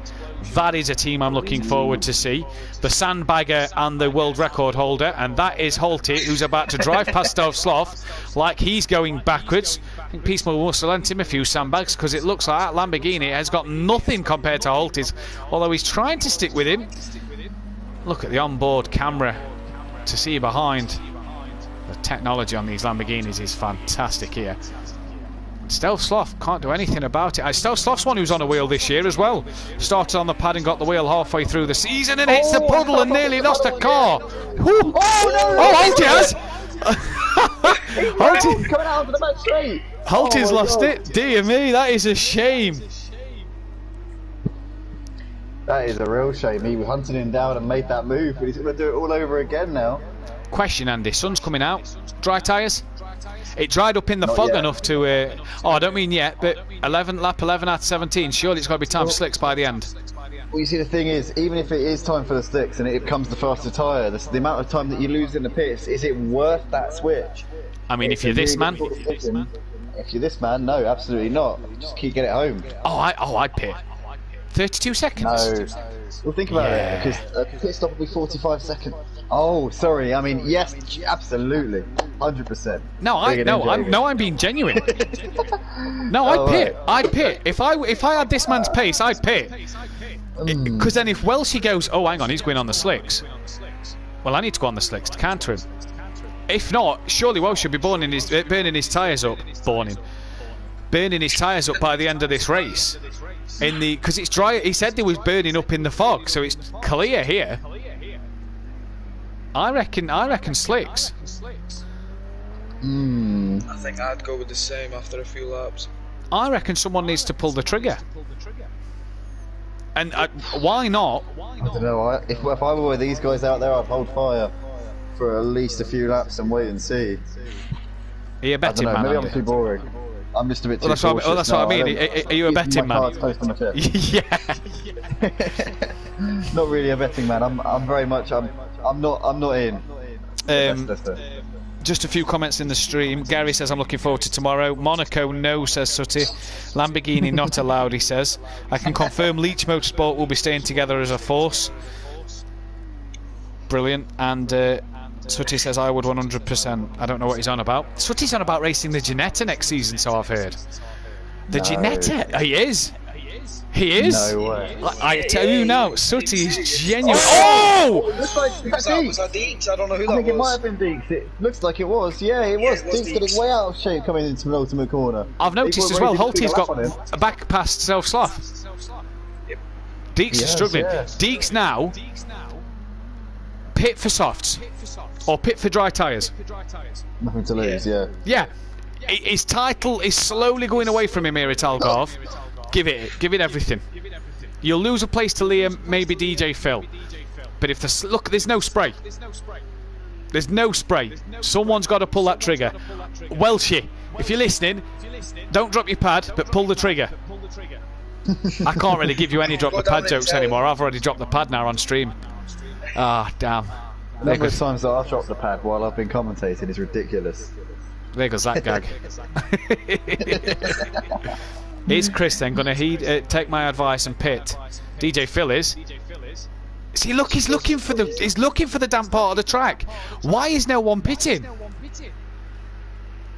That is a team I'm looking forward to see. The Sandbagger and the world record holder, and that is Halty, who's about to drive past Stove Sloth like he's going backwards. I think Peaceful must have lent him a few sandbags, because it looks like that Lamborghini has got nothing compared to Halty's, although he's trying to stick with him. Look at the onboard camera to see behind. The technology on these Lamborghinis is fantastic here. Stealth Sloth can't do anything about it. Stealth Sloth's one who's on a wheel this year as well. Started on the pad and got the wheel halfway through the season and hits the puddle and nearly lost a car. Halty has! Halty's coming out of the back straight. Halty's lost it. Dear me, that is a shame. That is a real shame. He hunted him down and made that move, but he's going to do it all over again now. Question, Andy. Sun's coming out. Dry tyres? It dried up in the fog enough to... oh, I don't mean yet, but lap 11 out of 17. Surely it's got to be time for slicks by the end. Well, you see, the thing is, even if it is time for the slicks and it becomes the faster tyre, the amount of time that you lose in the pits, is it worth that switch? I mean, if you're this man... If you're this man, no, absolutely not. Just keep getting it home. I'd pit. 32 seconds? No. Well, think about it, because a pit stop will be 45 seconds. Oh, sorry. I mean, yes, absolutely, 100%. I'm being genuine. No, I'd pit. Right. I'd pit. If I had this man's pace, I'd pit. Because then if Welshie goes, oh, hang on, he's going on the slicks. Well, I need to go on the slicks to counter him. If not, surely Welsh should be burning his tyres up. Burning his tyres up by the end of this race. Because it's dry. He said they was burning up in the fog, so it's clear here. I reckon slicks. I think I'd go with the same after a few laps. I reckon someone needs to pull the trigger. And why not? I don't know. If I were with these guys out there, I'd hold fire for at least a few laps and wait and see. Are you a betting man? Maybe I'm too boring. I'm just a bit too cautious. That's what I mean. Are you a betting man? Yeah. Not really a betting man. I'm very much. I'm not in. Just a few comments in the stream. Gary says, I'm looking forward to tomorrow. Monaco, no, says Sutty. Lamborghini, not allowed, he says. I can confirm Leach Motorsport will be staying together as a force. Brilliant. And Sutty says, I would 100%. I don't know what he's on about. Sutty's on about racing the Ginetta next season, so I've heard. The Ginetta? He is. He is? No way. I tell you now, Sutty is genuine. Oh! Was that Deeks? I don't know who that was. I think it might have been Deeks. It looks like it was. Yeah, it was. Deeks getting way out of shape coming into the ultimate corner. I've noticed as well, Halty's got a back past Self-Sloth. Yep. Deeks is struggling. Deeks now, pit for softs. Or pit for dry tyres. Nothing to lose, Yeah. His title is slowly going away from him here at Algarve. Give it everything. You'll lose a place to Liam, maybe DJ Phil. But if there's no spray. There's no spray. Someone's got to pull that trigger. Welshie, if you're listening, don't drop your pad, but pull the trigger. I can't really give you any drop the pad jokes anymore. I've already dropped the pad now on stream. Ah, damn. The number of times that I've dropped the pad while I've been commentating is ridiculous. There goes that gag. Is Chris then going to take my advice and pit? DJ Phil is. See, look, he's looking for the damp part of the track. Why is no one pitting?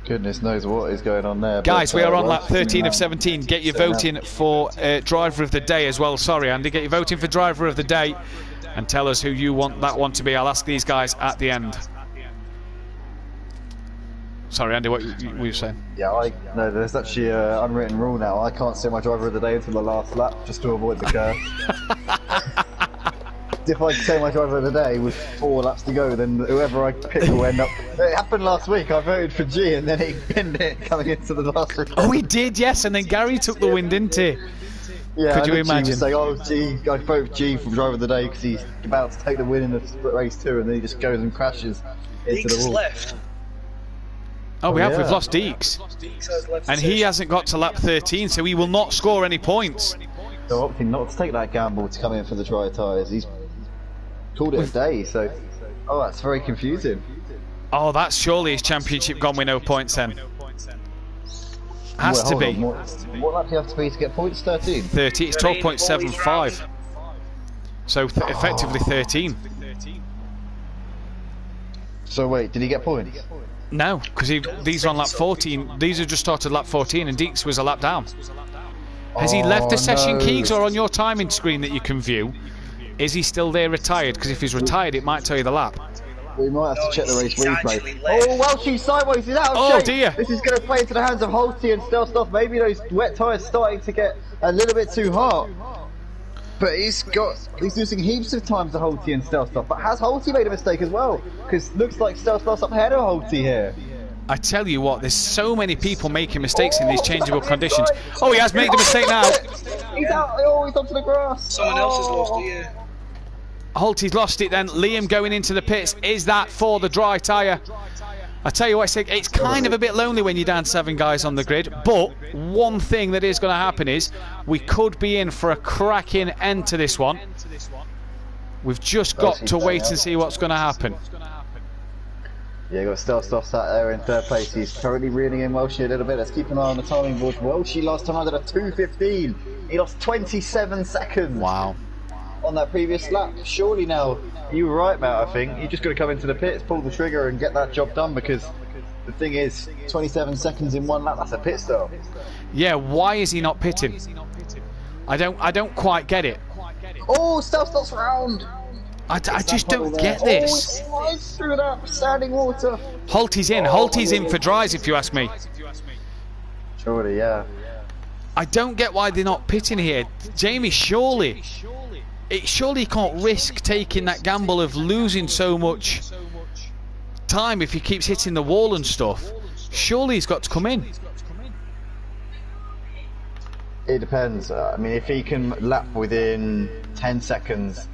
Goodness knows what is going on there. Guys, we are on lap 13 of 17. Get your voting for driver of the day as well. Sorry, Andy. Get your voting for driver of the day and tell us who you want that one to be. I'll ask these guys at the end. Sorry, Andy, what were you saying? Yeah, no, there's actually an unwritten rule now. I can't say my driver of the day until the last lap, just to avoid the curve. If I say my driver of the day with 4 laps to go, then whoever I pick will end up... It happened last week. I voted for G, and then he pinned it coming into the last race. Oh, he did, yes, and then Gary took the win, didn't he? Yeah, could you imagine? Say, oh, G, I voted for G for driver of the day because he's about to take the win in the split race too, and then he just goes and crashes into the wall. Left. Oh, we've lost Deeks. And he hasn't got to lap 13, so he will not score any points. So opting not to take that gamble to come in for the dry tyres. He's called it a day, so... Oh, that's very confusing. Oh, that's surely his championship gone with no points then. Has to be. What lap do you have to be to get points? 13? 30, it's 12.75. So effectively 13. So wait, did he get points? No, because these are on lap 14. These have just started lap 14 and Deeks was a lap down. Has he left the session, Keegs, or on your timing screen that you can view? Is he still there retired? Because if he's retired, it might tell you the lap. We might have to check the race replay. Oh, Welshie's sideways, he's out of shape. Dear. This is going to play into the hands of Holty and Stelstoff. Maybe those wet tyres starting to get a little bit too hot. But he's losing heaps of time to Holty and Stelstoff. But has Holty made a mistake as well? Because looks like Stelstoff's up ahead of Holty here. I tell you what, there's so many people making mistakes in these changeable conditions. Oh, he has made a mistake now. He's out. Oh, he's onto the grass. Someone else has lost it, yeah. Holty's lost it then. Liam going into the pits. Is that for the dry tyre? I tell you what, it's kind of a bit lonely when you're down to 7 guys on the grid, but one thing that is going to happen is we could be in for a cracking end to this one. We've just got to wait and see what's going to happen. Yeah, got Stelstoff sat there in 3rd place. He's currently reeling in Welshie a little bit. Let's keep an eye on the timing board. Welshie last time I did a 2:15. He lost 27 seconds. Wow. On that previous lap. Surely now, you were right, Matt, I think. You just got to come into the pits, pull the trigger and get that job done, because the thing is, 27 seconds in 1 lap, that's a pit stop. Yeah, why is he not pitting? I don't quite get it. Oh, Stelstoff's round! I just don't get this. Oh, he slides through that standing water. Holty's in. Holty's in for dries, if you ask me. Surely, yeah. I don't get why they're not pitting here. Jamie, surely he can't risk taking that gamble of losing so much time if he keeps hitting the wall and stuff. Surely he's got to come in. It depends. I mean, if he can lap within 10 seconds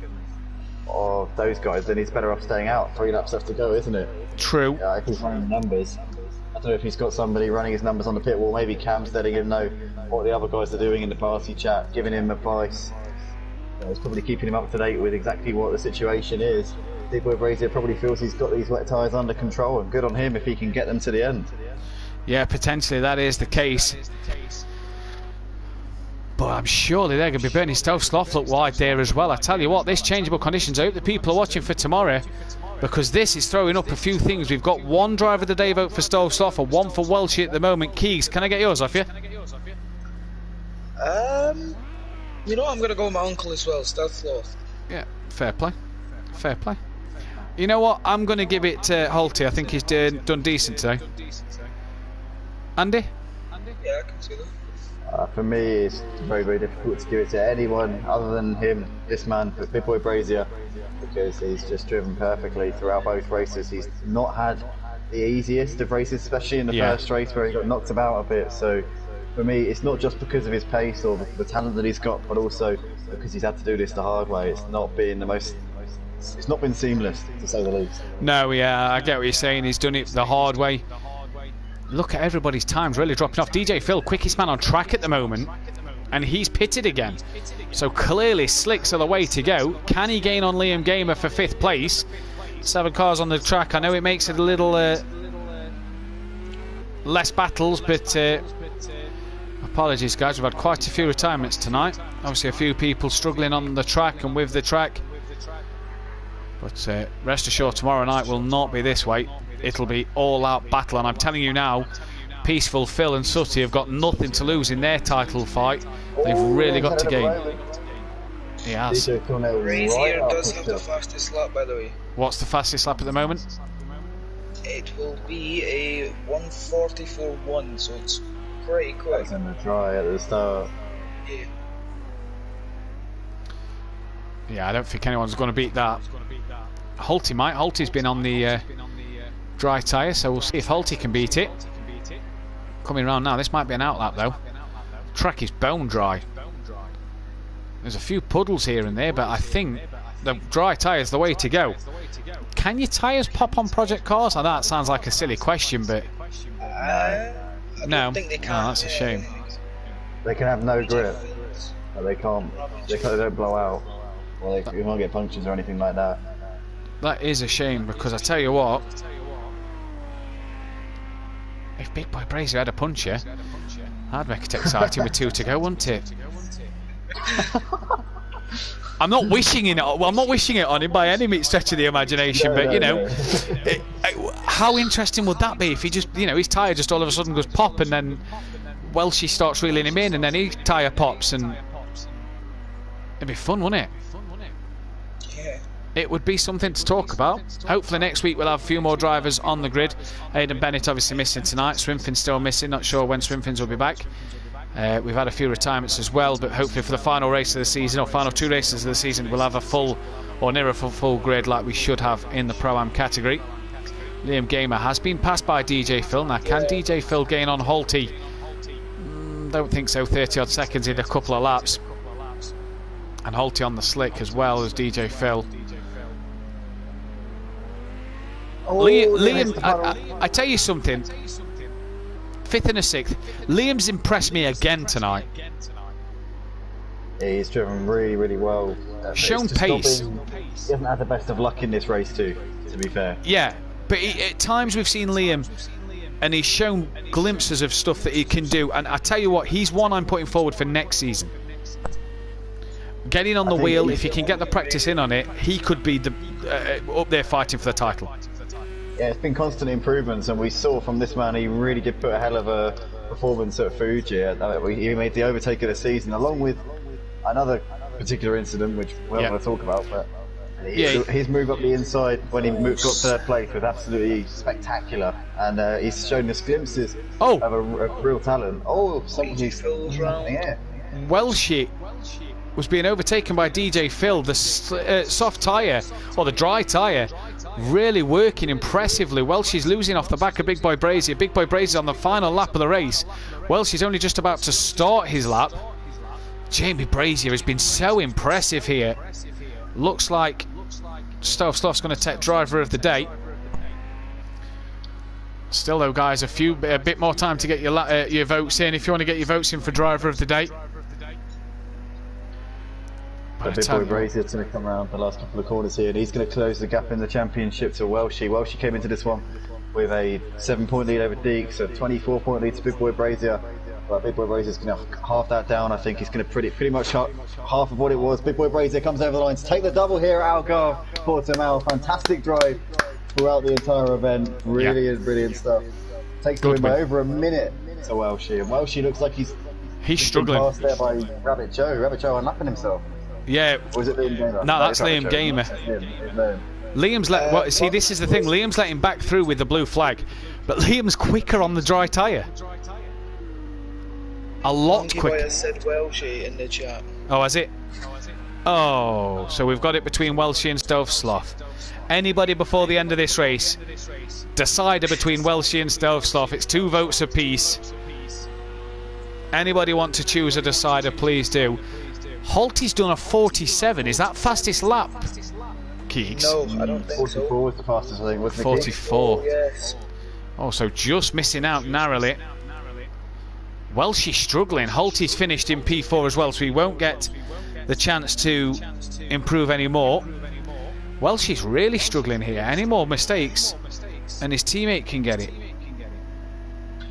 of those guys, then he's better off staying out. 3 laps left to go, isn't it? True. If he's running the numbers. I don't know if he's got somebody running his numbers on the pit wall. Maybe Cam's letting him know what the other guys are doing in the party chat, giving him advice. He's probably keeping him up to date with exactly what the situation is. Big Boy Brazier probably feels he's got these wet tyres under control, and good on him if he can get them to the end. Yeah, potentially that is the case. But I'm surely they're going to be burning Stelstoff look wide there as well. I tell you what, this changeable conditions, I hope the people are watching for tomorrow, because this is throwing up a few things. We've got 1 driver of the day vote for Stelstoff and 1 for Welshie at the moment. Keegs, can I get yours off you? You know, I'm going to go with my uncle as well, Stelstoff. Yeah, fair play. Fair play. You know what? I'm going to give it to Holty. I think he's done decent today. Andy? Yeah, I can see that. For me, it's very, very difficult to give it to anyone other than him, this man, Big Boy Brazier, because he's just driven perfectly throughout both races. He's not had the easiest of races, especially in the first race where he got knocked about a bit. So for me, it's not just because of his pace or the talent that he's got, but also because he's had to do this the hard way. It's not been the most... It's not been seamless, to say the least. No, yeah, I get what you're saying. He's done it the hard way. Look at everybody's times really dropping off. DJ Phil, quickest man on track at the moment, and he's pitted again. So clearly slicks are the way to go. Can he gain on Liam Gamer for 5th place? 7 cars on the track. I know it makes it a little less battles, but apologies guys, we've had quite a few retirements tonight. Obviously a few people struggling on the track and with the track. But rest assured, tomorrow night will not be this way. It'll be all-out battle, and I'm telling you now, Peaceful Phil and Sutty have got nothing to lose in their title fight. They've really got to gain. He has. Brazier does have the fastest lap, by the way. What's the fastest lap at the moment? It will be a 1:44.1, so it's pretty quick. That's in the dry at the start. Yeah. Yeah, I don't think anyone's going to beat that. Holty might. Holty's been on the dry tyre, so we'll see if Holty can beat it. Coming around now, this might be an outlap though. Track is bone dry. There's a few puddles here and there, but I think the dry tyre's the way to go. Can your tyres pop on project cars? I know that sounds like a silly question, but I no. don't think they can. Oh, that's a shame. They can have no grip. But they can't. They don't blow out. Or you won't get punctures or anything like that. That is a shame, because I tell you what, if Big Boy Brazier had a puncher, that'd make it exciting with 2 to go, wouldn't it? I'm not wishing it. Well, I'm not wishing it on him by any stretch of the imagination, but you know, how interesting would that be if he just, you know, his tyre just all of a sudden goes pop, and then Welshie starts reeling him in, and then his tyre pops, and it'd be fun, wouldn't it? Yeah. It would be something to talk about. Hopefully next week we'll have a few more drivers on the grid. Aidan Bennett obviously missing tonight. Swinfin's still missing. Not sure when Swinfin's will be back. We've had a few retirements as well, but hopefully for the final race of the season, or final 2 races of the season, we'll have a full, or near a full grid like we should have in the Pro-Am category. Liam Gamer has been passed by DJ Phil. Now, can DJ Phil gain on Holty? Don't think so. 30 odd seconds in a couple of laps. And Holty on the slick as well as DJ Phil. Liam, I tell you something. 5th and a 6th. Liam's impressed me again tonight. Yeah, he's driven really, really well. Shown pace. He hasn't had the best of luck in this race too, to be fair. Yeah, but at times we've seen Liam, and he's shown glimpses of stuff that he can do. And I tell you what, he's one I'm putting forward for next season. Getting on the wheel, if he can get the practice in on it, he could be up there fighting for the title. Yeah, it's been constant improvements, and we saw from this man he really did put a hell of a performance at Fuji. He made the overtake of the season, along with another particular incident which we're not going to talk about, but his move up the inside when he got 3rd place was absolutely spectacular, and he's shown us glimpses of a real talent. Somebody's Welshie was being overtaken by DJ Phil. The soft tyre, or the dry tyre, really working impressively. Welshie's losing off the back of Big Boy Brazier. Big Boy Brazier on the final lap of the race. Welshie's only just about to start his lap. Jamie Brazier has been so impressive here. Looks like Stove Sloth's going to take driver of the day. Still though, guys, a bit more time to get your votes in if you want to get your votes in for driver of the day. Big Boy Brazier's going to come around the last couple of corners here, and he's going to close the gap in the championship to Welshie. Welshie came into this one with a 7-point lead over Deeks, a 24-point lead to Big Boy Brazier. But Big Boy Brazier's going to half that down. I think he's going to pretty much half of what it was. Big Boy Brazier comes over the line to take the double here at Algarve. Portimao, fantastic drive throughout the entire event. Brilliant stuff. Takes the win by over a minute to Welshie, and Welshie looks like he's struggling. Passed there by Rabbit Joe. Rabbit Joe unlapping himself. Yeah. Or is it Liam Gamer? No, that's Liam Gamer. Liam's see, this is the thing. Liam's letting back through with the blue flag, but Liam's quicker on the dry tyre. A lot quicker. Said Welshie in the chat. Oh, has it? Oh, so we've got it between Welshie and Stove Sloth. Anybody before the end of this race, decider between Welshie and Stove Sloth. It's 2 votes apiece. Anybody want to choose a decider, please do. Holty's done a 47. Is that fastest lap, Keeks? No, I don't think 44 so. was the fastest, I think, wasn't it? 44. Yes. Oh, so just missing out narrowly. Welshie's struggling. Holty's finished in P4 as well, so he won't get the chance to improve any more. Welshie's really struggling here. Any more mistakes, and his teammate can get it.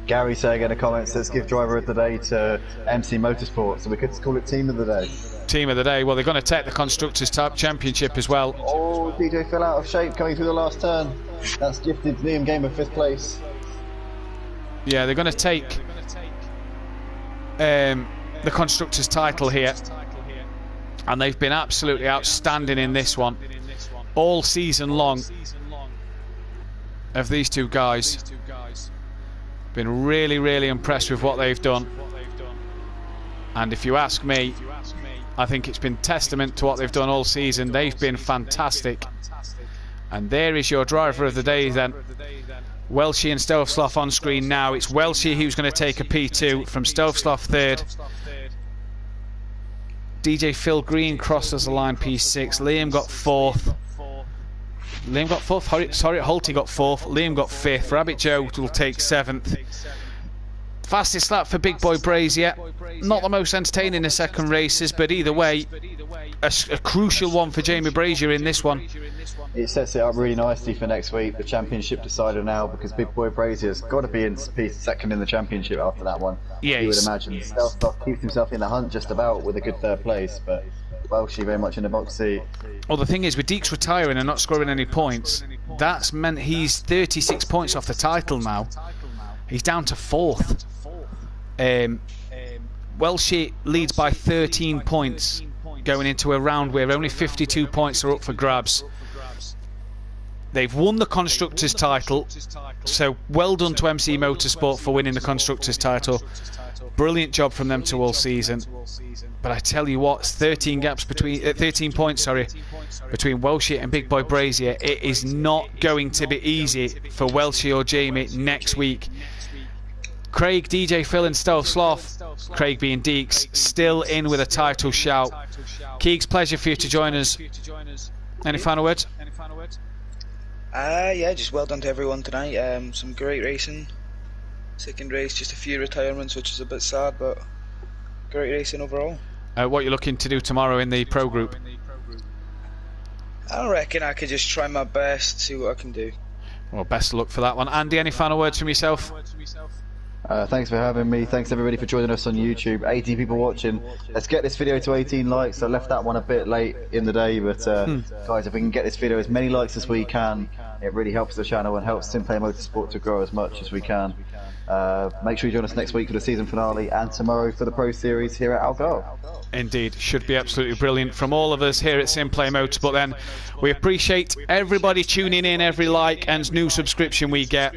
Gary saying in the comments, let's give driver of the day to MC Motorsport, so we could call it team of the day. Team of the day. Well, they're going to take the Constructors' Championship as well. Oh, DJ fell out of shape coming through the last turn. That's gifted Liam Gamer 5th place. Yeah, they're going to take the Constructors' title here, and they've been absolutely outstanding in this one all season long. of these two guys. Been really, really impressed with what they've done. And if you ask me, I think it's been testament to what they've done all season. They've been fantastic. And there is your driver of the day then. Welshie and Stovsloff on screen now. It's Welshie who's going to take a P2 from Stovsloff third. DJ Phil Green crosses the line P6. Liam got fourth. Holty got fourth. Liam got fifth. Rabbit Joe will take seventh. Fastest lap for Big Boy Brazier. Not the most entertaining in the second races, but either way, a crucial one for Jamie Brazier in this one. It sets it up really nicely for next week, the championship decider now, because Big Boy Brazier's got to be in second in the championship after that one. Yeah, you would imagine. Stelstoff keeps himself in the hunt just about with a good third place, but Welshie very much in the box seat. Well, the thing is, with Deeks retiring and not scoring any points, that's meant he's 36 points off the title now. He's down to fourth. Welshie leads by 13 points going into a round where only 52 points are up for grabs. They've won the Constructors' title, so well done to MC Motorsport for winning the Constructors' title. Brilliant job from them to all season. But I tell you what, 13 points between Welshie and Big Boy Brazier. It is not going to be easy for Welshie or Jamie next week. Craig, DJ Phil and Stovsloff, Craig being Deeks, still in with a title shout. Keegs, pleasure for you to join us. Any final words? Yeah, just well done to everyone tonight. Some great racing. Second race, just a few retirements, which is a bit sad, but great racing overall. What are you looking to do tomorrow in the pro group? I reckon I could just try my best, see what I can do. Well, best of luck for that one. Andy, any final words from yourself? Thanks for having me. Thanks everybody for joining us on YouTube. 18 people watching. Let's get this video to 18 likes. I left that one a bit late in the day, but guys, if we can get this video as many likes as we can, it really helps the channel and helps Simplay Motorsport to grow as much as we can. Make sure you join us next week for the season finale and tomorrow for the Pro Series here at Algarve. Indeed, should be absolutely brilliant from all of us here at Simplay Motorsport. Then we appreciate everybody tuning in, every like and new subscription we get.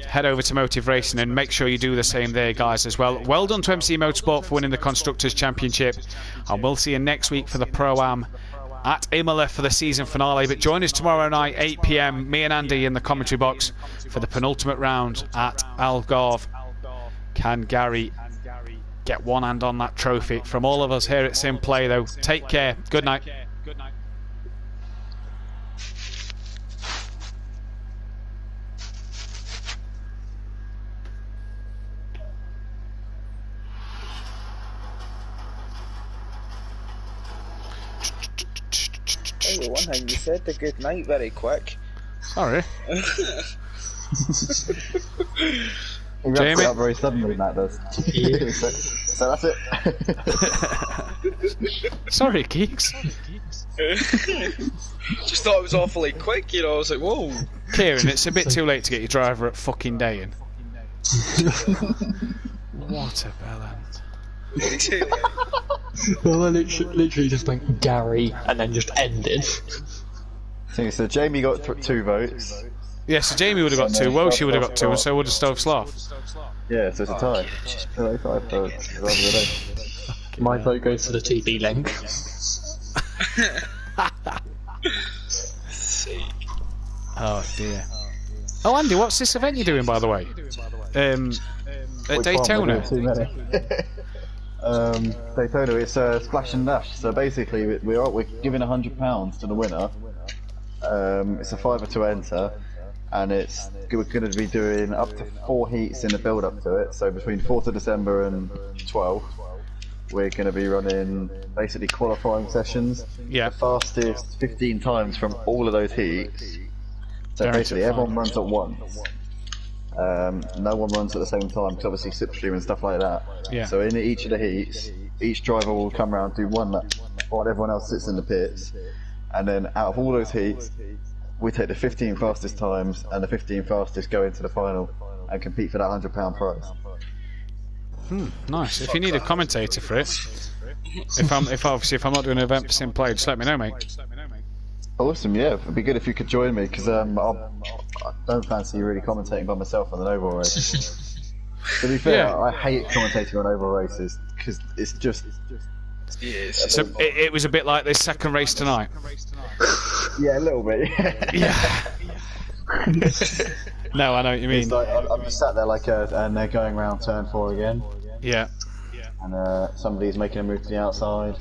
Head over to Motive Racing and make sure you do the same there, guys, as well. Well done to MC Motorsport for winning the Constructors' Championship, and we'll see you next week for the Pro-Am at Imola for the season finale. But join us tomorrow night, 8 PM, me and Andy in the commentary box for the penultimate round at Algarve. Can Gary get one hand on that trophy? From all of us here at Simplay, though, take care. Good night. Oh, one thing you said the good night very quick. Sorry. Jamie? Up very suddenly, Matt does. So that's it. Sorry, Keeks. Just thought it was awfully quick, you know. I was like, whoa. Kieran, it's a bit too late to get your driver at fucking day in. What a bellend. Well, I literally just went Gary and then just ended. So Jamie got 2 votes. Yeah, so Jamie would have got 2, Welshie would have got 2, and so would have Stovsloff. Yeah, so it's a tie. 5 votes. My vote goes to the TV link. Oh dear. Oh, Andy, what's this event you're doing, by the way? At Daytona. Daytona, it's Splash and Dash. So basically, we're giving £100 to the winner. It's a £5 to enter, and we're going to be doing up to 4 heats in the build-up to it. So between 4th of December and 12th, we're going to be running basically qualifying sessions. Yeah. The fastest 15 times from all of those heats. So basically, everyone runs at once. No one runs at the same time because obviously slipstream and stuff like that. Yeah. So in each of the heats, each driver will come around, do one lap while everyone else sits in the pits, and then out of all those heats, we take the 15 fastest times, and the 15 fastest go into the final and compete for that £100 prize. Nice. If you need a commentator for it, if I'm not doing an event for Simplay, just let me know, mate. Awesome, yeah. It'd be good if you could join me, because I don't fancy really commentating by myself on an oval race. To be fair, I hate commentating on oval races, because it's just... Yes. So it was a bit like this second race tonight. Yeah, a little bit. Yeah. No, I know what you mean. It's like, I'm just sat there and they're going round turn 4 again. Yeah. And somebody's making a move to the outside.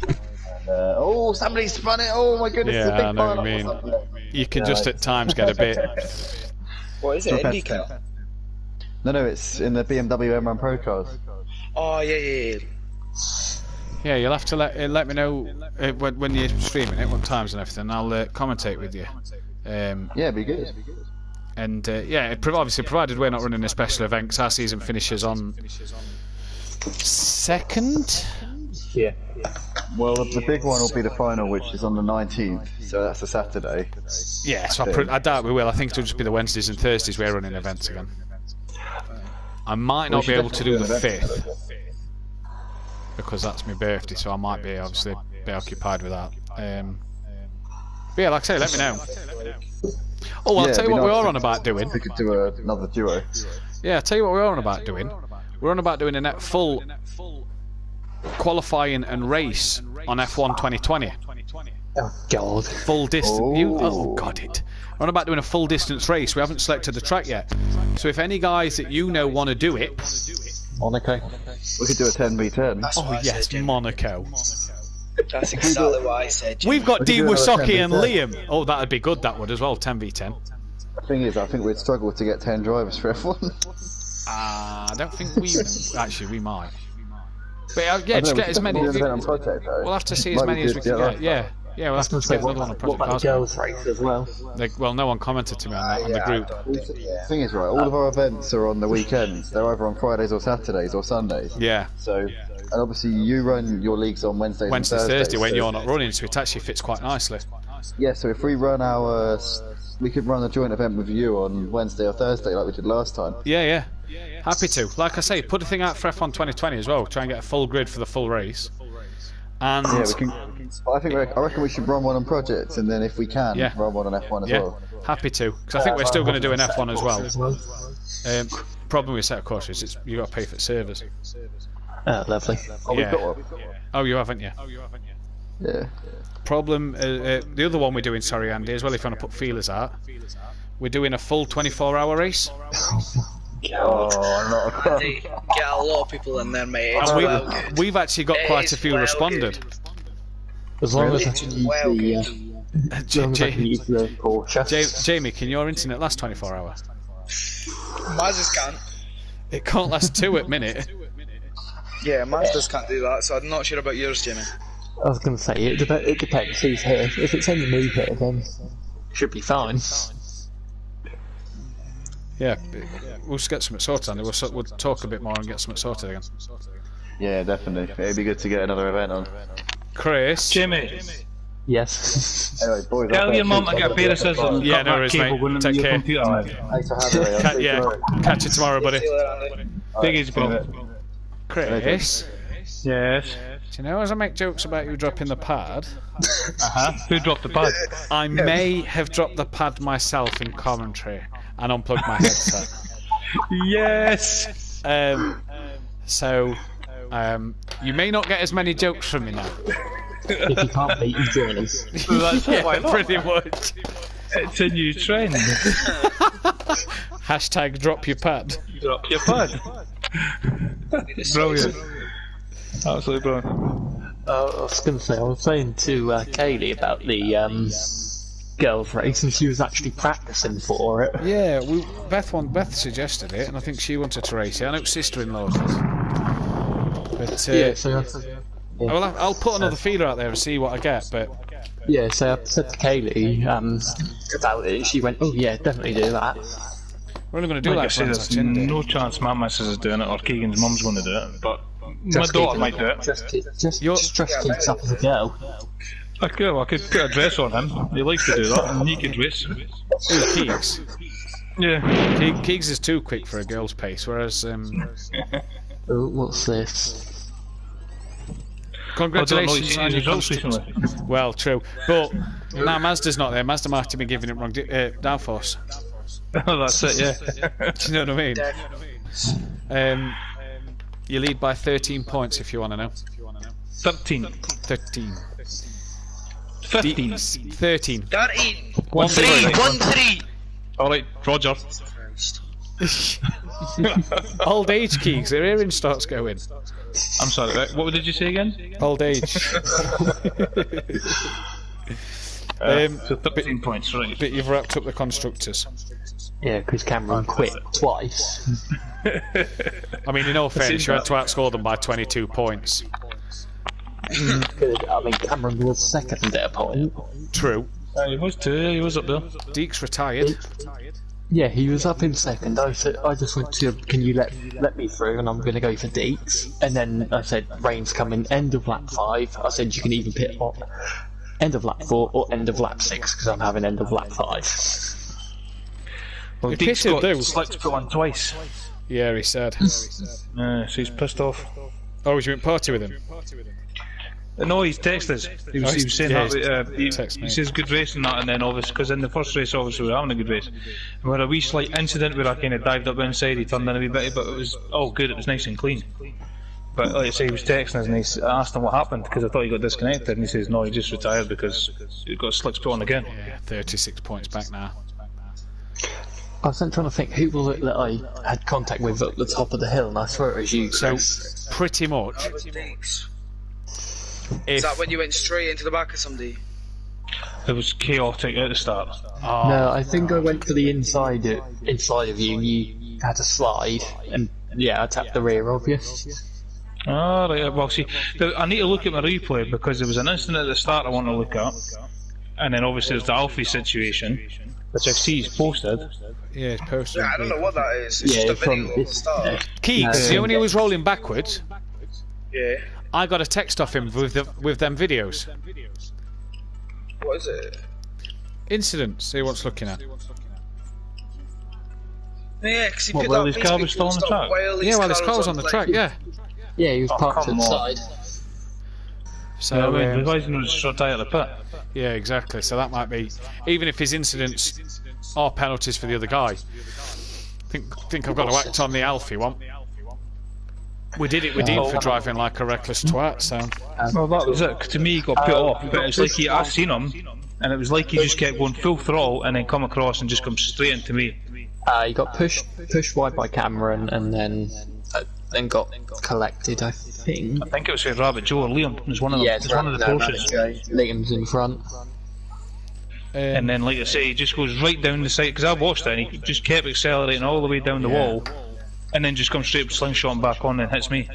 And somebody's spun it! Oh my goodness! Yeah, it's a big I know what you mean. You can just at times get a bit... What is it, IndyCar? No, it's in the BMW M1 Pro cars. Oh, yeah. Yeah, you'll have to let me know when you're streaming it, what times and everything. I'll commentate with you. Yeah, it'd be good. And obviously, provided we're not running a special event, because our season finishes on 2nd. Yeah. Well, the big one will be the final, which is on the 19th, so that's a Saturday. Yeah, so I doubt we will. I think it'll just be the Wednesdays and Thursdays we're running events again. I might not be able to do the 5th, because that's my birthday, so I might be obviously be occupied with that. But yeah, like I say, let me know. Oh, well, I'll tell you what we are on about doing. We could do another duo. Yeah, I'll tell you what we're on about doing. We're on about doing a net full qualifying and race on F1 2020. Oh God. Full distance. Oh God, it. We're on about doing a full distance race. We haven't selected the track yet. So if any guys that you know want to do it, Monaco. We could do a 10v10. oh yes, Monaco. That's exactly what I said, Jimmy. We've got We D. could do another Wasocki and 10v10. Liam. Oh, that'd be good. That would as well. 10v10. The thing is, I think we'd struggle to get 10 drivers for F1. I don't think we actually we might. But yeah, just get as many. We'll have to see as many as we can get. Yeah, we'll have to get another one on Project What about the girls' race as well? Well, no one commented to me on that on the group. The thing is, right, all of our events are on the weekends. They're either on Fridays or Saturdays or Sundays. Yeah. So, and obviously you run your leagues on Wednesdays and Thursdays. Thursday when you're not running, so it actually fits quite nicely. Yeah, so if we run we could run a joint event with you on Wednesday or Thursday like we did last time. Yeah. Happy to. Like I say, put a thing out for F1 2020 as well. Try and get a full grid for the full race. And yeah, we can. I reckon we should run one on Project, and then if we can, run one on F1 as well. Happy to, because I think we're still going to do an F1 as well. Problem with set of courses is you got to pay for servers. Lovely. We've got one. Oh, you haven't, yeah. Yeah. Problem. The other one we're doing, sorry, Andy, as well. If you want to put feelers out, we're doing a full 24-hour race. Oh, not Get a lot of people in there, mate. It's And we've actually got quite a few responded. As long as I can use the Porsche. Jamie, can your internet last 24 hours? Mazda's can't. It can't last 2 at minute. Yeah, Mazda's can't do that, so I'm not sure about yours, Jamie. I was going to say, it depends who's here. If it's only me here, then it should be fine. Yeah, we'll just get something sorted, Andy. We'll talk a bit more and get something sorted again. Yeah, definitely. It'd be good to get another event on. Chris? Jimmy. Yes. Anyway, boys, Tell your mum to get a pair of scissors and Yeah, cut no that worries, cable mate. going into Take your care. computer. Thanks for having me. I'll see you tomorrow. Catch you tomorrow, buddy. Take it easy, bro. Chris? Yes. Do you know, as I make jokes about you dropping the pad, Who dropped the pad? I may have dropped the pad myself in commentary and unplugged my headset. Yes. So, you may not get as many jokes from me now. If you can't beat, you join us. Yeah, pretty much. It's a new trend. Hashtag drop your pad. Drop your pad. Brilliant. Absolutely brilliant. I was going to say, I was saying to Kaylee about the girls' race, and she was actually practicing for it. Yeah, Beth suggested it, and I think she wanted to race it. I know sister-in-law does. But I'll put another feeler out there and see what I get. But yeah, so I said to Kaylee about it. She went, "Oh yeah, definitely do that." we're only going to do Like I that say, there's no chance my missus is doing it or Keegan's mum's going to do it, but my daughter might do it. Just keeps up as a girl. I could put a dress on him. He likes to do that, and he could race. Keegs. Yeah. Keegs is too quick for a girl's pace, whereas Oh, what's this? Congratulations I on don't your know, he's changed results recently. Well, true. But now Mazda's not there. Mazda might have been giving it wrong downforce. Oh, that's it, yeah. Do you know what I mean? You lead by 13 points if you want to know. 13. 13. 15. 13. 13. 1-3. Alright, Roger. Old age, Keegs. Their hearing starts going. I'm sorry, right? What did you say again? Old age. So 13 points, right. But you've wrapped up the constructors. Yeah, because Cameron quit twice. I mean, in all fairness, you had to outscore them by 22 points. I mean, Cameron was second at a point. True. He was too, he was up there. Deke's retired. Yeah, he was up in second. I just went to, can you let me through, and I'm going to go for Deeks. And then I said, rain's coming, end of lap 5. I said, you can even pit on end of lap 4 or end of lap 6, because I'm having end of lap 5. Well, He Deke's pitted, got though. slicks put on twice. Yeah, he said. So he's pissed off. Oh, you went party with him? No, he's texted us. He was saying yeah, that. He me. says good race and that, and then obviously, because in the first race, obviously, we were having a good race. And we had a wee slight incident where I kind of dived up inside, he turned in a wee bit, but it was all good, it was nice and clean. But like I say, he was texting us, and I asked him what happened, because I thought he got disconnected, and he says, no, he just retired because he got slicks put on again. Yeah, 36 points back now. I was trying to think who was it that I had contact with at the top of the hill, and I swear it was you. So, pretty much. That was Deeks. Is that when you went straight into the back of somebody? It was chaotic at the start. Oh, No, I think I went to the inside of you, and you had to slide, and yeah, I tapped the rear of you. Oh, right, well, see, I need to look at my replay because there was an incident at the start I want to look at, and then obviously there's the Alfie situation, which I see is posted. yeah, it's posted. Yeah, I don't know what that is. It's just a video of the start. Keegs, see when he was rolling backwards, Yeah. I got a text off him with them videos. What is it? Incidents he wants looking at. Yeah, because he What, put while that his car was Facebook still on the stuff track? Yeah, well, his car was on the track, yeah. Yeah, he was parked come inside. So, Yeah, I mean, why isn't he just shut out of the pit? yeah, exactly. So that might be, even if his incidents are penalties for the other guy. Think I've got to act on the Alfie one. We did it with Dean for driving like a reckless twat, so... Well, that was it. 'Cause to me, he got put off, but it's like I seen him, and it was like he just kept going full throttle and then come across and just come straight into me. He got pushed wide by Cameron, and then got collected, I think. I think it was with Rabbit Joe or Liam. It was one of them. Yeah, It was one of the Porsches. Liam's in front. And then, like I say, he just goes right down the side, because I watched it, and he just kept accelerating all the way down the wall, and then just comes straight slingshot back on and hits me.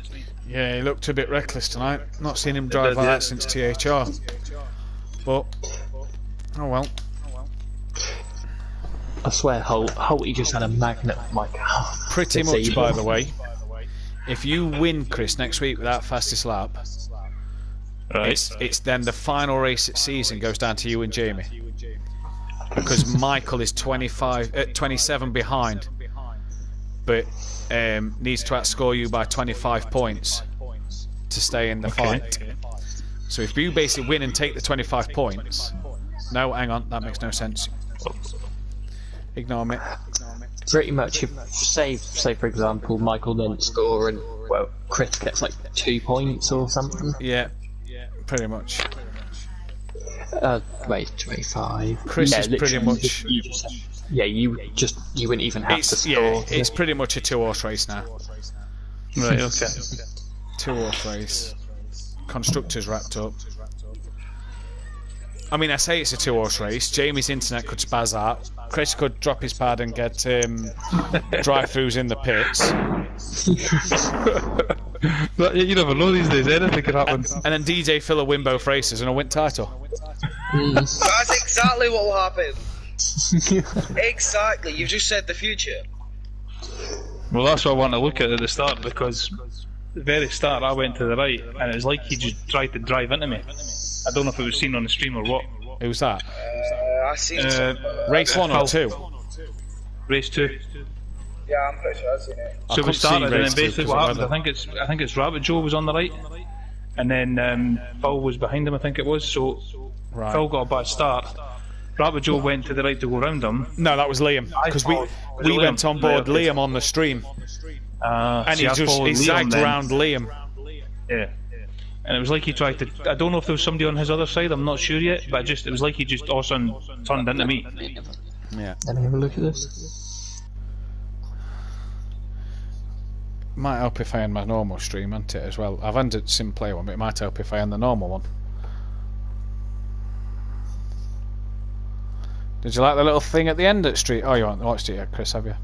Yeah, he looked a bit reckless tonight. Not seen him drive like that since THR. But, oh well. I swear, Holt, he just had a magnet for my car. Pretty It's much, evil. by the way. If you win, Chris, next week without fastest lap, Right. it's then the final race at season goes down to you and Jamie. Because Michael is 27 behind, but needs to outscore you by 25 points to stay in the fight. So if you basically win and take the 25 points... No, hang on, that makes no sense. Ignore me. Pretty much, if say for example, Michael didn't score, and well, Chris gets like 2 points or something. Yeah, pretty much. Wait, 25. Chris is pretty literally, much... you wouldn't even have to score. Yeah, it's pretty much a 2-horse race now. Right, okay. 2-horse race. Constructors wrapped up. I mean, I say it's a 2-horse race. Jamie's internet could spaz out. Chris could drop his pad and get drive-throughs in the pits. But you never know these days, anything could happen. And then DJ Phil will win both races and a win title. That's exactly what will happen. Exactly. You've just said the future. Well, that's what I want to look at the start, because the very start I went to the right, and it was like he just tried to drive into me. I don't know if it was seen on the stream or what. Who's that? I seen some. Race 1 or 2? Race 2. Yeah, I'm pretty sure I've seen it. So we started, and then race two basically because what of happened, I think it's Rabbit Joe was on the right, and then Phil was behind him, I think it was. So Right. Phil got a bad start. Rabbit Joe went to the right to go round him. No, that was Liam, because we went on board Liam on the stream, and he zagged around Liam. Yeah. And it was like he tried to. I don't know if there was somebody on his other side. I'm not sure yet, but it was like he just all of a sudden turned into me. Yeah. Let me have a look at this. Might help if I end my normal stream, won't it, as well? I've ended sim play one, but it might help if I end the normal one. Did you like the little thing at the end of the street? Oh, you haven't watched it yet, Chris, have you?